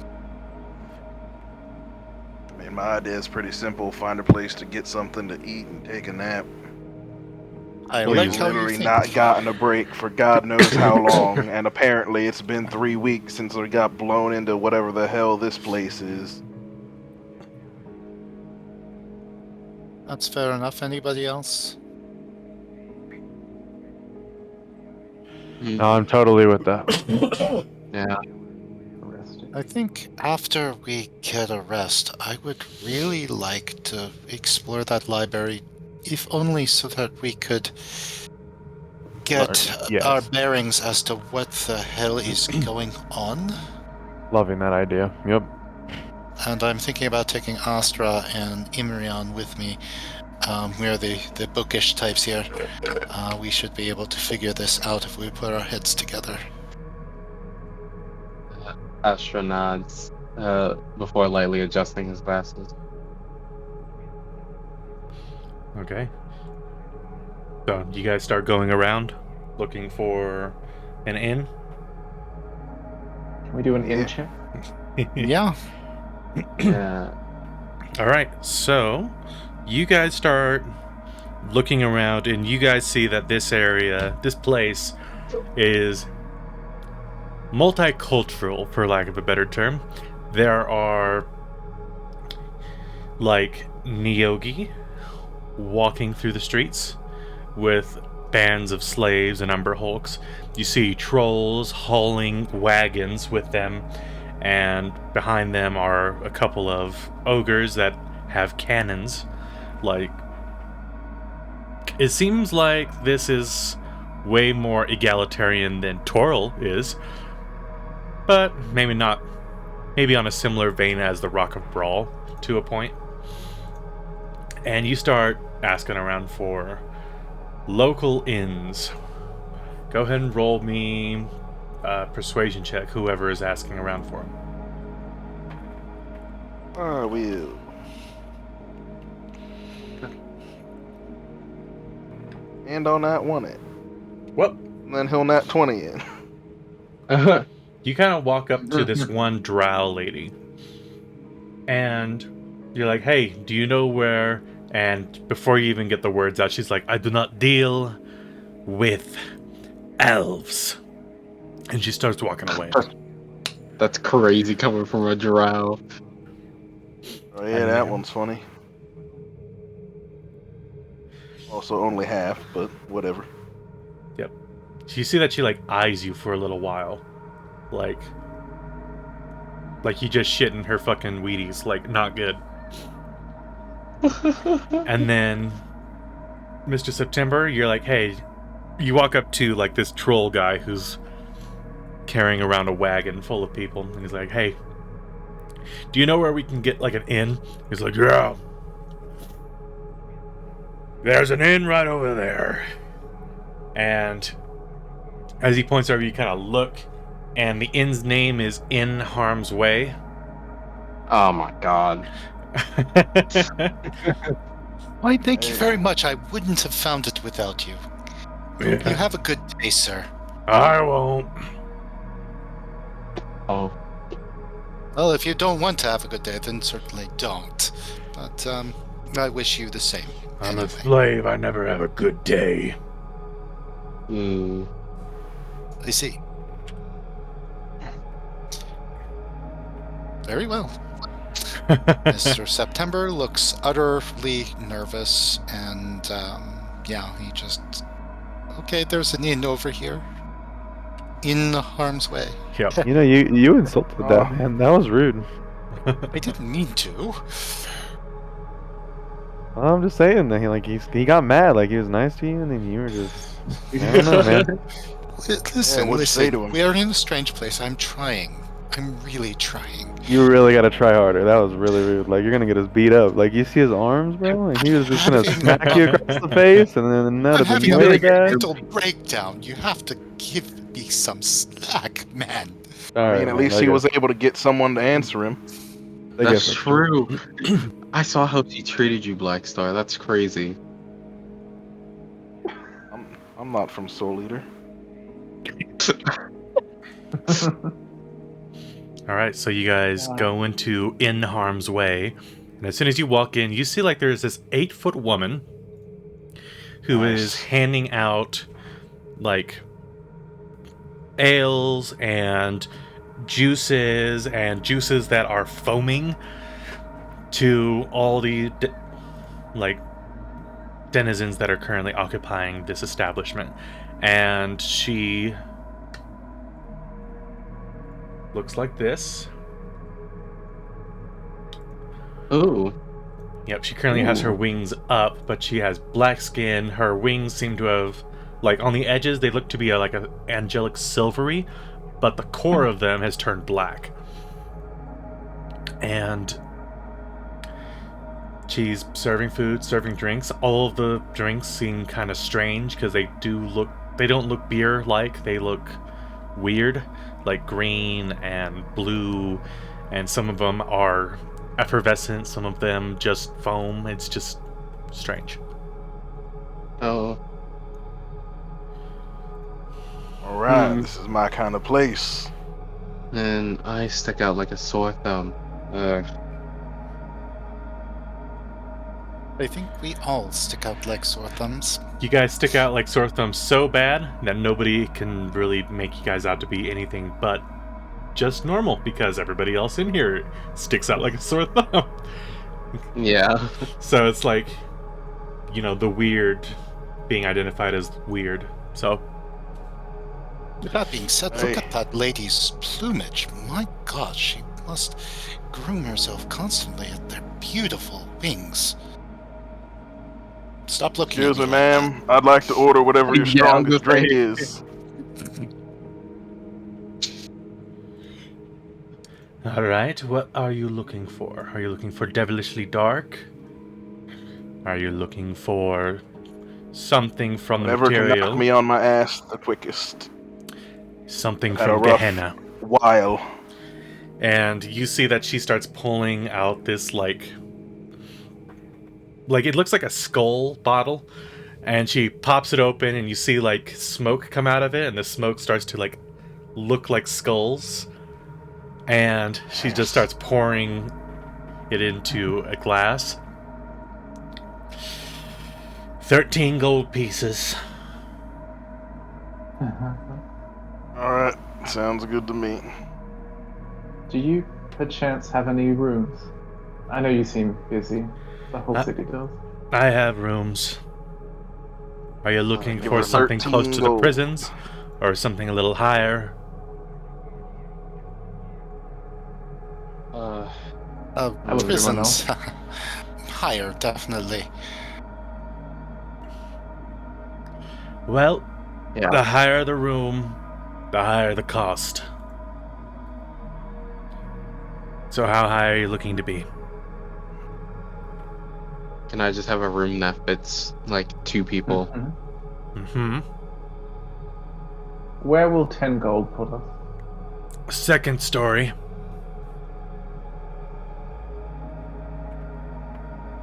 I mean, my idea is pretty simple. Find a place to get something to eat and take a nap. I Well, like We've how you literally think. not gotten a break for God knows how long, and apparently it's been 3 weeks since we got blown into whatever the hell this place is. That's fair enough. Anybody else? No, I'm totally with that. Yeah. Arrested. I think after we get a rest, I would really like to explore that library, if only so that we could get Yes. our bearings as to what the hell is going on. Loving that idea. Yep. And I'm thinking about taking Astra and Imrian with me. We're the bookish types here. We should be able to figure this out if we put our heads together. Astra nods before lightly adjusting his glasses. okay. So, you guys start going around, looking for an inn? Can we do an in check? Yeah. Yeah. Alright, so you guys start looking around and you guys see that this area, this place, is multicultural, for lack of a better term. There are, like, Nyogi walking through the streets with bands of slaves and umber hulks. You see trolls hauling wagons with them, and behind them are a couple of ogres that have cannons. Like, it seems like this is way more egalitarian than Toril is, but maybe not. Maybe on a similar vein as the Rock of Brawl to a point. And you start asking around for local inns. Go ahead and roll me a persuasion check, whoever is asking around for them. I will. And on that one it. Well, And then he'll nat 20 in. you kind of walk up to this one drow lady, and you're like, "Hey, do you know where?" And before you even get the words out, she's like, "I do not deal with elves." And she starts walking away. That's crazy coming from a drow. Oh yeah, that one's funny. Also only half, but whatever. Yep. So you see that she, like, eyes you for a little while. Like you just shit in her fucking Wheaties. Like, not good. And then, Mr. September, you're like, "Hey," you walk up to, like, this troll guy who's carrying around a wagon full of people, and he's like, "Hey, Do you know where we can get like an inn? He's like, yeah. There's an inn right over there. And as he points over, you kind of look, and the inn's name is In Harm's Way. Oh my god. Why, thank you very much. I wouldn't have found it without you. You Yeah. have a good day, sir. I won't. Oh. Well, if you don't want to have a good day, then certainly don't. But I wish you the same. I'm a Anyway. slave. I never have a good day. I see. Very well. Mr. September looks utterly nervous, and he just... Okay, there's an inn over here. In harm's way. Yep. You know, you insulted that man. That was rude. I didn't mean to. I'm just saying that he got mad, like he was nice to you, and then you were just I don't know, man. Listen, what'd you say to him? we are in a strange place. I'm trying. I'm really trying. You really gotta try harder. That was really rude. Like you're gonna get us beat up. Like you see his arms, bro. Like he was just gonna smack you across the face, and then that I'm have been having a really bad. mental breakdown. You have to give me some slack, man. All I mean, at least he was able to get someone to answer him. That's true. I saw how he treated you, Black Star. That's crazy. I'm not from Soul Eater. All right, so you guys go into In Harm's Way, and as soon as you walk in, you see like there's this 8-foot woman who is handing out like ales and juices that are foaming to all the denizens that are currently occupying this establishment, and she looks like this. Ooh. Yep, she currently has her wings up, but she has black skin. Her wings seem to have, like, on the edges, they look to be like an angelic silvery, but the core of them has turned black. And she's serving food, serving drinks. All of the drinks seem kind of strange because they don't look beer-like. They look weird, like green and blue, and some of them are effervescent, some of them just foam. It's just strange. Oh. Alright, this is my kind of place. And I stick out like a sore thumb. I think we all stick out like sore thumbs. You guys stick out like sore thumbs so bad that nobody can really make you guys out to be anything but just normal, because everybody else in here sticks out like a sore thumb. Yeah. So it's like, you know, the weird being identified as weird. So With that being said, look at that lady's plumage. My God, she must groom herself constantly at their beautiful wings. Stop looking Excuse at me, me like ma'am. I'd like to order whatever your Yeah, I'm strongest gonna drink say- is. all right, what are you looking for? Are you looking for devilishly dark? Are you looking for something from the Whatever can material? knock me on my ass the quickest. Something Had a from rough Gehenna. while. And you see that she starts pulling out this like it looks like a skull bottle, and she pops it open, and you see like smoke come out of it, and the smoke starts to like look like skulls, and she just starts pouring it into a glass. 13 gold pieces. Alright, sounds good to me. Do you, perchance, have any rooms? I know you seem busy. The whole city does. I have rooms. Are you looking give for her something 13 close to the gold. prisons, or something a little higher? I would prisons. Higher, definitely. Well, Yeah. the higher the room, the higher the cost. So how high are you looking to be? Can I just have a room that fits like 2 people? Mm-hmm. Where will 10 gold put us? Second story.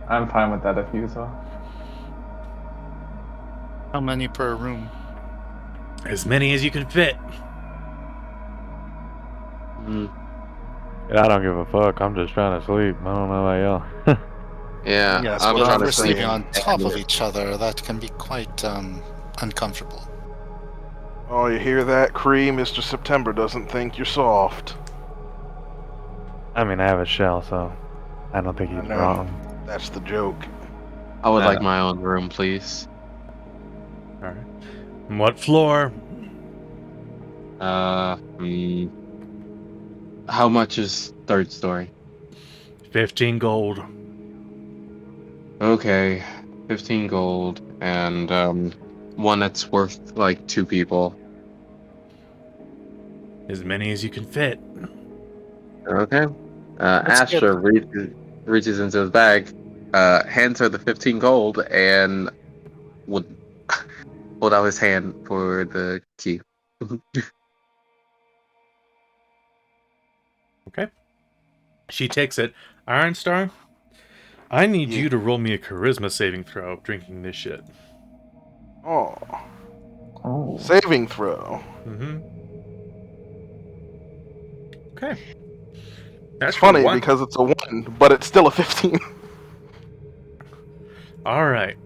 I'm fine with that if you are. How many per room? As many as you can fit. Mm, I don't give a fuck. I'm just trying to sleep. I don't know about y'all. yeah, Yes, I'm but trying if we're to sleeping sleep. on top of each other, that can be quite uncomfortable. Oh, you hear that, Cree? Mr. September doesn't think you're soft. I mean, I have a shell, so I don't think I he's know. wrong. That's the joke. I would Nah. like my own room, please. Alright. What floor? Hmm. How much is 3rd story? 15 gold. Okay, 15 gold, and one that's worth like 2 people. As many as you can fit. Okay. Let's get Astra reaches into his bag, hands her the 15 gold, and would hold out his hand for the key. Okay. She takes it. Iron Star, I need Yeah. you to roll me a charisma saving throw drinking this shit. Oh. Oh. Saving throw. Mm-hmm. Okay. That's It's funny one. because it's a 1, but it's still a 15. Alright.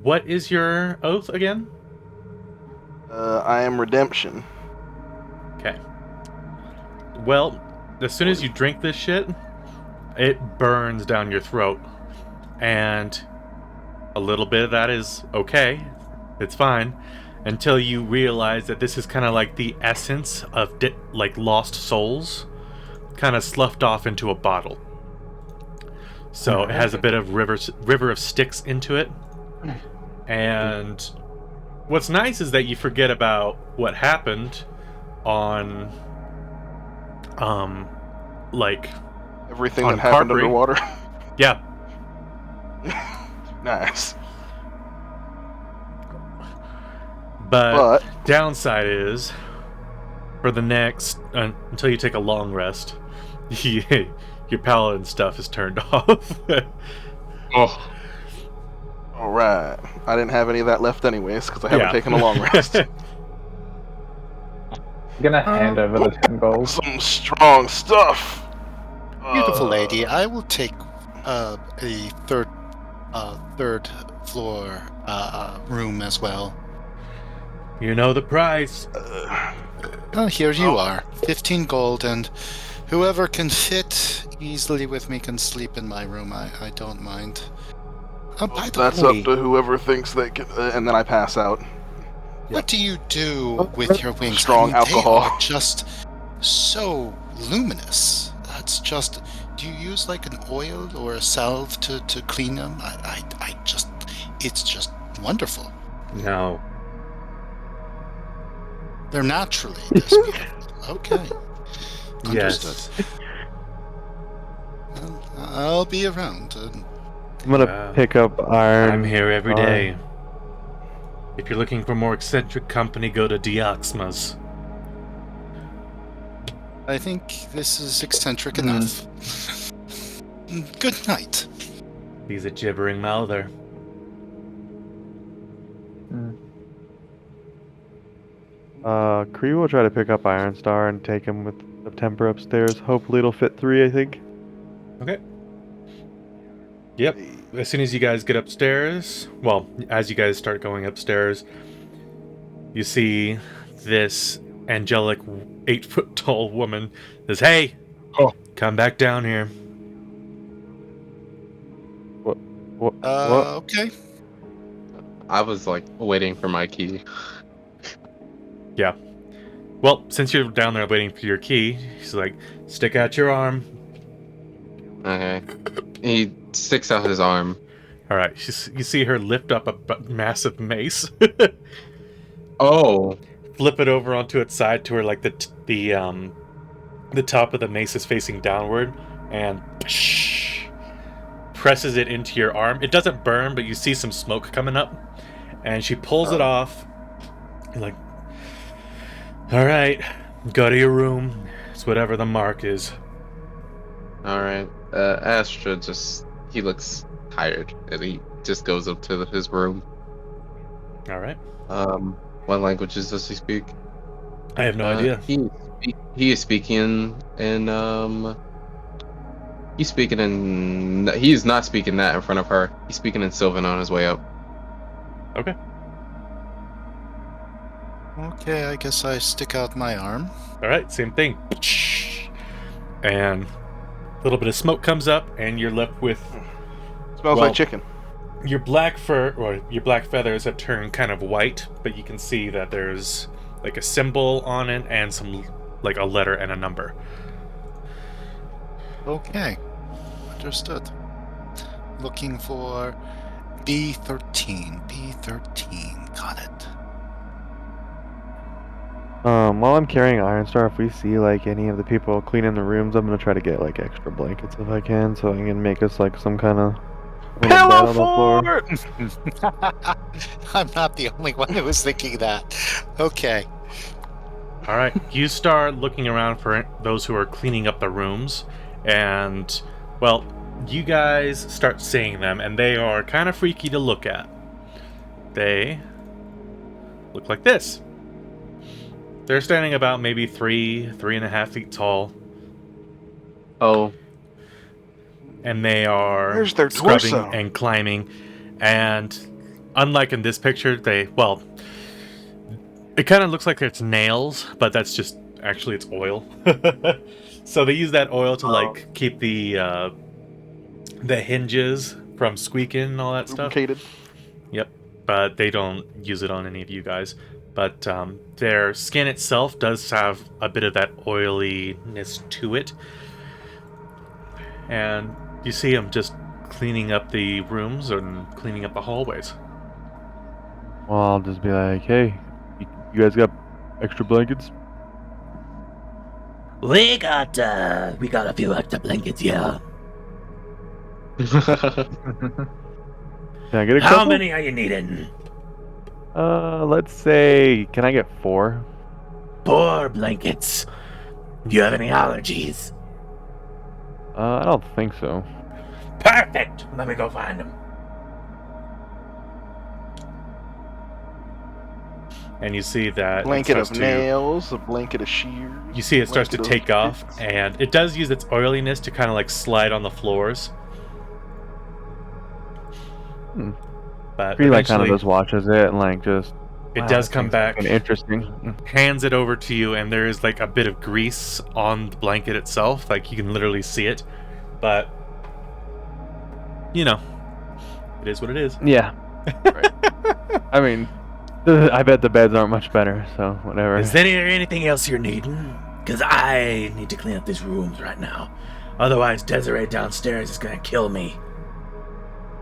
What is your oath again? I am redemption. Okay. Well, as soon as you drink this shit, it burns down your throat. And a little bit of that is okay. It's fine. Until you realize that this is kind of like the essence of like lost souls, kind of sloughed off into a bottle. So it has a bit of river of Styx into it. And what's nice is that you forget about what happened on like Everything on that happened Carberry. underwater. Yeah. Nice. But downside is for the next until you take a long rest, your paladin stuff is turned off. Oh, Alright. I didn't have any of that left anyways, because I haven't taken a long rest. I'm gonna hand over the 10 gold. Some strong stuff. beautiful lady. I will take a third floor room as well. You know the price. Oh, here you are. 15 gold, and whoever can fit easily with me can sleep in my room. I don't mind. Oh, by the That's way, up to whoever thinks they can. And then I pass out. what do you do with your wings? Strong alcohol. They are just so luminous. That's just. Do you use like an oil or a salve to clean them? I just. It's just wonderful. No. They're naturally this beautiful. Okay. Yes. Understood. Well, I'll be around. I'm gonna pick up iron. I'm here every Star. day. If you're looking for more eccentric company, go to Dyycho's. I think this is eccentric enough. Good night. He's a gibbering mouther. Kree will try to pick up Iron Star and take him with September upstairs. Hopefully it'll fit 3, I think. Okay. Yep. As soon as you guys get upstairs, well, as you guys start going upstairs, you see this angelic 8-foot tall woman says, "Hey, come back down here." What? Okay. I was like waiting for my key. Yeah. Well, since you're down there waiting for your key, she's like, "Stick out your arm." Okay. He sticks out his arm. All right. You see her lift up a massive mace, Oh, flip it over onto its side to where like the top of the mace is facing downward, and presses it into your arm. It doesn't burn, but you see some smoke coming up, and she pulls it off. You're like, all right, go to your room. It's whatever the mark is. All right. Astra he looks tired, and he just goes up to his room. All right. What languages does he speak? I have no idea. He is speaking in He's not speaking that in front of her. He's speaking in Sylvan on his way up. Okay. Okay, I guess I stick out my arm. All right, same thing. And a little bit of smoke comes up, and you're left with Smells like chicken. your black fur, or your black feathers have turned kind of white, but you can see that there's like a symbol on it and some, like a letter and a number. Okay, understood. Looking for B13. B13, got it. While I'm carrying Ironstar, if we see like any of the people cleaning the rooms, I'm gonna try to get like extra blankets if I can, so I can make us like some kind of Pillow floor. fort! I'm not the only one who was thinking that. Okay. All right, you start looking around for those who are cleaning up the rooms, and, well, you guys start seeing them, and they are kind of freaky to look at. They look like this. They're standing about maybe 3.5 feet tall, Oh, and they are Where's their scrubbing torso? and climbing, and unlike in this picture, it kind of looks like it's nails, but that's just, actually it's oil. So they use that oil to like keep the hinges from squeaking and all that stuff. Lubricated. Yep, but they don't use it on any of you guys. But their skin itself does have a bit of that oiliness to it. And you see them just cleaning up the rooms and cleaning up the hallways. Well, I'll just be like, hey, you guys got extra blankets? We got a few extra blankets, yeah. Can I get a How couple? many are you needing? Let's say, can I get 4? 4 blankets. Do you have any allergies? I don't think so. Perfect. Let me go find them. And you see that Blanket it of starts nails, a blanket of shears. you see it starts to blanket of take off, bits. and it does use its oiliness to kind of like slide on the floors. Hmm. But He like kind of eventually just watches it and like just. it wow, does this come thing's back, fucking interesting. hands it over to you, and there is like a bit of grease on the blanket itself. Like you can literally see it. But, you know, it is what it is. Yeah. I mean, I bet the beds aren't much better, so whatever. Is there anything else you're needing? Because I need to clean up these rooms right now. Otherwise, Desiree downstairs is going to kill me.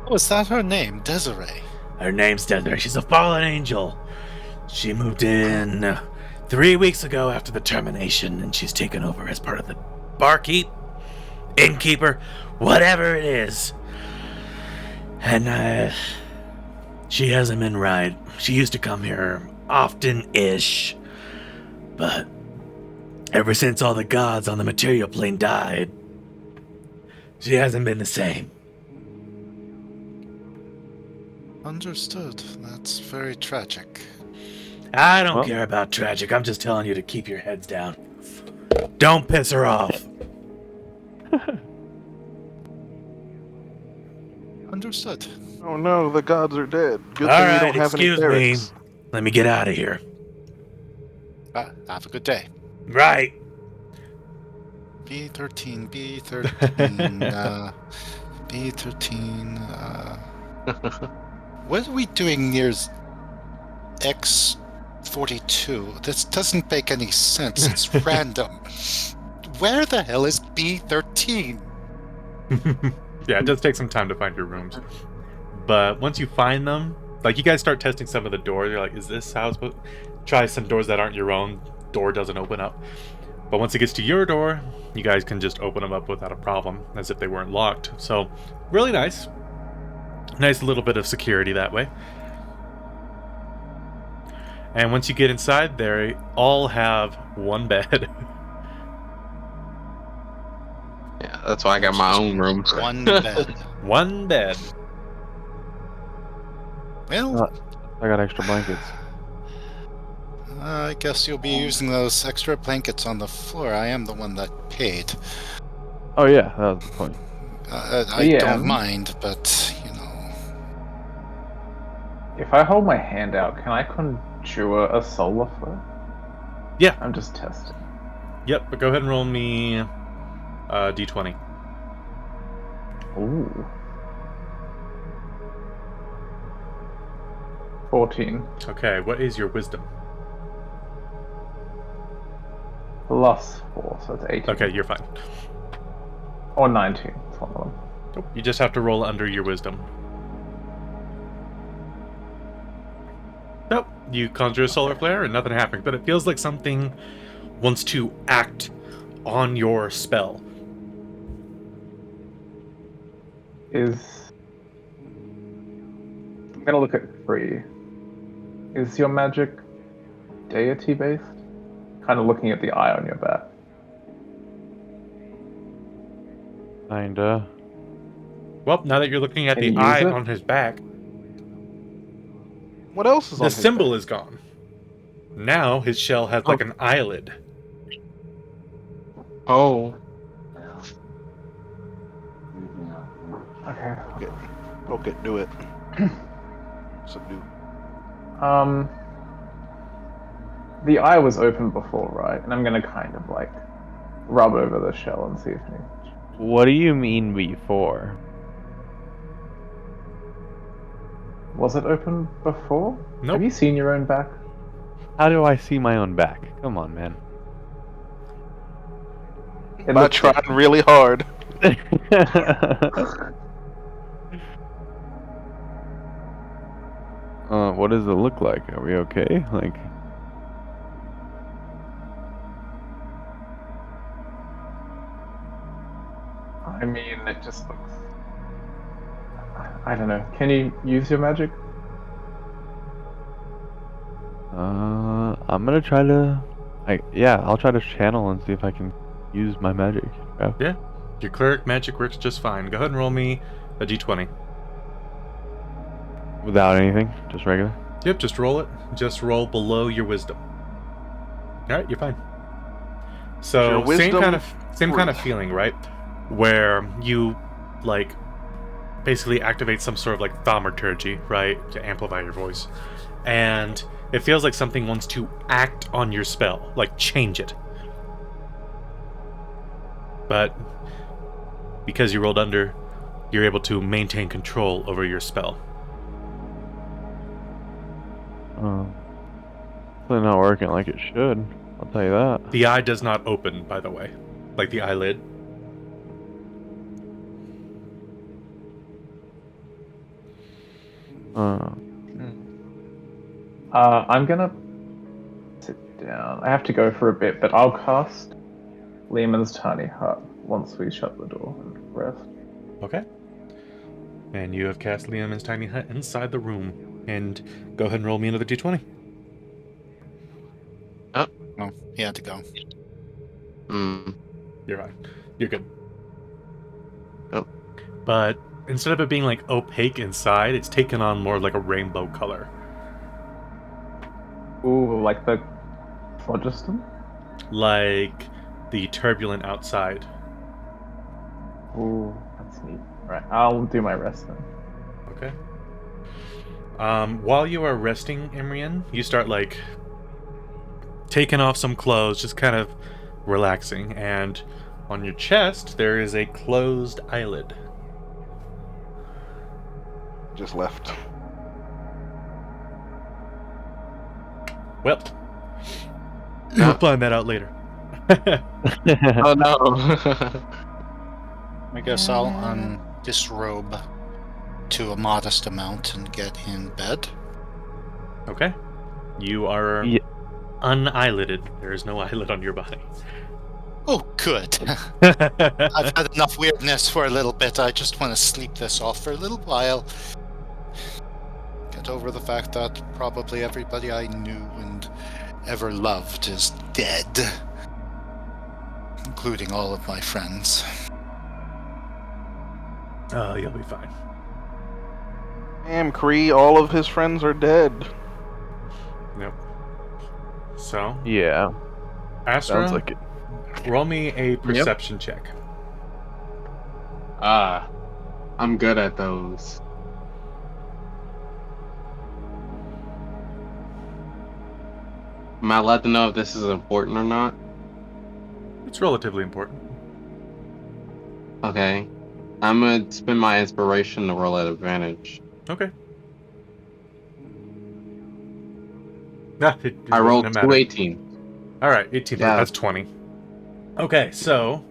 Oh, is that her name? Desiree. Her name's Desiree. She's a fallen angel. She moved in 3 weeks ago after the termination, and she's taken over as part of the barkeep, innkeeper, whatever it is. And she hasn't been right. She used to come here often-ish, but ever since all the gods on the material plane died, she hasn't been the same. Understood. That's very tragic. I don't Well- care about tragic. I'm just telling you to keep your heads down. Don't piss her off. Understood. Oh no, the gods are dead. Good All thing we right, don't have any excuse me. clerics. Let me get out of here. Have a good day. Right. B13, B13, B13, what are we doing near X42? This doesn't make any sense. It's random. Where the hell is B13? Yeah, it does take some time to find your rooms. But once you find them, like you guys start testing some of the doors. You're like, is this how it's supposed? Try some doors that aren't your own. Door doesn't open up. But once it gets to your door, you guys can just open them up without a problem, as if they weren't locked. So, really nice. Nice little bit of security that way. And once you get inside, they all have one bed. Yeah, that's why I got my own room. One bed. One bed. Well, I got extra blankets. I guess you'll be using those extra blankets on the floor. I am the one that paid. Oh yeah, that was the point. I don't mind, but, you know. If I hold my hand out, can I conjure a solar flare? Yeah. I'm just testing. Yep, but go ahead and roll me d20. Ooh. 14. Okay, what is your wisdom? +4, so it's 18. Okay, you're fine. Or 19, it's one of them. Nope, you just have to roll under your wisdom. Nope, you conjure a solar flare and nothing happens, but it feels like something wants to act on your spell. I'm gonna look at 3. Is your magic deity based? Kind of looking at the eye on your back. Kinda. Well, now that you're looking at Can the you use eye it? on his back, What else is on the his symbol back? is gone. Now his shell has like an eyelid. Oh, Okay. Okay, do it. Subdue. The eye was open before, right? And I'm gonna kind of like rub over the shell and see if any. What do you mean before? Was it open before? Nope. Have you seen your own back? How do I see my own back? Come on, man. It By looks trying really hard. What does it look like? Are we okay? Like, I mean, it just looks. I don't know. Can you use your magic? I'm gonna try to. I'll try to channel and see if I can use my magic. Yeah. Yeah, your cleric magic works just fine. Go ahead and roll me a d20. Without anything, just regular. Yep, just roll it. Just roll below your wisdom. All right, you're fine. So Your wisdom same kind of feeling, right? Where you like basically activate some sort of like thaumaturgy, right, to amplify your voice, and it feels like something wants to act on your spell, like change it. But because you rolled under, you're able to maintain control over your spell. It's not working like it should. I'll tell you that. The eye does not open, by the way, like the eyelid. I'm gonna sit down. I have to go for a bit, but I'll cast Lehman's Tiny Hut once we shut the door and rest. Okay. And you have cast Liam's Tiny Hut inside the room. And go ahead and roll me another d20. Oh, he had to go. You're fine. You're good. Oh. But instead of it being like opaque inside, it's taken on more like a rainbow color. Ooh, like the phlogiston? Like the turbulent outside. Ooh, that's neat. Right, I'll do my rest then. Okay. While you are resting, Imrian, you start like taking off some clothes, just kind of relaxing, and on your chest there is a closed eyelid. Just left. Well, we'll find that out later. oh no. I guess I'll disrobe to a modest amount and get in bed. Okay. You are Yeah. uneyelided. There is no eyelid on your body. Oh, good. I've had enough weirdness for a little bit. I just want to sleep this off for a little while. Get over the fact that probably everybody I knew and ever loved is dead, including all of my friends. Oh, you'll be fine. Damn, Kree, all of his friends are dead. Yep. So, Yeah, Astra, sounds like it. roll me a perception check. I'm good at those. Am I allowed to know if this is important or not? It's relatively important. Okay. I'm gonna spend my inspiration to roll at advantage. Okay. Nah, it I rolled doesn't two matter. 18. All right, 18. Yeah. That's 20. Okay, so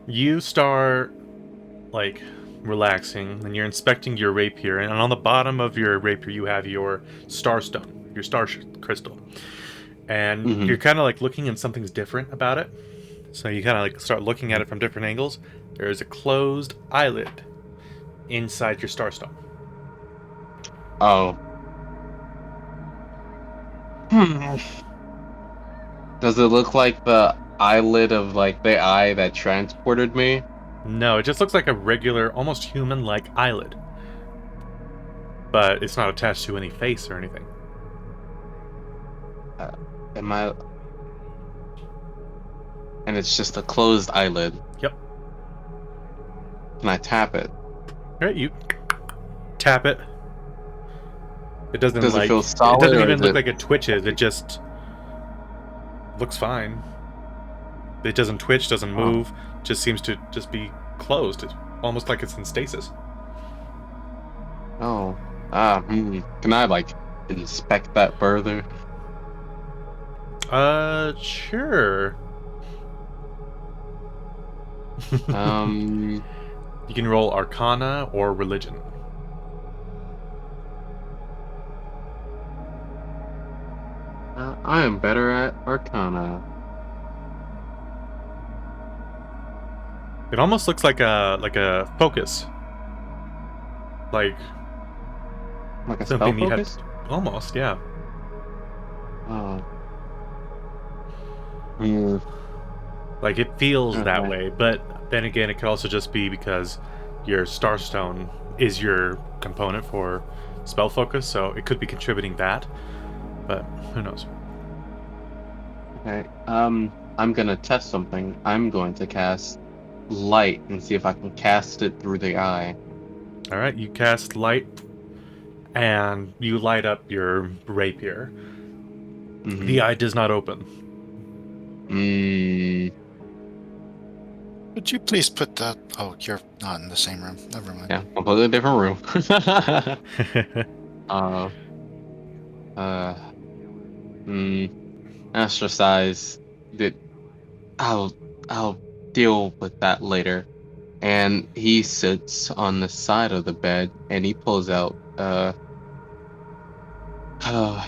you start like relaxing, and you're inspecting your rapier, and on the bottom of your rapier you have your starstone, your star crystal, and Mhm. you're kind of like looking, and something's different about it. So you kind of like start looking at it from different angles. There is a closed eyelid inside your starstone. Oh. Does it look like the eyelid of like the eye that transported me? No, it just looks like a regular, almost human-like eyelid, but it's not attached to any face or anything. Am I? And it's just a closed eyelid. Yep. Can I tap it? All right, you tap it. It doesn't Does it like feel solid, it doesn't or even is look it- like it twitches. It just looks fine. It doesn't twitch, doesn't move. Just seems to just be closed. It's almost like it's in stasis. Oh. Can I like inspect that further? Sure. Um. You can roll Arcana or Religion. I am better at Arcana. It almost looks like a focus. Like Like a spell something you focus? had. Almost, yeah. Oh. Hmm. Like it feels that Okay. way, but then again, it could also just be because your Starstone is your component for spell focus, so it could be contributing that. But who knows? Okay. I'm gonna test something. I'm going to cast light and see if I can cast it through the eye. All right, you cast light, and you light up your rapier. Mhm. The eye does not open. Would you please put that... Oh, you're not in the same room. Never mind. Yeah, completely different room. Ostracize. I'll deal with that later. And he sits on the side of the bed and he pulls out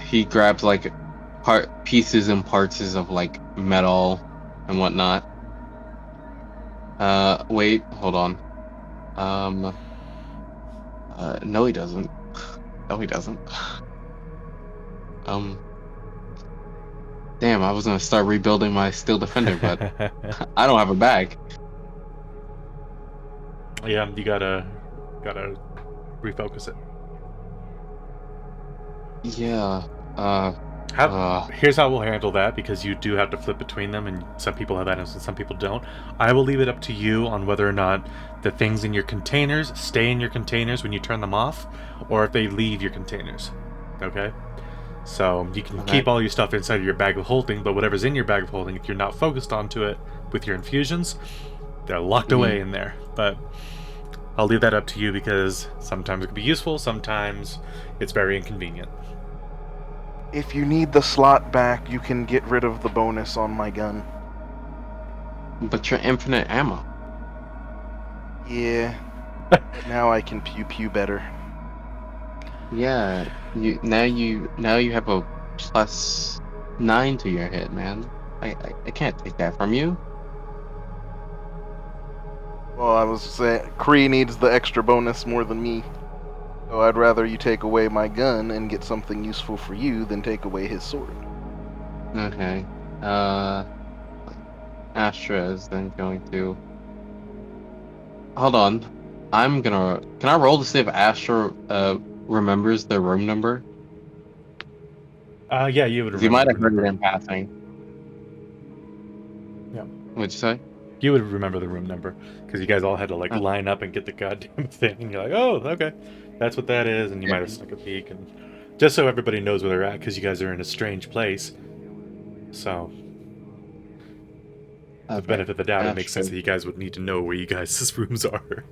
he grabs like pieces and parts of like metal and whatnot. Wait, hold on. No he doesn't. No he doesn't. Damn, I was gonna start rebuilding my Steel Defender, but I don't have a bag. Yeah, you gotta refocus it. Yeah. Here's how we'll handle that, because you do have to flip between them, and some people have items and some people don't. I will leave it up to you on whether or not the things in your containers stay in your containers when you turn them off, or if they leave your containers. Okay? So you can keep all your stuff inside of your bag of holding, but whatever's in your bag of holding, if you're not focused onto it with your infusions, they're locked away in there. But I'll leave that up to you, because sometimes it can be useful, sometimes it's very inconvenient. If you need the slot back, you can get rid of the bonus on my gun. But you're infinite ammo. Yeah. Now I can pew better. Yeah. Now you have a +9 to your hit, man. I can't take that from you. Well, I was saying, Kree needs the extra bonus more than me. So I'd rather you take away my gun and get something useful for you than take away his sword. Okay. Astra is then going to. Hold on. Can I roll to see if Astra remembers the room number? Yeah, you would Because you remember might have the heard room it number. in passing. Yeah. What'd you say? You would remember the room number because you guys all had to like Oh. line up and get the goddamn thing, and you're like, "Oh, okay, that's what that is," and you Yeah. might have snuck a peek, and just so everybody knows where they're at because you guys are in a strange place. So, with the benefit of the doubt, it makes sense that you guys would need to know where you guys' rooms are.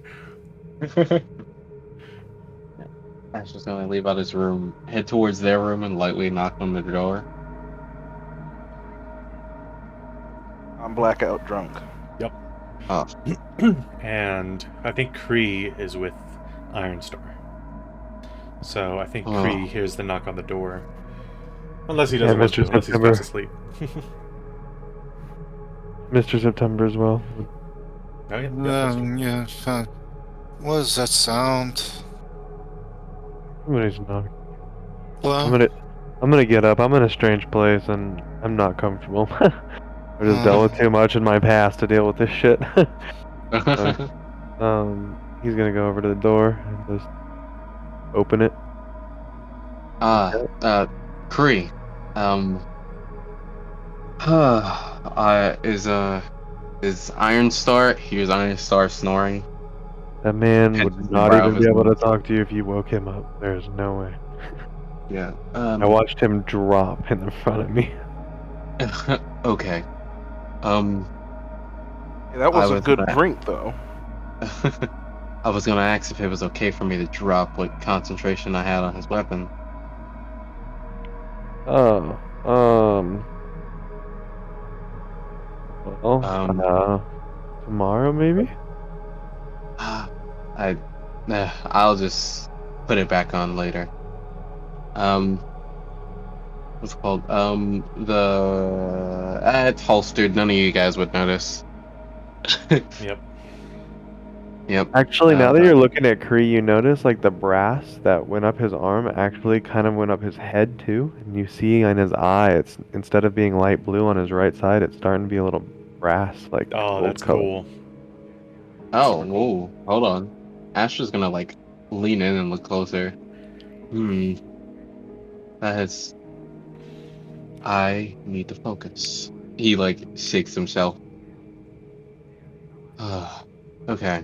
Astra's gonna leave out his room, head towards their room, and lightly knock on the door. I'm blackout drunk. Yep. Oh. And I think Kree is with Ironstar. So I think Kree hears the knock on the door. Unless he doesn't want to, Mr. unless he's September. fast asleep. Mr. September as well. Oh, yeah. That's true. Yeah. What does that sound? Somebody's knocking. Well, I'm gonna get up. I'm in a strange place and I'm not comfortable. I just dealt with too much in my past to deal with this shit. He's gonna go over to the door and just open it. Kree. Is Ironstar? Here's Ironstar snoring. That man Pinches would the not brow of even his be able to neck. talk to you if you woke him up. There's no way. Yeah. I watched him drop in the front of me. Okay. Hey, that was I a was good gonna- drink, though. I was gonna ask if it was okay for me to drop what concentration I had on his weapon. Oh, well, tomorrow maybe? I'll just put it back on later. What's it called? It's holstered. None of you guys would notice. Yep. Yep. Actually, now that you're looking at Kree, you notice like the brass that went up his arm actually kind of went up his head too. And you see on his eye, it's instead of being light blue on his right side, it's starting to be a little brass, like Oh, gold that's color. cool. Oh, Super whoa, hold on. Astra's gonna like lean in and look closer. I need to focus. He like shakes himself. Okay.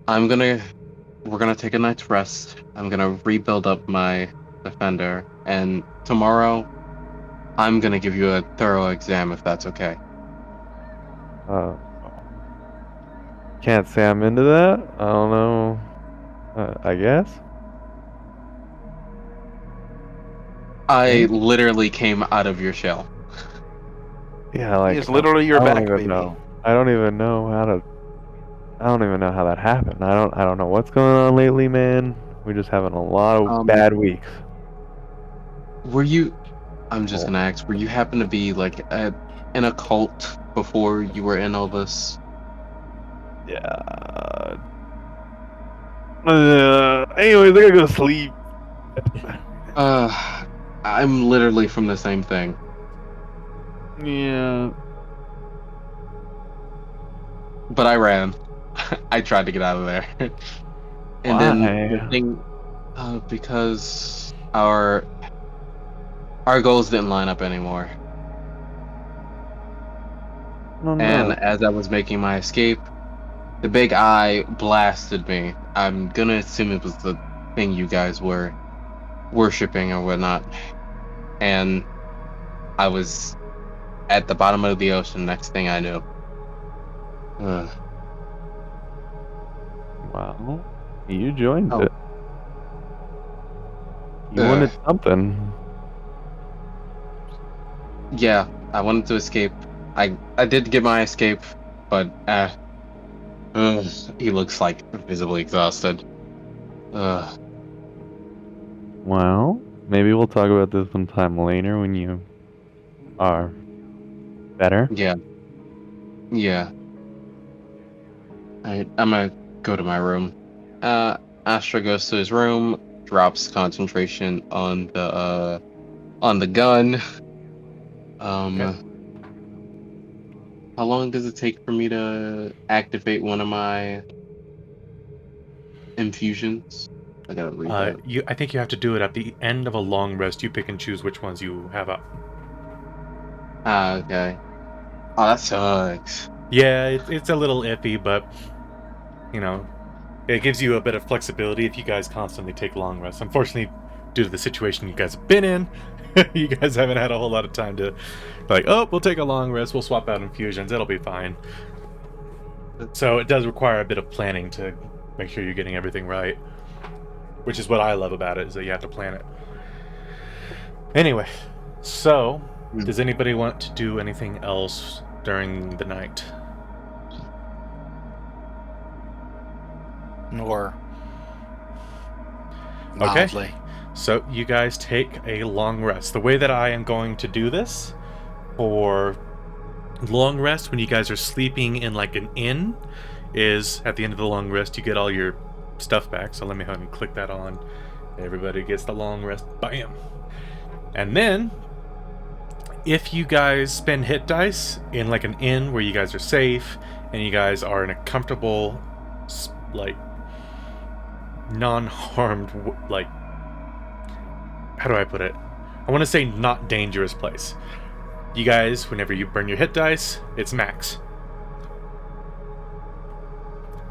We're gonna take a night's rest. I'm gonna rebuild up my defender, and tomorrow I'm gonna give you a thorough exam if that's okay. Can't say I'm into that. I don't know. I guess. I literally came out of your shell. Yeah, like He is literally your I don't back, even baby. know. I don't even know how that happened. I don't know what's going on lately, man. We're just having a lot of bad weeks. I'm just gonna ask, were you happen to be like in a cult before you were in all this? Yeah. Anyways, I gotta go sleep. I'm literally from the same thing. Yeah. But I ran. I tried to get out of there. And then the thing, because our goals didn't line up anymore. Oh, And no. as I was making my escape, the big eye blasted me. I'm gonna assume it was the thing you guys were worshipping or whatnot. And I was at the bottom of the ocean. Next thing I knew. Well, you joined Oh. it. You wanted something. Yeah, I wanted to escape. I did get my escape, but he looks like visibly exhausted. Well, maybe we'll talk about this sometime later when you are better. Yeah. I'm gonna go to my room. Astra goes to his room, drops concentration on the gun. Okay. How long does it take for me to activate one of my infusions? I gotta read that. I think you have to do it at the end of a long rest. You pick and choose which ones you have up. Okay. Oh, that sucks. Yeah, it's a little iffy, but you know, it gives you a bit of flexibility if you guys constantly take long rests. Unfortunately, due to the situation you guys have been in, you guys haven't had a whole lot of time to like, oh, we'll take a long rest, we'll swap out infusions, it'll be fine. So it does require a bit of planning to make sure you're getting everything right. Which is what I love about it, is that you have to plan it. Anyway, so does anybody want to do anything else during the night? Nor Okay. mildly. So you guys take a long rest. The way that I am going to do this for long rest, when you guys are sleeping in like an inn, is at the end of the long rest you get all your stuff back. So let me go ahead and click that on. Everybody gets the long rest. Bam. And then if you guys spend hit dice in like an inn where you guys are safe and you guys are in a comfortable, like, non-harmed, like, how do I put it? I want to say not dangerous place. You guys, whenever you burn your hit dice, it's max.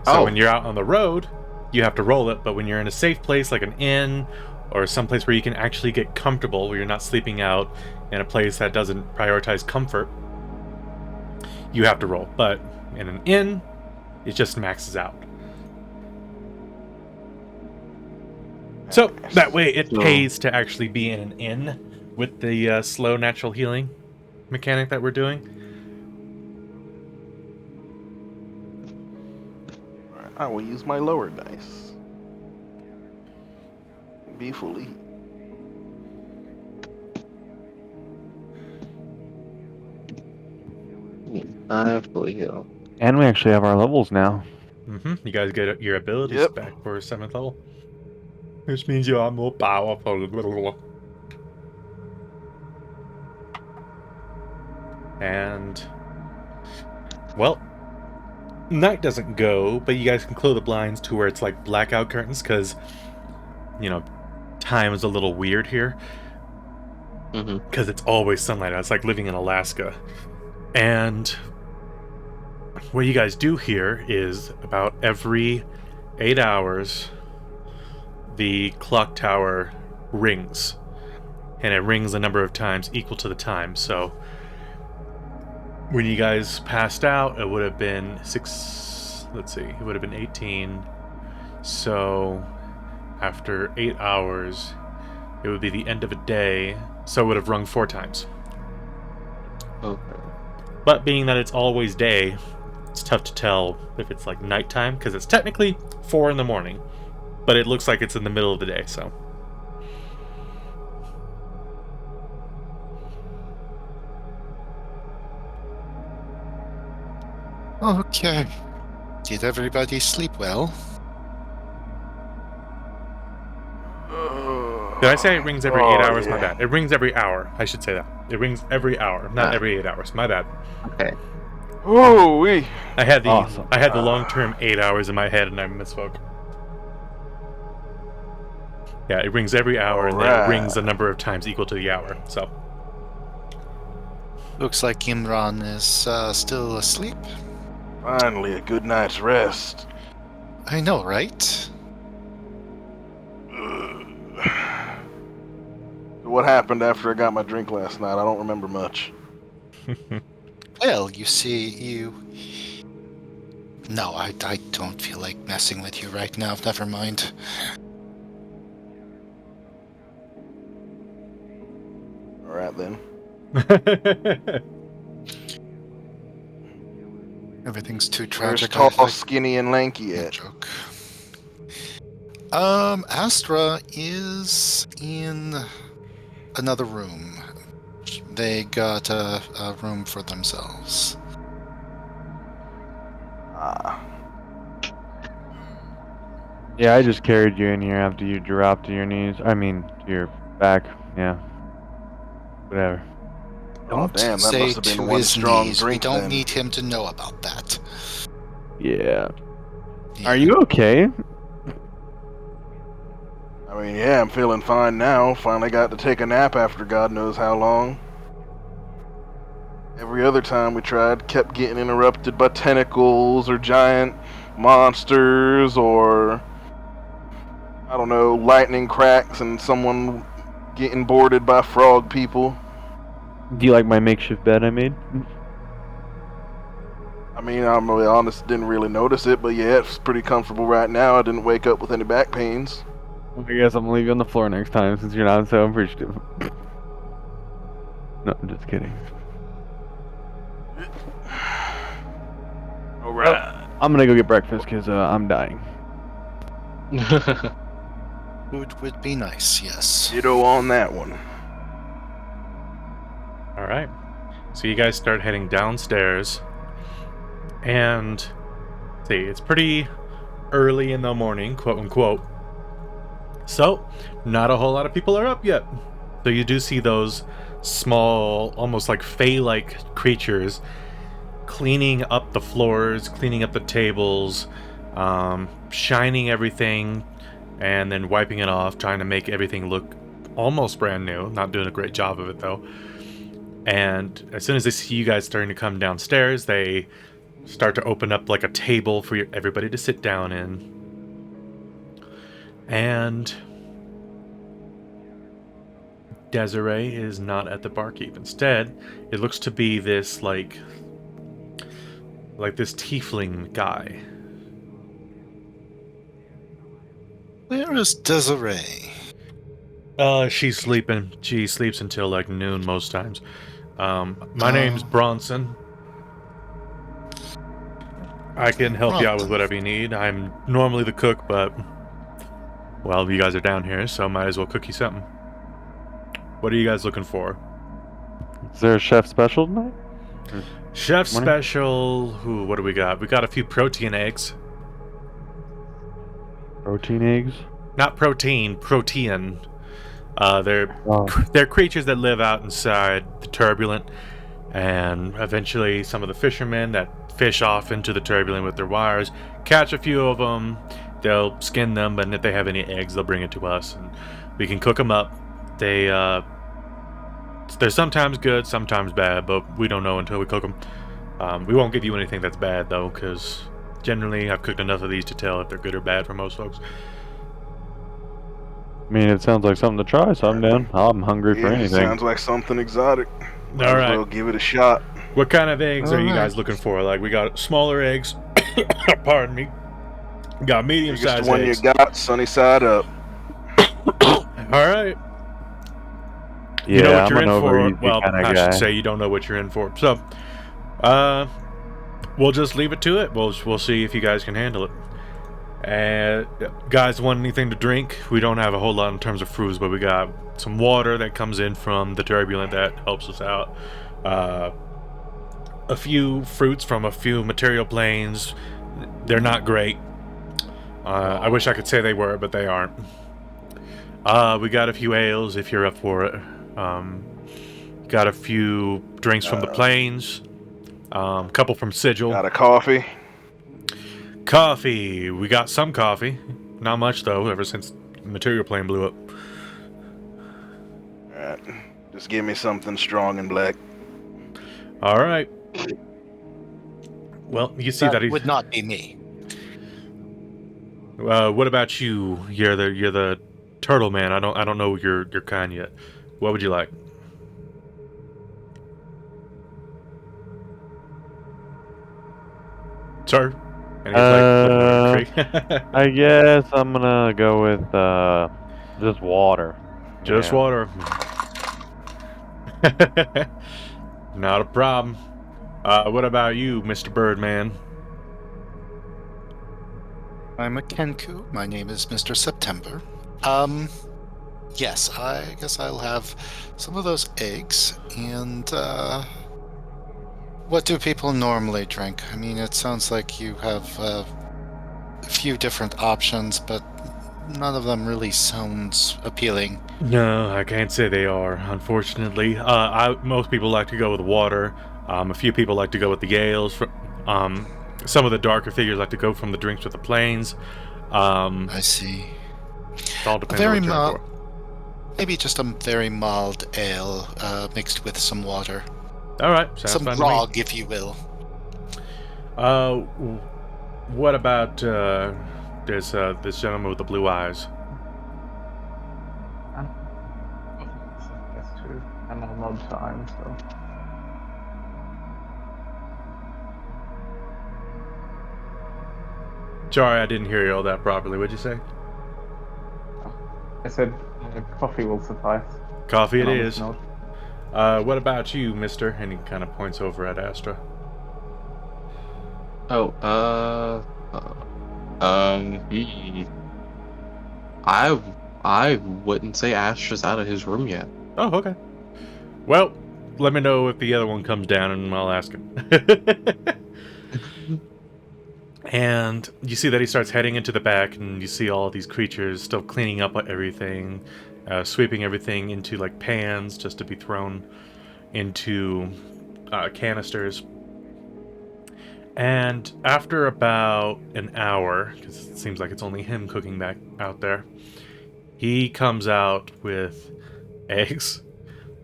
So when you're out on the road, you have to roll it, but when you're in a safe place like an inn or someplace where you can actually get comfortable, where you're not sleeping out in a place that doesn't prioritize comfort, you have to roll. But in an inn, it just maxes out. So that way it pays to actually be in an inn with the slow natural healing mechanic that we're doing. I will use my lower dice. Be fully. I fully heal. And we actually have our levels now. You guys get your abilities Yep. back for 7th level. Which means you are more powerful. And, well, night doesn't go, but you guys can close the blinds to where it's like blackout curtains, because, you know, time is a little weird here. Because it's always sunlight out. It's like living in Alaska. And what you guys do here is about every 8 hours, the clock tower rings. And it rings a number of times equal to the time. So when you guys passed out, it would have been it would have been 18. So after 8 hours, it would be the end of a day. So it would have rung 4 times. Okay. But being that it's always day, it's tough to tell if it's like nighttime, because it's technically 4 in the morning, but it looks like it's in the middle of the day, so. Okay. Did everybody sleep well? Did I say it rings every 8 hours? Yeah. My bad. It rings every hour. I should say that. It rings every hour, not every 8 hours. My bad. Okay. Oh, we. I had the Awesome. long-term 8 hours in my head, and I misspoke. Yeah, it rings every hour, and then it Alright. rings a number of times equal to the hour. So Looks like Imran is still asleep. Finally, a good night's rest. I know, right? What happened after I got my drink last night? I don't remember much. Well, you see, No, I don't feel like messing with you right now. Never mind. Alright then. Everything's too Where's tragic. tall, skinny, and lanky Yeah, at? joke. Astra is in another room. They got a room for themselves. Ah. Yeah, I just carried you in here after you dropped to your knees. I mean, to your back. Yeah. Whatever. Oh, Don't damn, that say must have been to one his strong knees. We drink don't then. need him to know about that. Yeah. Yeah. Are you okay? I mean, yeah, I'm feeling fine now. Finally got to take a nap after God knows how long. Every other time we tried, kept getting interrupted by tentacles or giant monsters or, I don't know, lightning cracks and someone getting boarded by frog people. Do you like my makeshift bed I made? I mean, I'm really honest, didn't really notice it, but yeah, it's pretty comfortable right now. I didn't wake up with any back pains. I guess I'm gonna leave you on the floor next time since you're not so appreciative. No, I'm just kidding. Alright. I'm gonna go get breakfast because I'm dying. Food would be nice, yes. Ditto on that one. All right. So you guys start heading downstairs, and see, it's pretty early in the morning, quote unquote. So, not a whole lot of people are up yet. So you do see those small, almost like fey-like creatures cleaning up the floors, cleaning up the tables, shining everything, and then wiping it off, trying to make everything look almost brand new. Not doing a great job of it though. And as soon as they see you guys starting to come downstairs, they start to open up like a table for everybody to sit down in. And Desiree is not at the barkeep. Instead, it looks to be this like this tiefling guy. Where is Desiree? She's sleeping. She sleeps until like noon most times. My name's Bronson. I can help you out with whatever you need. I'm normally the cook, but well, you guys are down here, so might as well cook you something. What are you guys looking for? Is there a chef special tonight? Chef Morning. special. What do we got? We got a few protein eggs. Protein eggs? Not protein, protean. They're Oh. they're creatures that live out inside the turbulent, and eventually some of the fishermen that fish off into the turbulent with their wires catch a few of them. They'll skin them, but if they have any eggs, they'll bring it to us, and we can cook them up. They're sometimes good, sometimes bad, but we don't know until we cook them. We won't give you anything that's bad though, because generally I've cooked enough of these to tell if they're good or bad for most folks. I mean, it sounds like something to try, so I'm down. I'm hungry for Yeah, anything. sounds like something exotic. Might All as right. well give it a shot. What kind of eggs are you Alright. guys looking for? Like, we got smaller eggs. Pardon me. Got medium-sized Biggest one eggs. you got, sunny side up. All right. Yeah, You know what I'm you're an in for. over-easy Well, kind of I guy. should say you don't know what you're in for. So, we'll just leave it to it. We'll see if you guys can handle it. Guys, want anything to drink? We don't have a whole lot in terms of fruits, but we got some water that comes in from the turbulent that helps us out. A few fruits from a few material planes. They're not great. I wish I could say they were, but they aren't. We got a few ales if you're up for it. Got a few drinks from the plains. A couple from Sigil. Got a coffee. Coffee. We got some coffee. Not much though, ever since the material plane blew up. Alright. Just give me something strong and black. All right. Well, you see that That he's. would not be me. What about you? You're the turtle man. I don't know your kind yet. What would you like? Sir? And he's like, I guess I'm gonna go with just water. just Yeah. water. Not a problem. What about you, Mr. Birdman? I'm a Kenku. My name is Mr. September. Yes, I guess I'll have some of those eggs. And, what do people normally drink? I mean, it sounds like you have, few different options, but none of them really sounds appealing. No, I can't say they are, unfortunately. Most people like to go with water. A few people like to go with the ales. Some of the darker figures like to go from the drinks with the plains. I see. It all depends on Very what you're mild, in for. maybe just a very mild ale mixed with some water. All right, sounds Some fine grog, if you will. to me. What about this gentleman with the blue eyes? Yes, too. And I'll nod to Iron still. Sorry, I didn't hear you all that properly. What'd you say? I said coffee will suffice. Coffee it And I'll is. just nod. What about you, mister? And he kind of points over at Astra. Oh, I wouldn't say Astra's out of his room yet. Oh, okay. Well, let me know if the other one comes down and I'll ask him. And you see that he starts heading into the back, and you see all these creatures still cleaning up everything, sweeping everything into like pans just to be thrown into canisters. And after about an hour, because it seems like it's only him cooking back out there, he comes out with eggs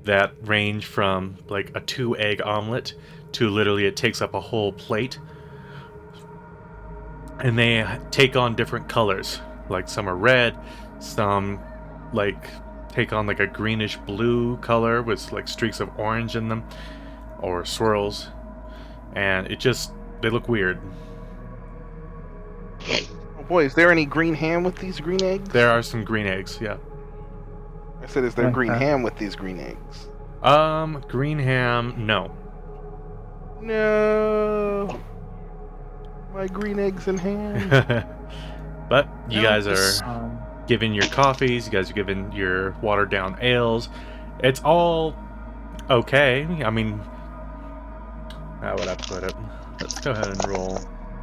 that range from like a 2-egg omelet to literally it takes up a whole plate. And they take on different colors. Like some are red, some like take on like a greenish blue color with like streaks of orange in them or swirls. And they look weird. Oh boy, is there any green ham with these green eggs? There are some green eggs, yeah. I said, is there green Okay. ham with these green eggs? Green ham, no. No. My green eggs and ham. But you No, guys this- are given your coffees, you guys are given your watered down ales. It's all okay. I mean, how would I put it? Let's go ahead and roll.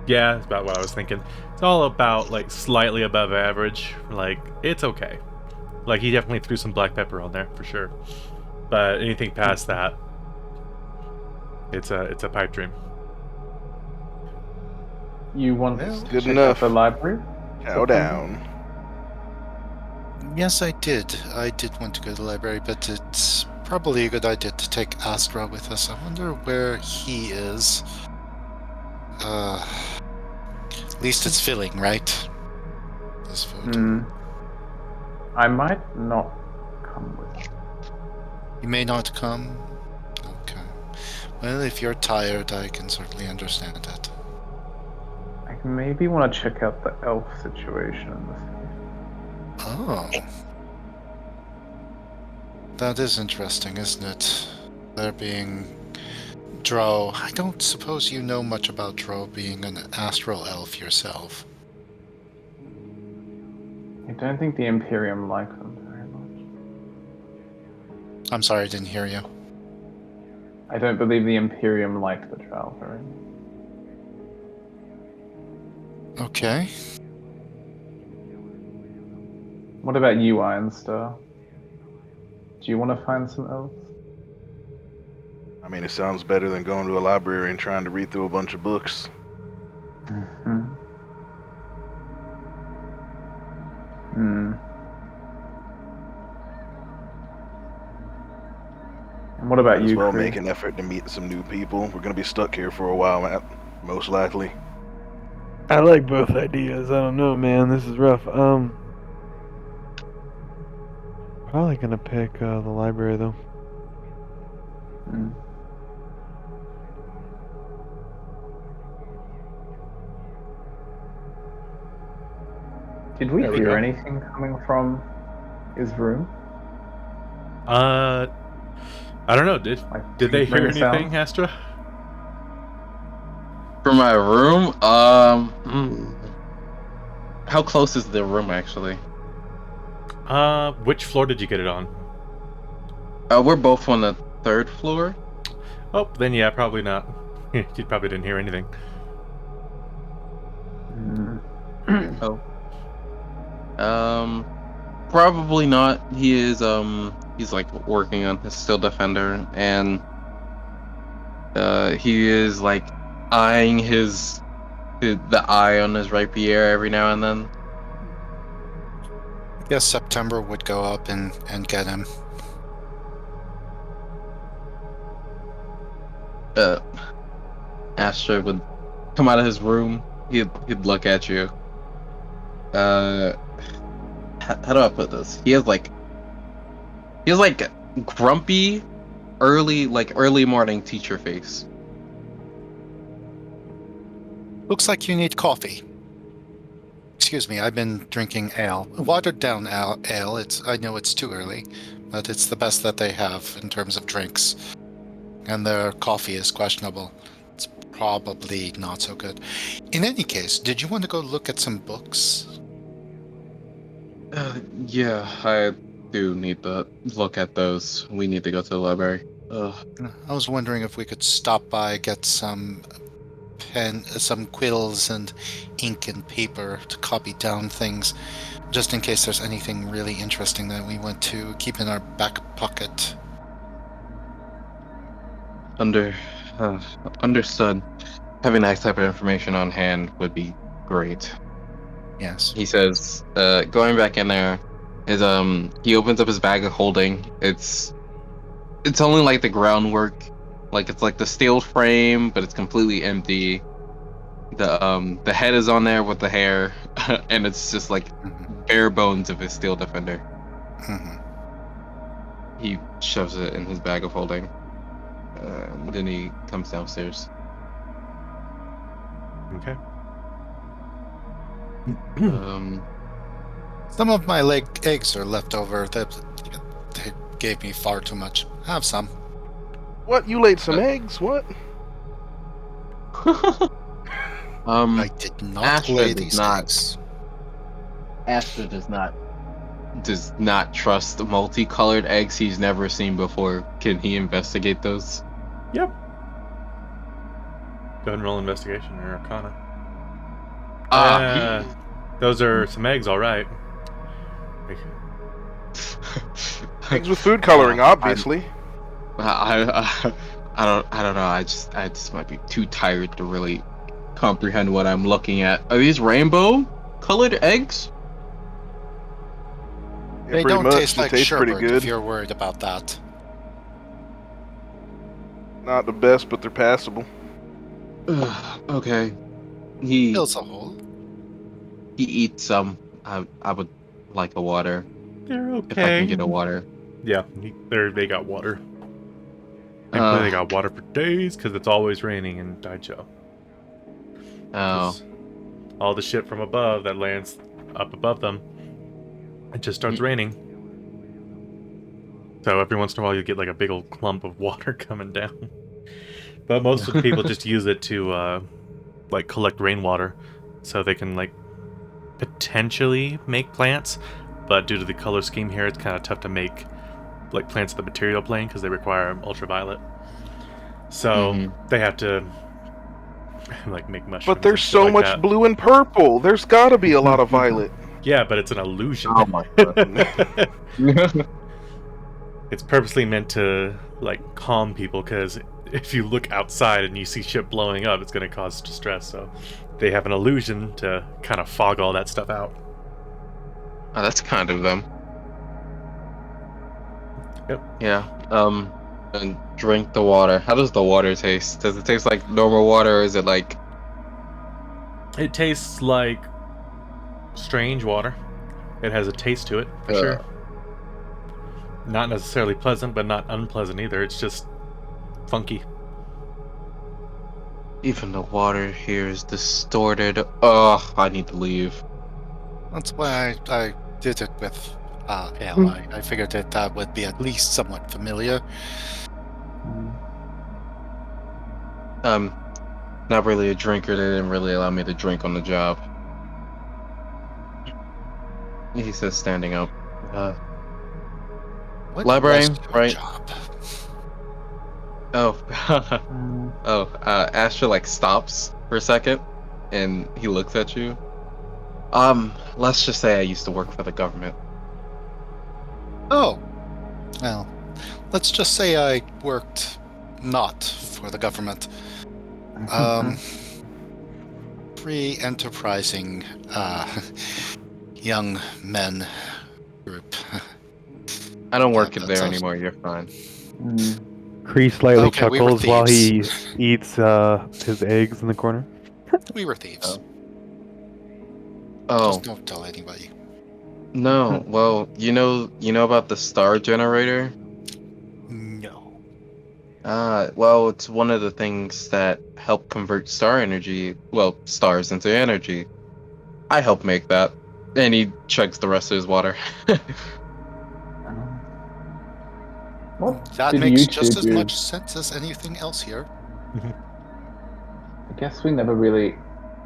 Yeah, that's about what I was thinking. It's all about like slightly above average. Like, it's okay. Like, he definitely threw some black pepper on there for sure. But anything past that, it's a pipe dream. You want Well, to good check enough. out the library? Cow down. Yes, I did. I did want to go to the library, but it's probably a good idea to take Astra with us. I wonder where he is. At least it's filling, right? This food. I might not come with you. You may not come. Okay. Well, if you're tired, I can certainly understand it. I maybe want to check out the elf situation in the city. Oh. That is interesting, isn't it? There being Drow. I don't suppose you know much about Drow being an astral elf yourself. I don't think the Imperium like them very much. I'm sorry, I didn't hear you. I don't believe the Imperium liked the Drow very much. Okay. What about you, Ironstar? Do you want to find some elves? I mean, it sounds better than going to a library and trying to read through a bunch of books. And what about Might as you, well Kree? make an effort to meet some new people. We're gonna be stuck here for a while, Matt. Most likely. I like both ideas. I don't know, man. This is rough. Probably gonna pick the library though. Hmm. Did we There we hear go. anything coming from his room? I don't know. Did Like, they hear ring anything, sounds? Astra? For my room, how close is the room actually? Which floor did you get it on? We're both on the 3rd floor. Oh, then yeah, probably not. You probably didn't hear anything. Oh. Probably not. He is he's like working on his Steel Defender, and he is like eyeing the eye on his rapier every now and then. I guess September would go up and get him. Astra would come out of his room. He'd look at you. How do I put this? He has like grumpy, early morning teacher face. Looks like you need coffee. Excuse me, I've been drinking ale. Watered down ale. I know it's too early, but it's the best that they have in terms of drinks. And their coffee is questionable. It's probably not so good. In any case, did you want to go look at some books? Yeah, I do need to look at those. We need to go to the library. I was wondering if we could stop by, get some quills and ink and paper to copy down things, just in case there's anything really interesting that we want to keep in our back pocket. Understood. Having that type of information on hand would be great. Yes. He says, going back in there, he opens up his bag of holding. It's only like the groundwork, like it's like the steel frame, but it's completely empty. The head is on there with the hair, and it's just like bare bones of his Steel Defender. He shoves it in his bag of holding. Then he comes downstairs. Okay. Some of my eggs are left over. They gave me far too much. Have some. What? You laid some eggs? What? I did not Astra lay does these not. eggs. Astra does not trust multicolored eggs he's never seen before. Can he investigate those? Yep. Go ahead and roll investigation or Arcana. Those are some eggs, all right. Eggs with food coloring, obviously. I don't know. I just might be too tired to really comprehend what I'm looking at. Are these rainbow colored eggs? Yeah, They pretty don't much. taste They like taste pretty sherbet, good. if you're worried about that. Not the best, but they're passable. Okay. He Fills a hole. eats some. I would like a water They're okay. if I can get a water. Yeah, they got water. Thankfully, they got water for days because it's always raining in Dyycho. Oh. All the shit from above that lands up above them, it just starts raining. So every once in a while, you get like a big old clump of water coming down. But most of the people just use it to like collect rainwater, so they can like potentially make plants. But due to the color scheme here, it's kind of tough to make like plants of the material plane because they require ultraviolet. So they have to like make mushrooms. But there's and shit so like much that. blue and purple. There's got to be a lot of violet. Yeah, but it's an illusion. Oh my god. It's purposely meant to like calm people because if you look outside and you see shit blowing up, it's going to cause distress. So they have an illusion to kind of fog all that stuff out. Oh, that's kind of them. Yep. Yeah. And drink the water. How does the water taste? Does it taste like normal water, or is it like? It tastes like strange water. It has a taste to it, for sure. Not necessarily pleasant, but not unpleasant either. It's just funky. Even the water here is distorted. Oh, I need to leave. That's why I did it with ale. I figured that would be at least somewhat familiar. Not really a drinker. They didn't really allow me to drink on the job. He says, standing up. What Librarian, was your right? job? Astra like stops for a second, and he looks at you. Let's just say I used to work for the government. Oh, well, let's just say I worked not for the government. Free enterprising young men group. I don't work That there sounds- anymore. You're fine. Cree slightly Okay, we were chuckles while he thieves. eats his eggs in the corner. We were thieves. Oh Just don't tell anybody. no. Well, you know about the star generator. No. Well, it's one of the things that help convert stars into energy. I help make that. And he chugs the rest of his water. What That did makes you two just as do? much sense as anything else here. I guess we never really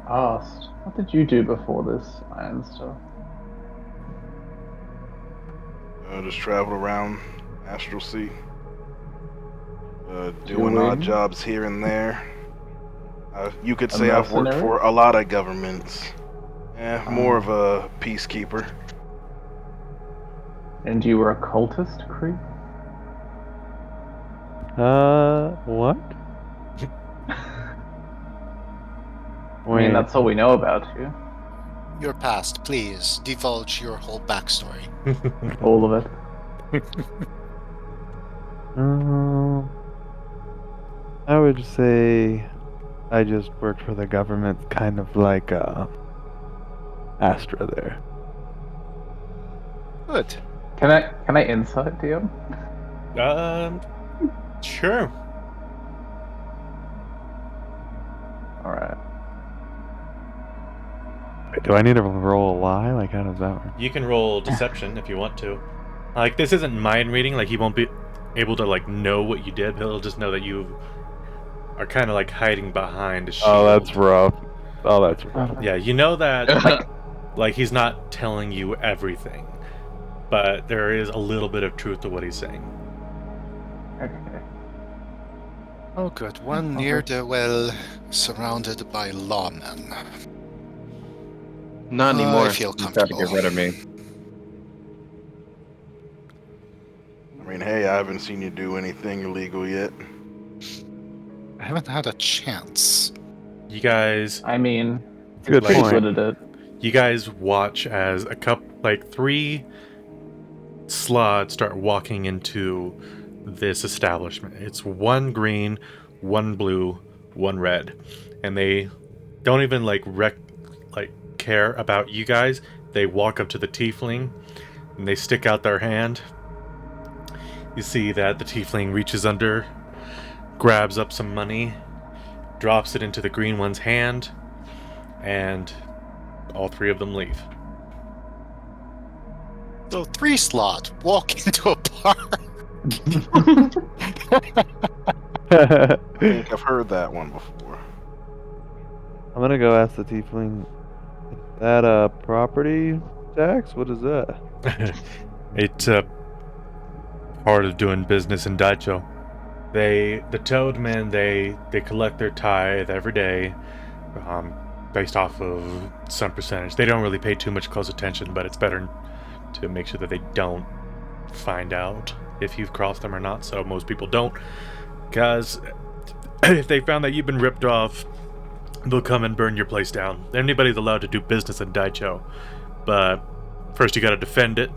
asked. What did you do before this iron stuff? Just travel around Astral Sea. Doing Doing? odd jobs here and there. You could A say I've worked mercenary? for a lot of governments. More of a peacekeeper. And you were a cultist, Cree? What? I mean, that's all we know about you. Your past, please divulge your whole backstory. All of it. I would say I just worked for the government, kind of like Astra there. Good. Can I insight, DM? Sure. Alright. Wait, do I need to roll a lie? Like, how does that work? You can roll deception if you want to. Like, this isn't mind reading. Like, he won't be able to like know what you did. He'll just know that you are kind of like hiding behind a shield. Oh, that's rough. Oh, that's rough. Yeah, you know that. Like, he's not telling you everything, but there is a little bit of truth to what he's saying. Okay. Oh, good. One near the well, surrounded by lawmen. Not anymore. I feel You tried to get comfortable. rid of me. I mean, hey, I haven't seen you do anything illegal yet. I haven't had a chance. You guys, I mean, Good pretty point. good at it. you guys watch as three Slaad start walking into this establishment. It's one green, one blue, one red, and they don't even care about you guys. They walk up to the tiefling and they stick out their hand. You see that the tiefling reaches under, grabs up some money, drops it into the green one's hand, and all three of them leave. So 3 slot walk into a bar. I think I've heard that one before. I'm gonna go ask the tiefling. Is that a property tax? What is that? It's part of doing business in Dyycho. The Toadmen, they collect their tithe every day, based off of some percentage. They don't really pay too much close attention, but it's better to make sure that they don't find out if you've crossed them or not. So most people don't, because if they found that you've been ripped off, they'll come and burn your place down. Anybody's allowed to do business in Dyycho, but first you gotta defend it,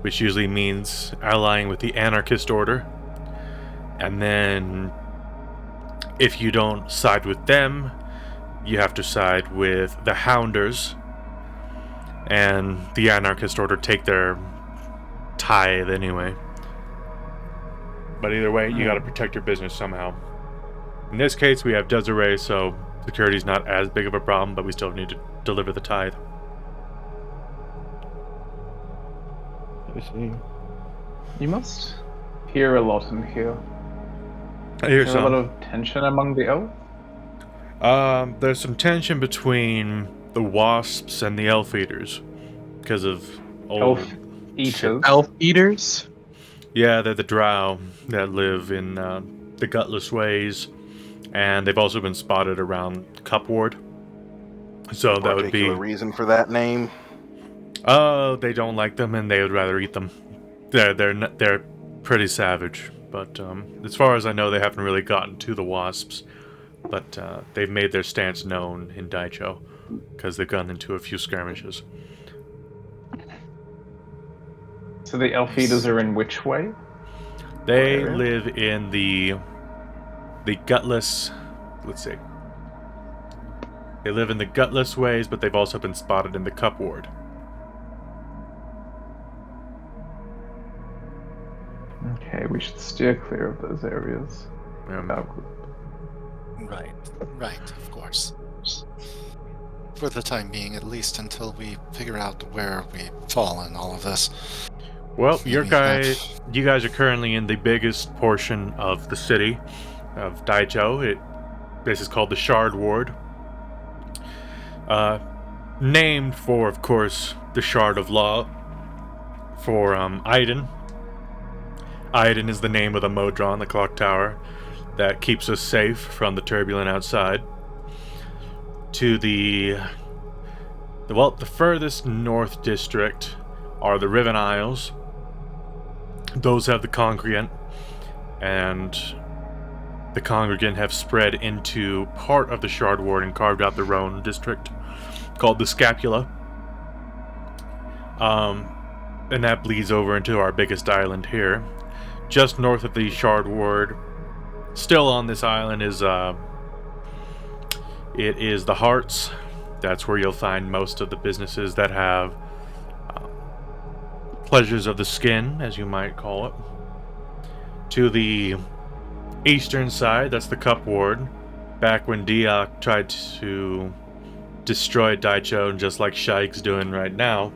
which usually means allying with the anarchist order. And then if you don't side with them, you have to side with the Hounders, and the anarchist order take their tithe anyway. But either way, you gotta protect your business somehow. In this case, we have Desiree, so security's not as big of a problem, but we still need to deliver the tithe. I see. You must hear a lot in here. I hear Is there a lot some. of tension among the elves? There's some tension between the wasps and the elf eaters because of Elf eaters. Elf eaters? Yeah, they're the drow that live in the gutless ways, and they've also been spotted around Cupward. So that would be. Particular reason for that name? Oh, they don't like them, and they would rather eat them. They're pretty savage, but as far as I know, they haven't really gotten to the wasps. But they've made their stance known in Dyycho because they've gotten into a few skirmishes. So the elf eaters are in which way? They area? live in the gutless. Let's see. They live in the gutless ways, but they've also been spotted in the cup ward. Okay, we should steer clear of those areas. Our group. Right, of course. For the time being, at least, until we figure out where we fall in all of this. Well, Maybe you guys are currently in the biggest portion of the city of Dyycho. This is called the Shard Ward. Named for, of course, the Shard of Law for Aiden. Aiden is the name of the Modron, the clock tower, that keeps us safe from the turbulent outside. To the furthest north district are the Riven Isles. Those have the Congregant, and the Congregant have spread into part of the Shard Ward and carved out their own district called the Scapula. And that bleeds over into our biggest island here. Just north of the Shard Ward, still on this island, is it is the Hearts. That's where you'll find most of the businesses that have pleasures of the skin, as you might call it. To the eastern side, that's the Cup Ward. Back when Dyycho tried to destroy Dyycho, and just like Shaik's doing right now,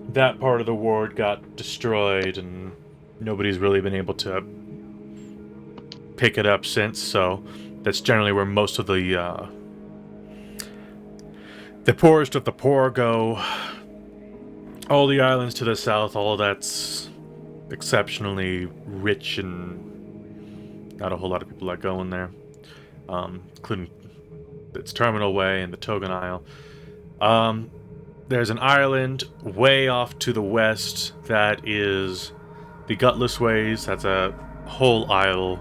that part of the ward got destroyed, and nobody's really been able to pick it up since. So that's generally where most of the poorest of the poor go. All the islands to the south, all that's exceptionally rich, and not a whole lot of people that go in there, including its Terminal Way and the Togan Isle. There's an island way off to the west that is the Gutless Ways. That's a whole isle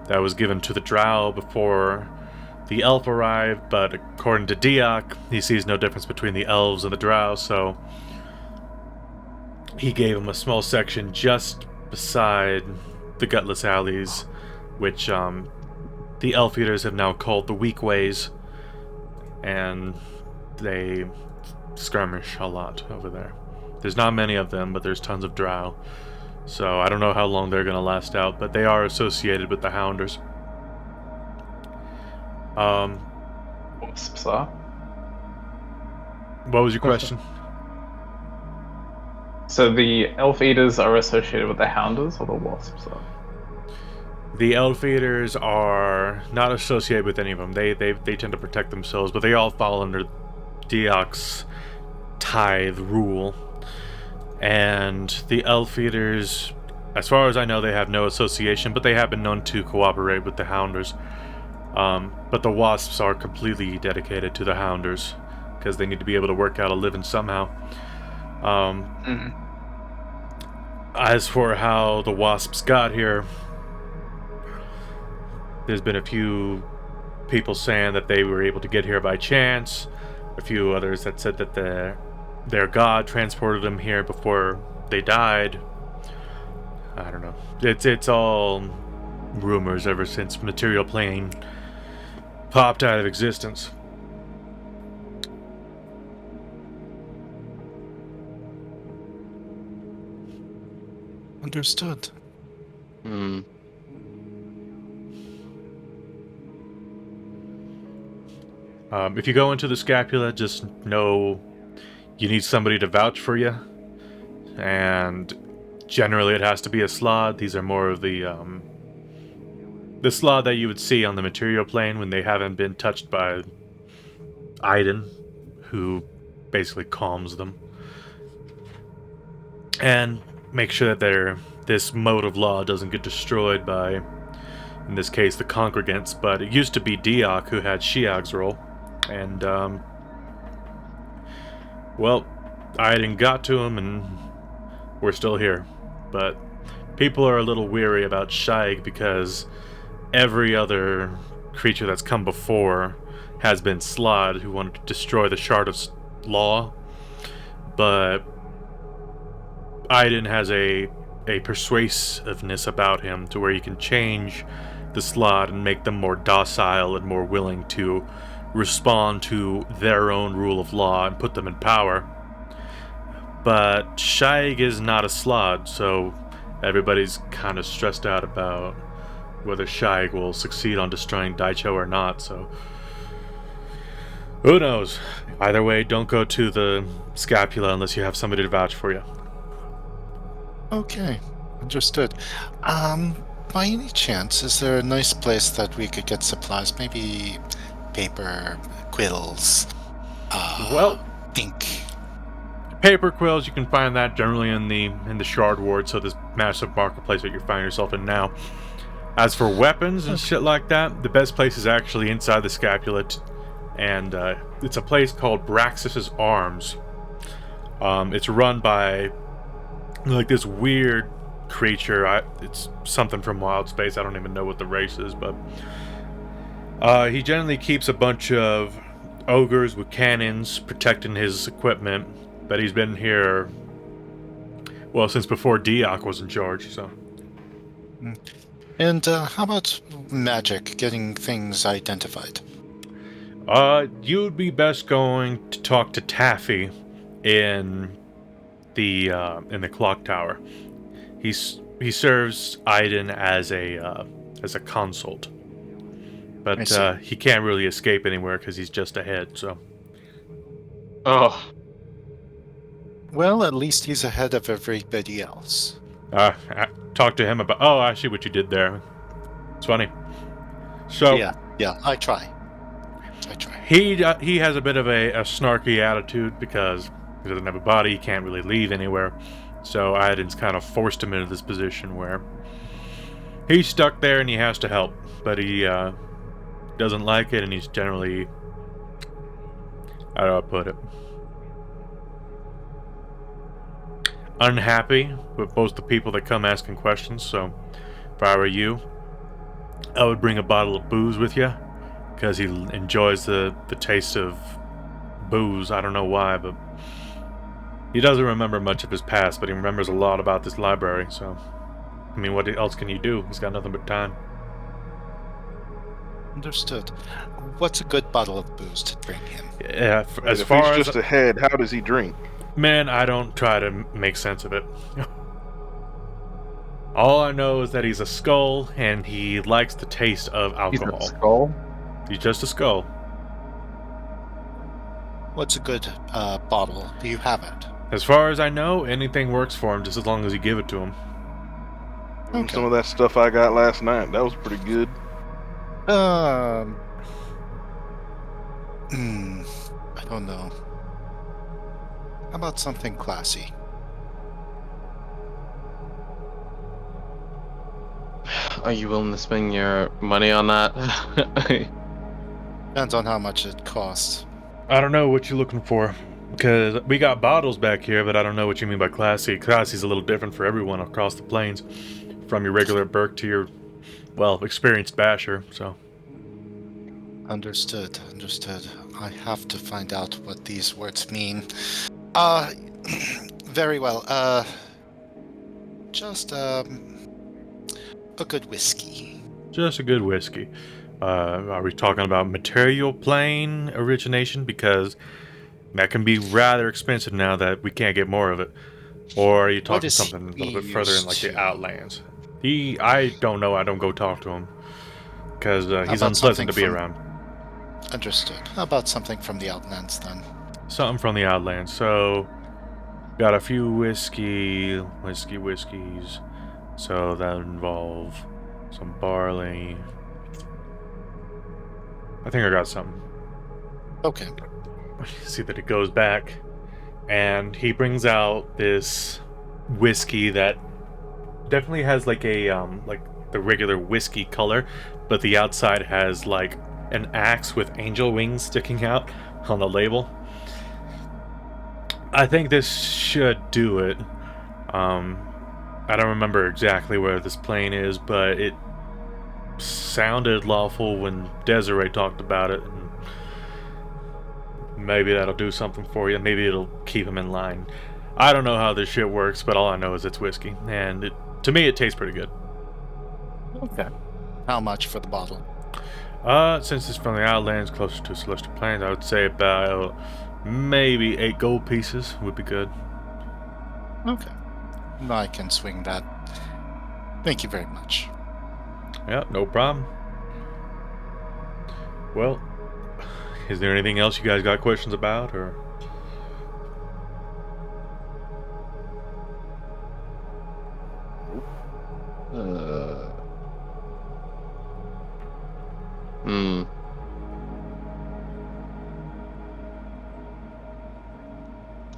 that was given to the Drow before the Elf arrived, but according to Dyycho, he sees no difference between the Elves and the Drow, so he gave him a small section just beside the Gutless Alleys, which the Elf Eaters have now called the Weak Ways, and they skirmish a lot over there. There's not many of them, but there's tons of Drow, so I don't know how long they're going to last out, but they are associated with the Hounders. Wasps are. What was your question? So the elf eaters are associated with the hounders, or the wasps are? The Elf Eaters are not associated with any of them. They tend to protect themselves, but they all fall under Dyycho's tithe rule. And the Elf Eaters, as far as I know, they have no association, but they have been known to cooperate with the Hounders. But the Wasps are completely dedicated to the Hounders, because they need to be able to work out a living somehow. As for how the Wasps got here, there's been a few people saying that they were able to get here by chance. A few others that said that their god transported them here before they died. I don't know. It's all rumors ever since Material Plane popped out of existence. Understood. If you go into the Scapula, just know you need somebody to vouch for you, and generally it has to be a Slaad. These are more of the Slaad that you would see on the Material Plane when they haven't been touched by Aiden, who basically calms them. And make sure that this mode of law doesn't get destroyed by in this case the congregants, but it used to be Dyycho who had Shiag's role. And, well, I hadn't got to him, and we're still here. But people are a little weary about Shiag because every other creature that's come before has been Slaadi, who wanted to destroy the Shard of Law. But Aiden has a persuasiveness about him to where he can change the Slaadi and make them more docile and more willing to respond to their own rule of law and put them in power. But Shiag is not a Slaadi, so everybody's kind of stressed out about whether Shiag will succeed on destroying Dyycho or not, so who knows? Either way, don't go to the scapula unless you have somebody to vouch for you. Okay, understood. By any chance, is there a nice place that we could get supplies? Maybe paper, quills, Well, ink. paper quills, you can find that generally in the Shard Ward, so this massive marketplace that you find yourself in now. As for weapons and shit like that, the best place is actually inside the scapula, and it's a place called Braxis's Arms. It's run by like this weird creature. It's something from Wild Space. I don't even know what the race is, but he generally keeps a bunch of ogres with cannons protecting his equipment. But he's been here, well, since before Dyycho was in charge. So. And how about magic, getting things identified? You'd be best going to talk to Taffy in the clock tower. He serves Aiden as a consult, but he can't really escape anywhere because he's just ahead. So. Oh, Well, at least he's ahead of everybody else. Talk to him about. Oh, I see what you did there. It's funny. So Yeah, I try. he has a bit of a snarky attitude because he doesn't have a body. He can't really leave anywhere. So Aiden's kind of forced him into this position where he's stuck there and he has to help, but he doesn't like it, and he's generally, how do I put it, unhappy with most of the people that come asking questions. So if I were you, I would bring a bottle of booze with you because he enjoys the taste of booze. I don't know why, but he doesn't remember much of his past, but he remembers a lot about this library. So I mean, what else can you do? He's got nothing but time. Understood. What's a good bottle of booze to bring him? Yeah, as If far he's as just ahead, how does he drink? man, I don't try to make sense of it. All I know is that he's a skull and he likes the taste of alcohol. He's a skull? He's just a skull. What's a good bottle? Do you have it? As far as I know, anything works for him just as long as you give it to him. Okay. Some of that stuff I got last night, that was pretty good. I don't know. How about something classy? are you willing to spend your money on that? Depends on how much it costs. I don't know what you're looking for, because we got bottles back here, but I don't know what you mean by classy. Classy's a little different for everyone across the plains, from your regular Burke to your, well, experienced basher, so. Understood. I have to find out what these words mean. Very well. Just a good whiskey. Just a good whiskey. Are we talking about material plane origination? Because that can be rather expensive now that we can't get more of it. Or are you talking something a little bit further in like the Outlands? I don't know. I don't go talk to him. Because he's unpleasant to be around. Understood. How about something from the Outlands then? Something from the Outlands. So, got a few whiskeys. So that would involve some barley. I think I got something. Okay. See that it goes back, and he brings out this whiskey that definitely has like a the regular whiskey color, but the outside has like an axe with angel wings sticking out on the label. I think this should do it. I don't remember exactly where this plane is, but it sounded lawful when Desiree talked about it. And maybe that'll do something for you. Maybe it'll keep him in line. I don't know how this shit works, but all I know is it's whiskey, and to me it tastes pretty good. Okay. How much for the bottle? Since it's from the Outlands, closer to Celestial Plains, I would say about maybe 8 gold pieces would be good. Okay. I can swing that. Thank you very much. Yeah, no problem. Well, is there anything else you guys got questions about, or?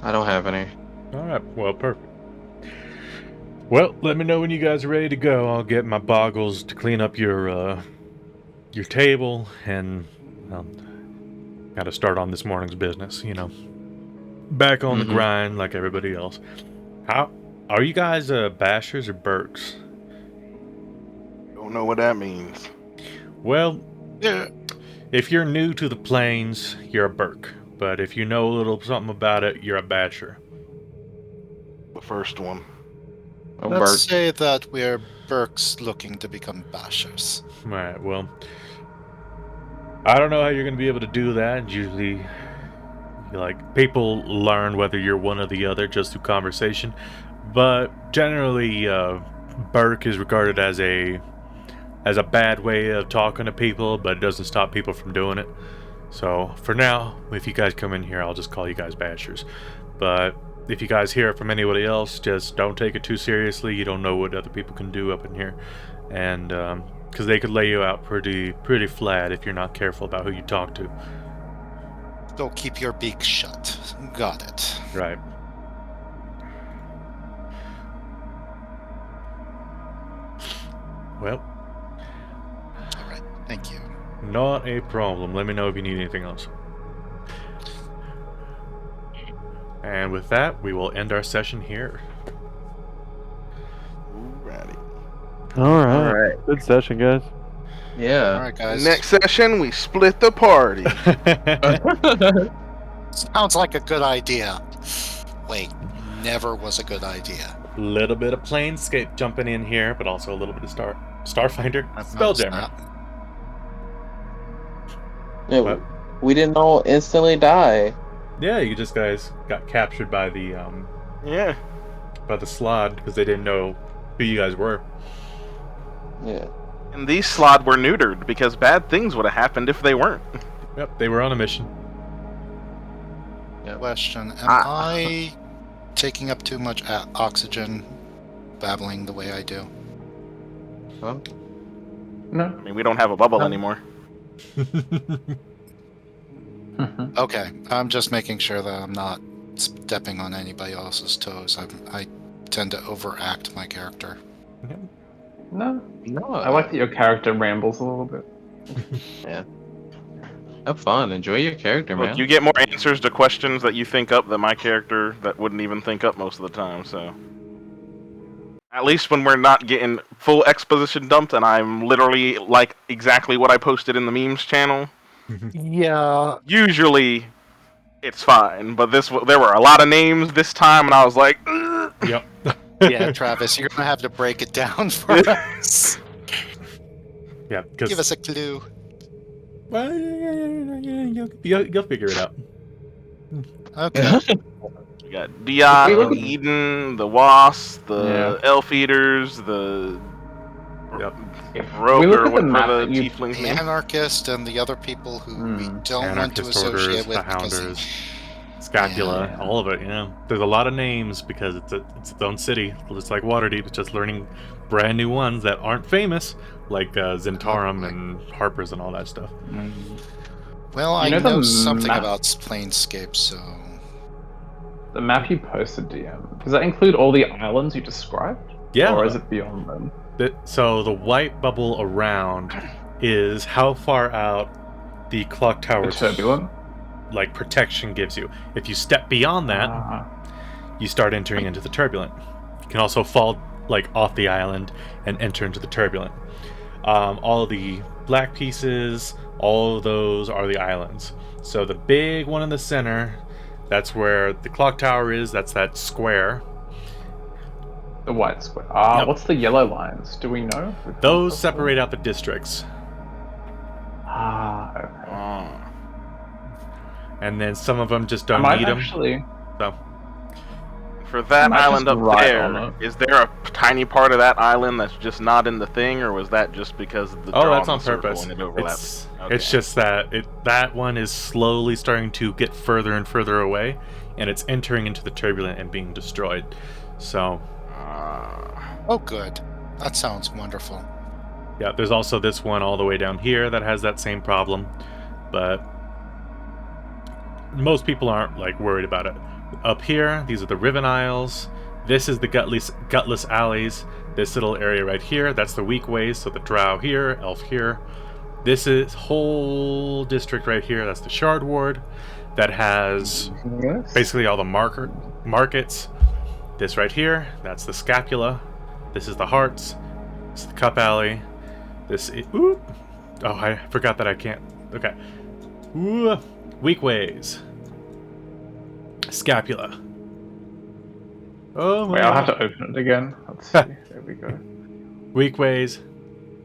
I don't have any. Alright, well, perfect. Well, let me know when you guys are ready to go. I'll get my boggles to clean up your table, and gotta start on this morning's business, you know. Back on the grind like everybody else. How are you guys bashers or Burks? Don't know what that means. Well, Yeah. if you're new to the plains, you're a Burk. But if you know a little something about it, you're a basher. The first one. Oh, Let's Bert. say that we're Burks looking to become bashers. Alright, well, I don't know how you're going to be able to do that. Usually, like, people learn whether you're one or the other just through conversation. But generally, Burk is regarded as a bad way of talking to people, but it doesn't stop people from doing it. So, for now, if you guys come in here, I'll just call you guys bashers. But if you guys hear it from anybody else, just don't take it too seriously. You don't know what other people can do up in here. And, because they could lay you out pretty flat if you're not careful about who you talk to. So keep your beak shut. Got it. Right. Well, All right. Thank you. not a problem. Let me know if you need anything else. And with that, we will end our session here. Alrighty. All right. All right. Good session, guys. Yeah. All right, guys. Next session, we split the party. Sounds like a good idea. Wait, never was a good idea. Little bit of Planescape jumping in here, but also a little bit of Starfinder, Spelljammer. Yeah, What? we didn't all instantly die. Yeah, you just guys got captured by the Yeah. Slaad because they didn't know who you guys were. Yeah. And these Slaad were neutered because bad things would have happened if they weren't. Yep, they were on a mission. Question: Am I taking up too much oxygen, babbling the way I do? Huh? No. I mean, we don't have a bubble anymore. Okay, I'm just making sure that I'm not stepping on anybody else's toes. I tend to overact my character. No. No. I like that your character rambles a little bit. Yeah. Have fun. Enjoy your character, man. Look, you get more answers to questions that you think up than my character that wouldn't even think up most of the time, so. At least when we're not getting full exposition dumped and I'm literally like exactly what I posted in the memes channel. Yeah. Usually it's fine, but there were a lot of names this time and I was like, ugh. Yep. Yeah, Travis, you're gonna have to break it down for us. Yeah, because Give us a clue. well, you'll figure it out. Okay. We got Dyycho, look at- Eden, the Wasp, the Yeah. Elf Eaters, the Yep. Rogue, we look or at the map whatever the that you- tiefling's The name. Anarchist and the other people who we don't want to Anarchist associate Orders, with the because Hounders, Scapula, Yeah. all of it. You know, there's a lot of names because it's its own city. It's like Waterdeep. It's just learning brand new ones that aren't famous, like Zentarum and Harper's and all that stuff. well, I You know the know something map- about Planescape, so The map you posted, DM, does that include all the islands you described? Yeah. Or is it beyond them? So the white bubble around is how far out the clock The tower's turbulent. like protection gives you. If you step beyond that, you start entering into the turbulent. You can also fall like off the island and enter into the turbulent. All the black pieces, all of those are the islands. So the big one in the center, that's where the clock tower is. That's that square. The white square. Yep. What's the yellow lines? Do we know? Those separate out the districts. Okay. And then some of them just don't I might need them. actually. So For that might island just up write on there, it. is there a tiny part of that island that's just not in the thing, or was that just because of the draw that's in on the circle purpose. and it overlaps? It's just that that one is slowly starting to get further and further away, and it's entering into the turbulent and being destroyed. So Oh, good. That sounds wonderful. yeah, there's also this one all the way down here that has that same problem, but most people aren't like worried about it. Up here, these are the Riven Isles. This is the gutless alleys. This little area right here, that's the weak ways. So the Drow here, Elf here. This is whole district right here. That's the Shard Ward that has basically all the markets. This right here, that's the Scapula. This is the Hearts. This is the Cup Alley. Oh, I forgot that I can't. Okay. Ooh, weak ways. Scapula. Oh my Wait, I'll have God. to open it again. Let's see. There we go. Weak ways.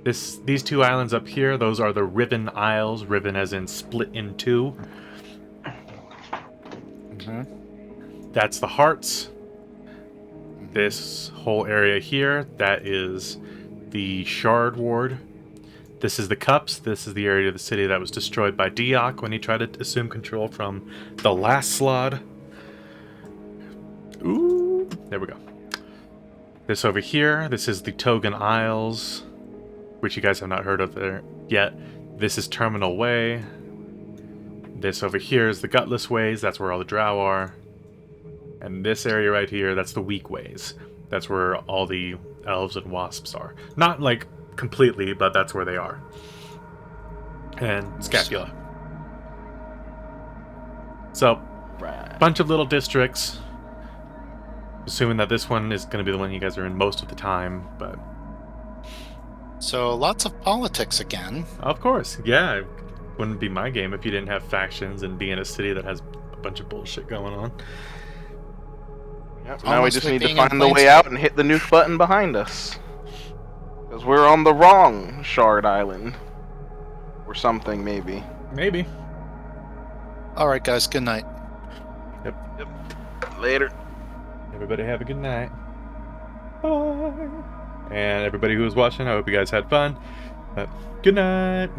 These two islands up here, those are the Riven Isles. Riven as in split in two. That's the Hearts. This whole area here, that is the Shard Ward. This is the Cups. This is the area of the city that was destroyed by Dyycho when he tried to assume control from the last Slaad. Ooh, there we go. This over here, this is the Togan Isles, which you guys have not heard of there yet. This is Terminal Way. This over here is the Gutless Ways. That's where all the Drow are. And this area right here, that's the Weak Ways. That's where all the elves and wasps are. Not like completely, but that's where they are. And Scapula. So, bunch of little districts. Assuming that this one is going to be the one you guys are in most of the time, but... So lots of politics again. Of course, yeah. It wouldn't be my game if you didn't have factions and be in a city that has a bunch of bullshit going on. Yep, now we Almost just like need to being in find the way Planescape. out and hit the nuke button behind us. Because we're on the wrong Shard Island. Or something, maybe. Maybe. All right, guys. Good night. Later. Everybody have a good night. Bye. And everybody who was watching, I hope you guys had fun. Good night.